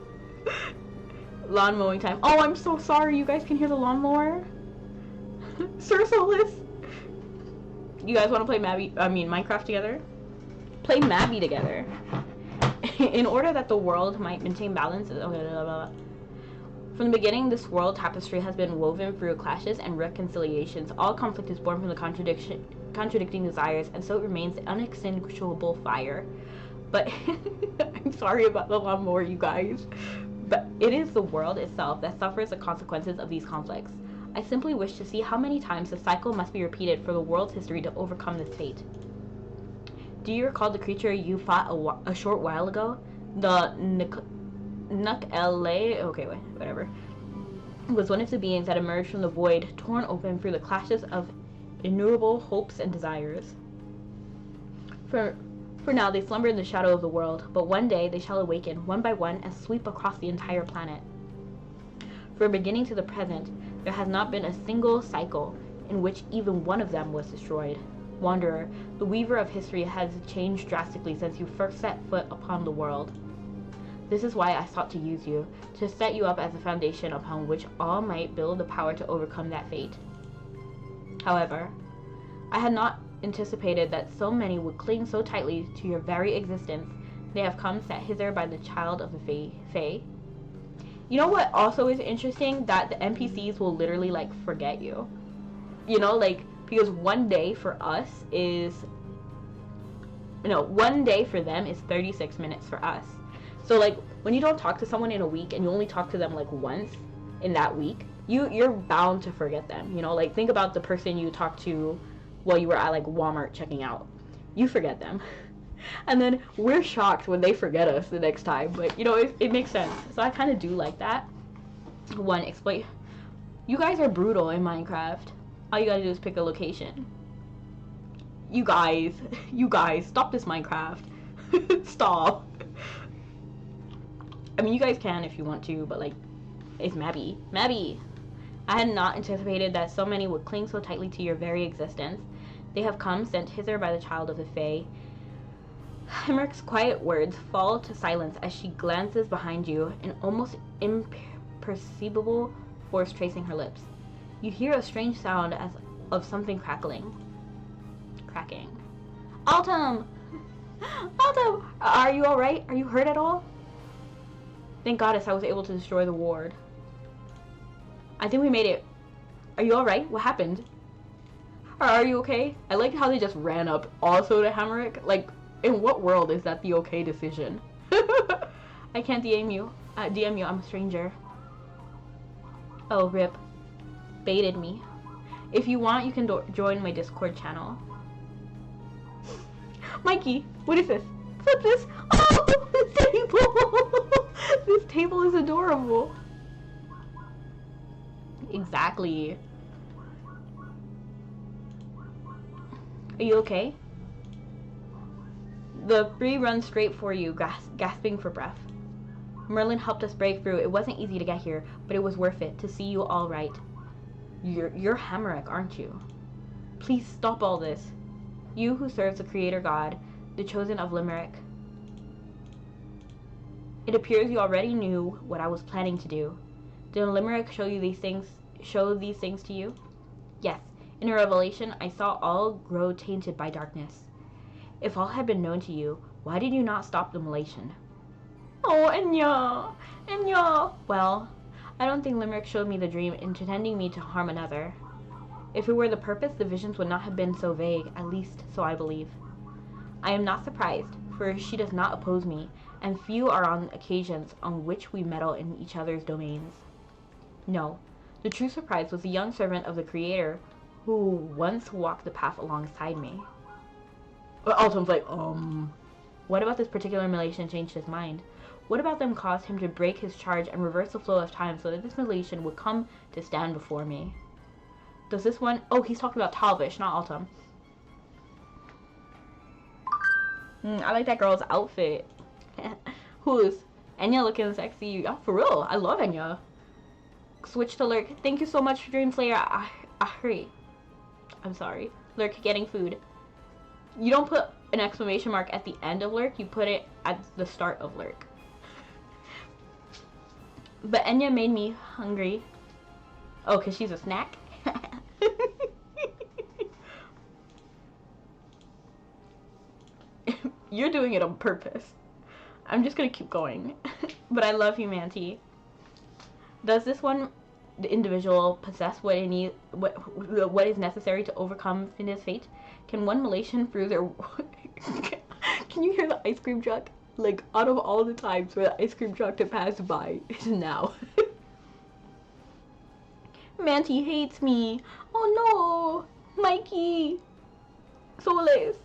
Lawn mowing time. Oh, I'm so sorry. You guys can hear the lawnmower? Sir Solus. You guys want to play Minecraft together? Play Mabin together. In order that the world might maintain balance. Okay, blah, blah, blah. From the beginning, this world tapestry has been woven through clashes and reconciliations. All conflict is born from the contradicting desires, and so it remains the unextinguishable fire. But I'm sorry about the lawnmower, you guys. But it is the world itself that suffers the consequences of these conflicts. I simply wish to see how many times the cycle must be repeated for the world's history to overcome this fate. Do you recall the creature you fought a short while ago? The Nuk-LA? Okay, wait, whatever. It was one of the beings that emerged from the void, torn open through the clashes of innumerable hopes and desires. For now, they slumber in the shadow of the world, but one day they shall awaken, one by one, and sweep across the entire planet. From beginning to the present, there has not been a single cycle in which even one of them was destroyed. Wanderer, the weaver of history has changed drastically since you first set foot upon the world. This is why I sought to use you, to set you up as a foundation upon which all might build the power to overcome that fate. However, I had not anticipated that so many would cling so tightly to your very existence. They have come set hither by the child of the Fae. You know what also is interesting? That the NPCs will literally, like, forget you. You know, like, because one day for us is... No, one day for them is 36 minutes for us. So, like, when you don't talk to someone in a week and you only talk to them, like, once in that week, you're bound to forget them. You know, like, think about the person you talked to while you were at, like, Walmart checking out. You forget them. And then we're shocked when they forget us the next time. But, you know, it makes sense. So I kind of do like that. One, exploit. You guys are brutal in Minecraft. All you gotta do is pick a location. You guys, stop this Minecraft. Stop. I mean, you guys can if you want to, but, like, it's Mabin. Mabin! I had not anticipated that so many would cling so tightly to your very existence. They have come, sent hither by the child of the Fae. Hemrick's quiet words fall to silence as she glances behind you, an almost imperceptible force tracing her lips. You hear a strange sound as of something cracking. Autumn! Autumn! Are you alright? Are you hurt at all? Thank goddess I was able to destroy the ward. I think we made it. Are you alright? What happened? Are you okay? I like how they just ran up also to Hamrick. Like, in what world is that the okay decision? I can't DM you. I'm a stranger. Oh, rip. Baited me. If you want, you can join my Discord channel. Mikey, what is this? What's this? Oh, this table! This table is adorable. Exactly. Are you okay? The three run straight for you, gasping for breath. Merlin helped us break through. It wasn't easy to get here, but it was worth it to see you all right. You're Hamrick, aren't you? Please stop all this. You who serves the creator god, the chosen of Limerick. It appears you already knew what I was planning to do. Did Limerick show these things to you? Yes. In a revelation, I saw all grow tainted by darkness. If all had been known to you, why did you not stop the mutilation? Oh, Enya! Well, I don't think Limerick showed me the dream intending me to harm another. If it were the purpose, the visions would not have been so vague, at least so I believe. I am not surprised, for she does not oppose me, and few are on occasions on which we meddle in each other's domains. No, the true surprise was the young servant of the Creator who once walked the path alongside me. But Alton's like, What about this particular mutilation changed his mind? What about them caused him to break his charge and reverse the flow of time so that this mutilation would come to stand before me? Does this one... Oh, he's talking about Talvish, not Altum. I like that girl's outfit. Who's? Enya looking sexy. Oh, for real. I love Enya. Switch to Lurk. Thank you so much, Dream Slayer. Hurry. I'm sorry. Lurk getting food. You don't put an exclamation mark at the end of Lurk. You put it at the start of Lurk. But Enya made me hungry. Oh, because she's a snack? You're doing it on purpose. I'm just gonna keep going. But I love humanity. Does this one, the individual, possess what it needs, what is necessary to overcome Finna's fate? Can one mutilation through their... Can you hear the ice cream truck? Like, out of all the times for the ice cream truck to pass by, it's now. Manty hates me. Oh no! Mikey! Solis!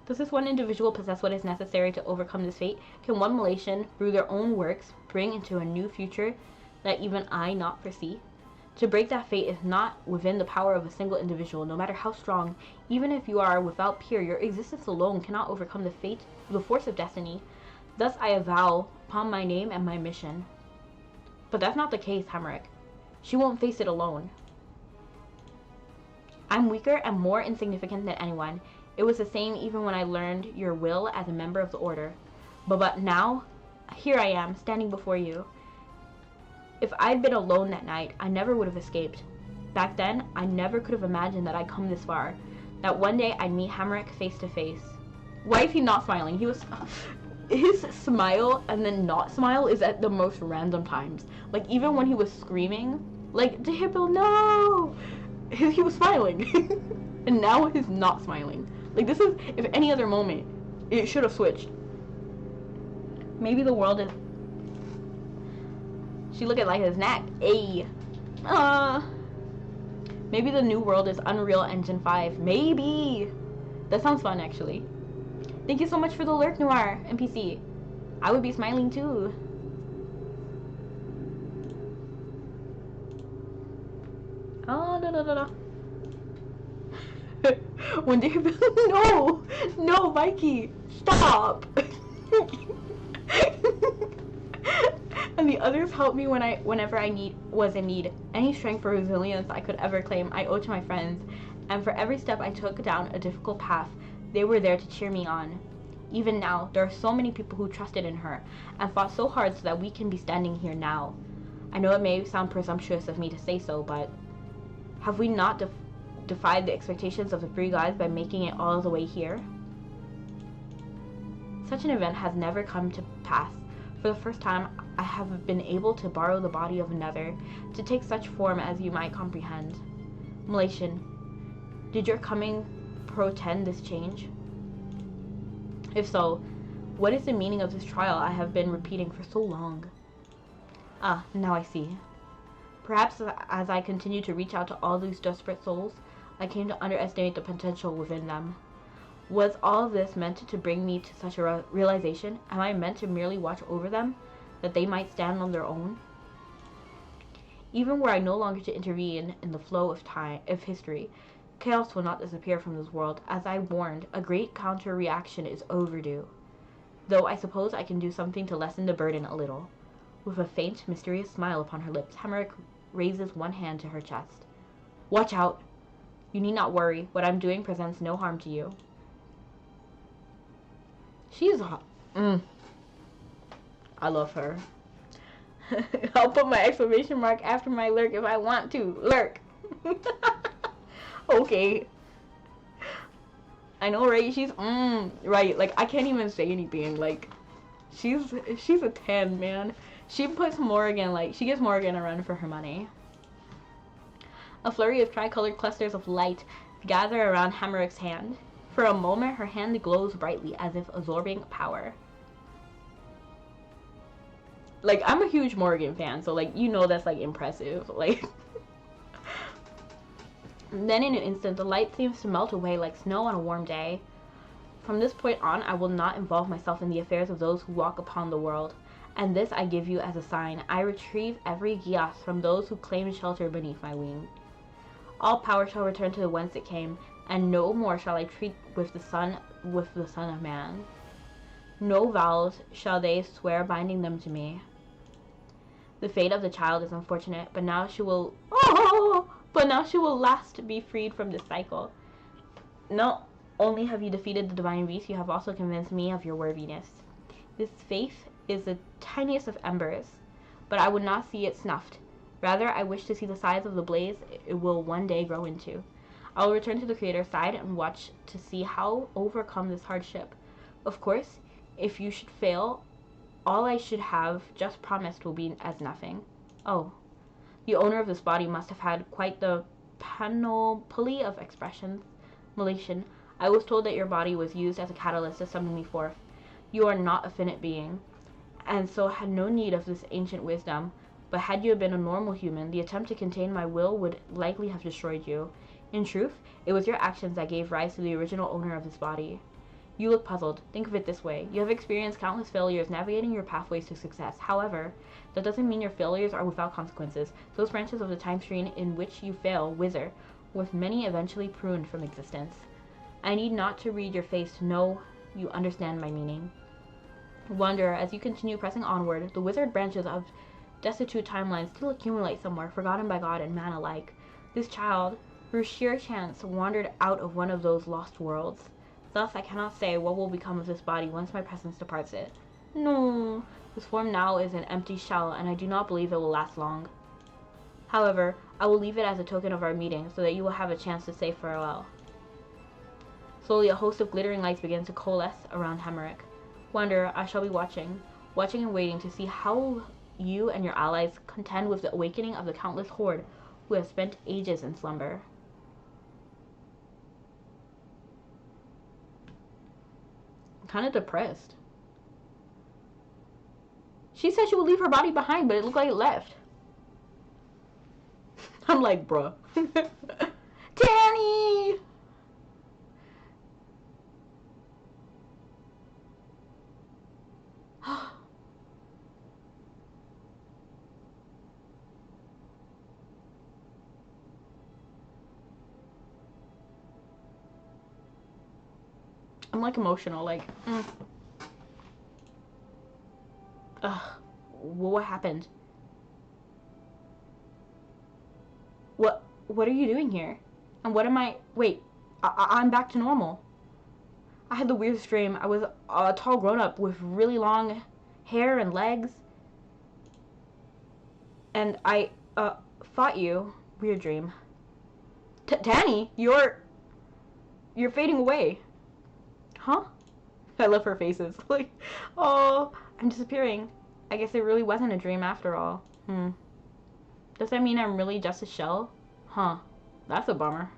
Does this one individual possess what is necessary to overcome this fate? Can one mutilation, through their own works, bring into a new future that even I not foresee? To break that fate is not within the power of a single individual, no matter how strong. Even if you are without peer, your existence alone cannot overcome the force of destiny. Thus I avow upon my name and my mission. But that's not the case, Hamrick. She won't face it alone. I'm weaker and more insignificant than anyone. It was the same even when I learned your will as a member of the Order. But now, here I am, standing before you. If I'd been alone that night, I never would have escaped. Back then, I never could have imagined that I'd come this far. That one day I'd meet Hamrick face to face. Why is he not smiling? His smile and then not smile is at the most random times. Like, even when he was screaming, like, the hippo, no! He was smiling. And now he's not smiling. Like, this is, if any other moment, it should have switched. Maybe the world is... She look at like his neck. Ayy. Maybe the new world is Unreal Engine 5. Maybe. That sounds fun, actually. Thank you so much for the Lurk Noir, NPC. I would be smiling too. Oh, no. When they no, Mikey, stop. And the others helped me whenever I was in need. Any strength or resilience I could ever claim, I owe to my friends. And for every step I took down a difficult path, they were there to cheer me on. Even now, there are so many people who trusted in her and fought so hard so that we can be standing here now. I know it may sound presumptuous of me to say so, but have we not defied the expectations of the three gods by making it all the way here? Such an event has never come to pass. For the first time, I have been able to borrow the body of another, to take such form as you might comprehend. Mutilation, Did your coming portend this change? If so, what is the meaning of this trial I have been repeating for so long? Ah, now I see. Perhaps as I continue to reach out to all these desperate souls, I came to underestimate the potential within them. Was all of this meant to bring me to such a realization? Am I meant to merely watch over them, that they might stand on their own? Even were I no longer to intervene in the flow of time, of history, chaos will not disappear from this world. As I warned, a great counter-reaction is overdue. Though I suppose I can do something to lessen the burden a little. With a faint, mysterious smile upon her lips, Hemeric raises one hand to her chest. Watch out! You need not worry. What I'm doing presents no harm to you. She's hot. I love her. I'll put my exclamation mark after my lurk if I want to. Lurk. Okay. I know, right? She's right. Like, I can't even say anything. Like, she's a 10, man. She puts Morgan, like, she gives Morgan a run for her money. A flurry of tricolored clusters of light gather around Hemeric's hand. For a moment, her hand glows brightly as if absorbing power. Like, I'm a huge Morgan fan, so, like, you know that's, like, impressive. Like, then in an instant, the light seems to melt away like snow on a warm day. From this point on, I will not involve myself in the affairs of those who walk upon the world. And this I give you as a sign. I retrieve every Gias from those who claim shelter beneath my wing. All power shall return to whence it came, and no more shall I treat with the Son of Man. No vows shall they swear binding them to me. The fate of the child is unfortunate, but now she will last be freed from this cycle. Not only have you defeated the divine beast, you have also convinced me of your worthiness. This faith is the tiniest of embers, but I would not see it snuffed. Rather, I wish to see the size of the blaze it will one day grow into. I will return to the Creator's side and watch to see how overcome this hardship. Of course, if you should fail, all I should have just promised will be as nothing. Oh, the owner of this body must have had quite the panoply of expressions. Malation, I was told that your body was used as a catalyst to summon me forth. You are not a finite being, and so had no need of this ancient wisdom. But had you been a normal human, the attempt to contain my will would likely have destroyed you. In truth, it was your actions that gave rise to the original owner of this body. You look puzzled. Think of it this way. You have experienced countless failures navigating your pathways to success. However, that doesn't mean your failures are without consequences. Those branches of the time stream in which you fail wither, with many eventually pruned from existence. I need not to read your face to know you understand my meaning. Wanderer, as you continue pressing onward, the withered branches of destitute timelines still accumulate somewhere, forgotten by God and man alike. This child, through sheer chance, wandered out of one of those lost worlds. Thus, I cannot say what will become of this body once my presence departs it. No, this form now is an empty shell, and I do not believe it will last long. However, I will leave it as a token of our meeting, so that you will have a chance to say farewell. Slowly, a host of glittering lights begins to coalesce around Hemeric. Wanderer, I shall be watching and waiting to see how you and your allies contend with the awakening of the countless horde who have spent ages in slumber. I'm kind of depressed. She said she would leave her body behind, but it looked like it left. I'm like, bruh. Danny! I'm like emotional, like, Ugh, what happened? What are you doing here? And what am I, wait, I'm back to normal. I had the weirdest dream. I was a tall grown-up with really long hair and legs. And I, fought you. Weird dream. Danny, you're fading away. Huh? I love her faces. Like, oh, I'm disappearing. I guess it really wasn't a dream after all. Does that mean I'm really just a shell? Huh. That's a bummer.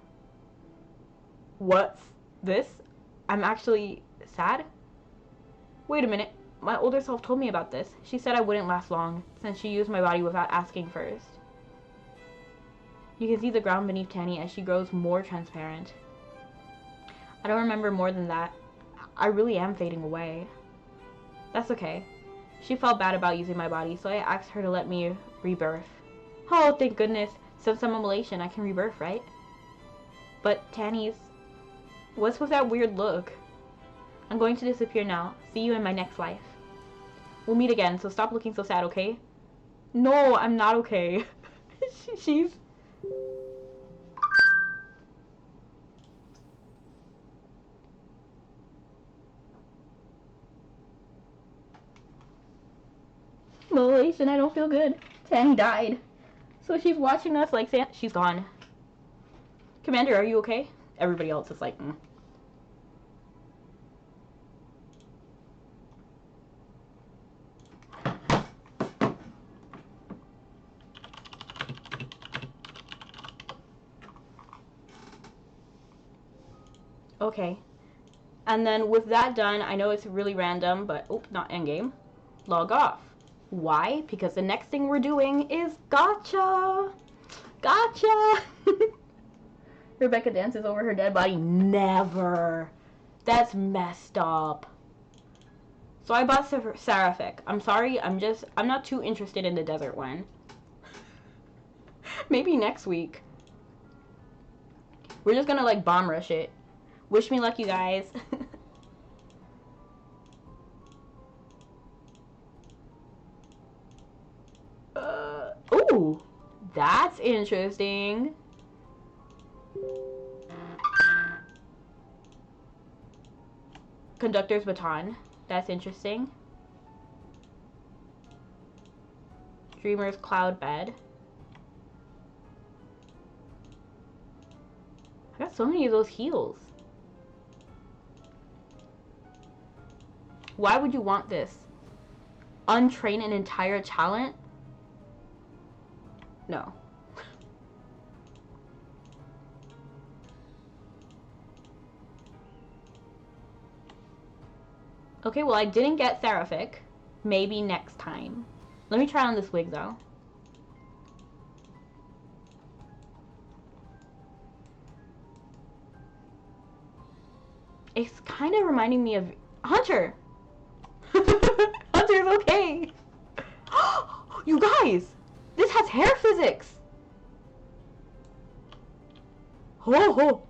What's this? I'm actually sad? Wait a minute. My older self told me about this. She said I wouldn't last long, since she used my body without asking first. You can see the ground beneath Tanny as she grows more transparent. I don't remember more than that. I really am fading away. That's okay. She felt bad about using my body, so I asked her to let me rebirth. Oh, thank goodness. Since I'm immolation, I can rebirth, right? But Tanny's... What's with that weird look? I'm going to disappear now. See you in my next life. We'll meet again, so stop looking so sad, okay? No, I'm not okay. She's... Immolation, I don't feel good. Tanny died. So she's watching us like... She's gone. Commander, are you okay? Everybody else is like... Okay. And then with that done, I know it's really random, but... Oh, not endgame. Log off. Why? Because the next thing we're doing is gotcha! Gotcha! Rebecca dances over her dead body. Never! That's messed up. So I bought Seraphic. I'm sorry, I'm not too interested in the desert one. Maybe next week. We're just gonna like bomb rush it. Wish me luck, you guys. Ooh, that's interesting. Conductor's baton. That's interesting. Dreamer's cloud bed. I got so many of those heals. Why would you want this? Untrain an entire talent? No. Okay, well I didn't get Seraphic. Maybe next time. Let me try on this wig though. It's kind of reminding me of Hunter. Hunter's okay. You guys, this has hair physics. Ho ho.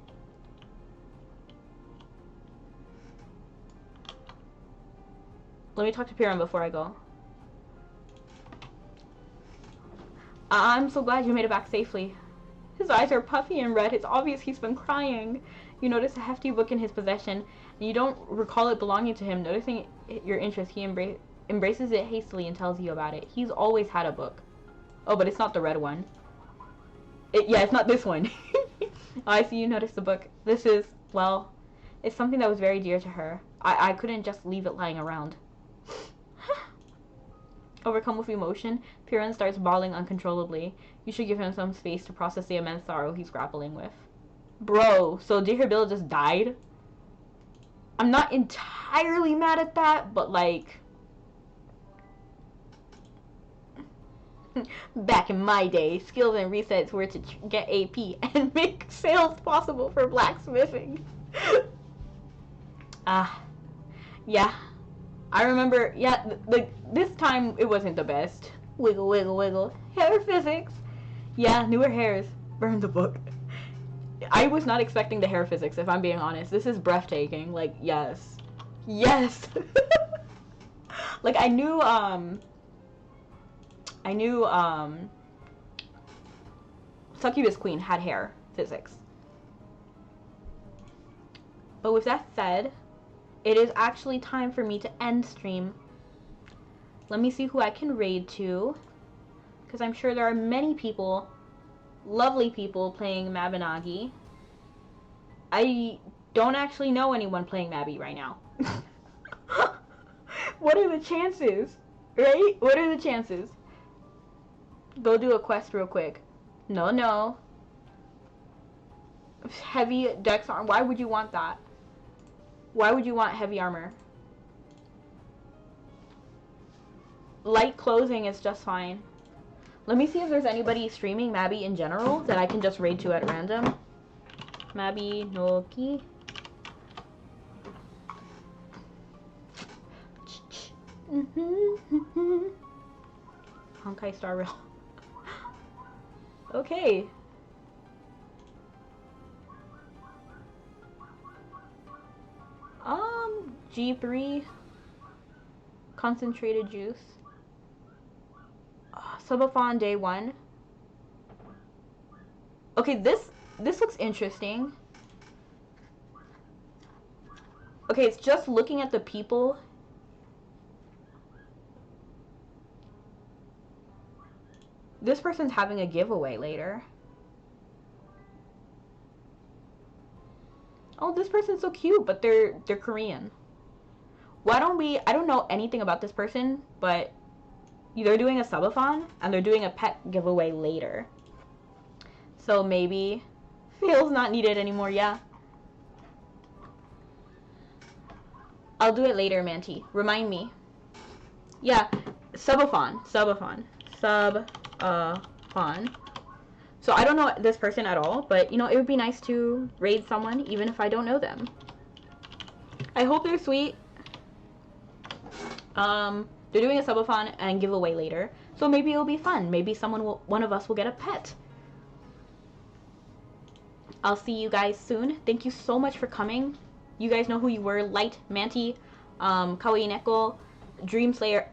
Let me talk to Piran before I go. I'm so glad you made it back safely. His eyes are puffy and red. It's obvious he's been crying. You notice a hefty book in his possession, and you don't recall it belonging to him. Noticing your interest, he embraces it hastily and tells you about it. He's always had a book. Oh, but it's not the red one. Yeah, it's not this one. Oh, I see you noticed the book. This is, well, it's something that was very dear to her. I couldn't just leave it lying around. Overcome with emotion, Piran starts bawling uncontrollably. You should give him some space to process the immense sorrow he's grappling with. Bro, so Dear Bill just died? I'm not entirely mad at that, but like... Back in my day, skills and resets were to get AP and make sales possible for blacksmithing. Yeah. I remember, yeah, this time it wasn't the best. Wiggle, wiggle, wiggle. Hair physics. Yeah, newer hairs. Burn the book. I was not expecting the hair physics, if I'm being honest. This is breathtaking. Like, yes. Yes! Like, I knew Succubus Queen had hair physics. But with that said, it is actually time for me to end stream. Let me see who I can raid to, because I'm sure there are many people, lovely people, playing Mabinagi. I don't actually know anyone playing Mabby right now. What are the chances? Right? What are the chances? Go do a quest real quick. No. Heavy dex armor. Why would you want that? Why would you want heavy armor? Light clothing is just fine. Let me see if there's anybody streaming Mabby in general that I can just raid to at random. Mabby no ki. Honkai Star Rail. Okay. G3 concentrated juice. Subathon day 1. Okay, this looks interesting. Okay, it's just looking at the people. This person's having a giveaway later. Oh, this person's so cute, but they're Korean. Why don't we, I don't know anything about this person, but they're doing a subathon and they're doing a pet giveaway later. So maybe fail's not needed anymore, yeah. I'll do it later, Manti. Remind me. Yeah, subathon. So I don't know this person at all, but you know, it would be nice to raid someone even if I don't know them. I hope they're sweet. They're doing a subathon and giveaway later, so maybe it'll be fun. Maybe one of us will get a pet. I'll see you guys soon. Thank you so much for coming. You guys know who you were. Light, Manti, Kawaii Neko, Dream Slayer,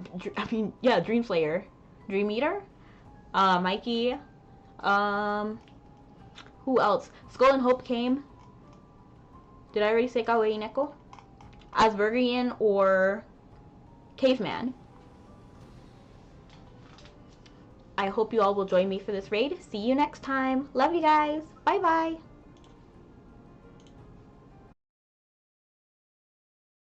Dream Slayer, Dream Eater, Mikey, who else? Skull and Hope came. Did I already say Kawaii Neko? Aspergerian or Caveman. I hope you all will join me for this raid. See you next time. Love you guys. Bye bye.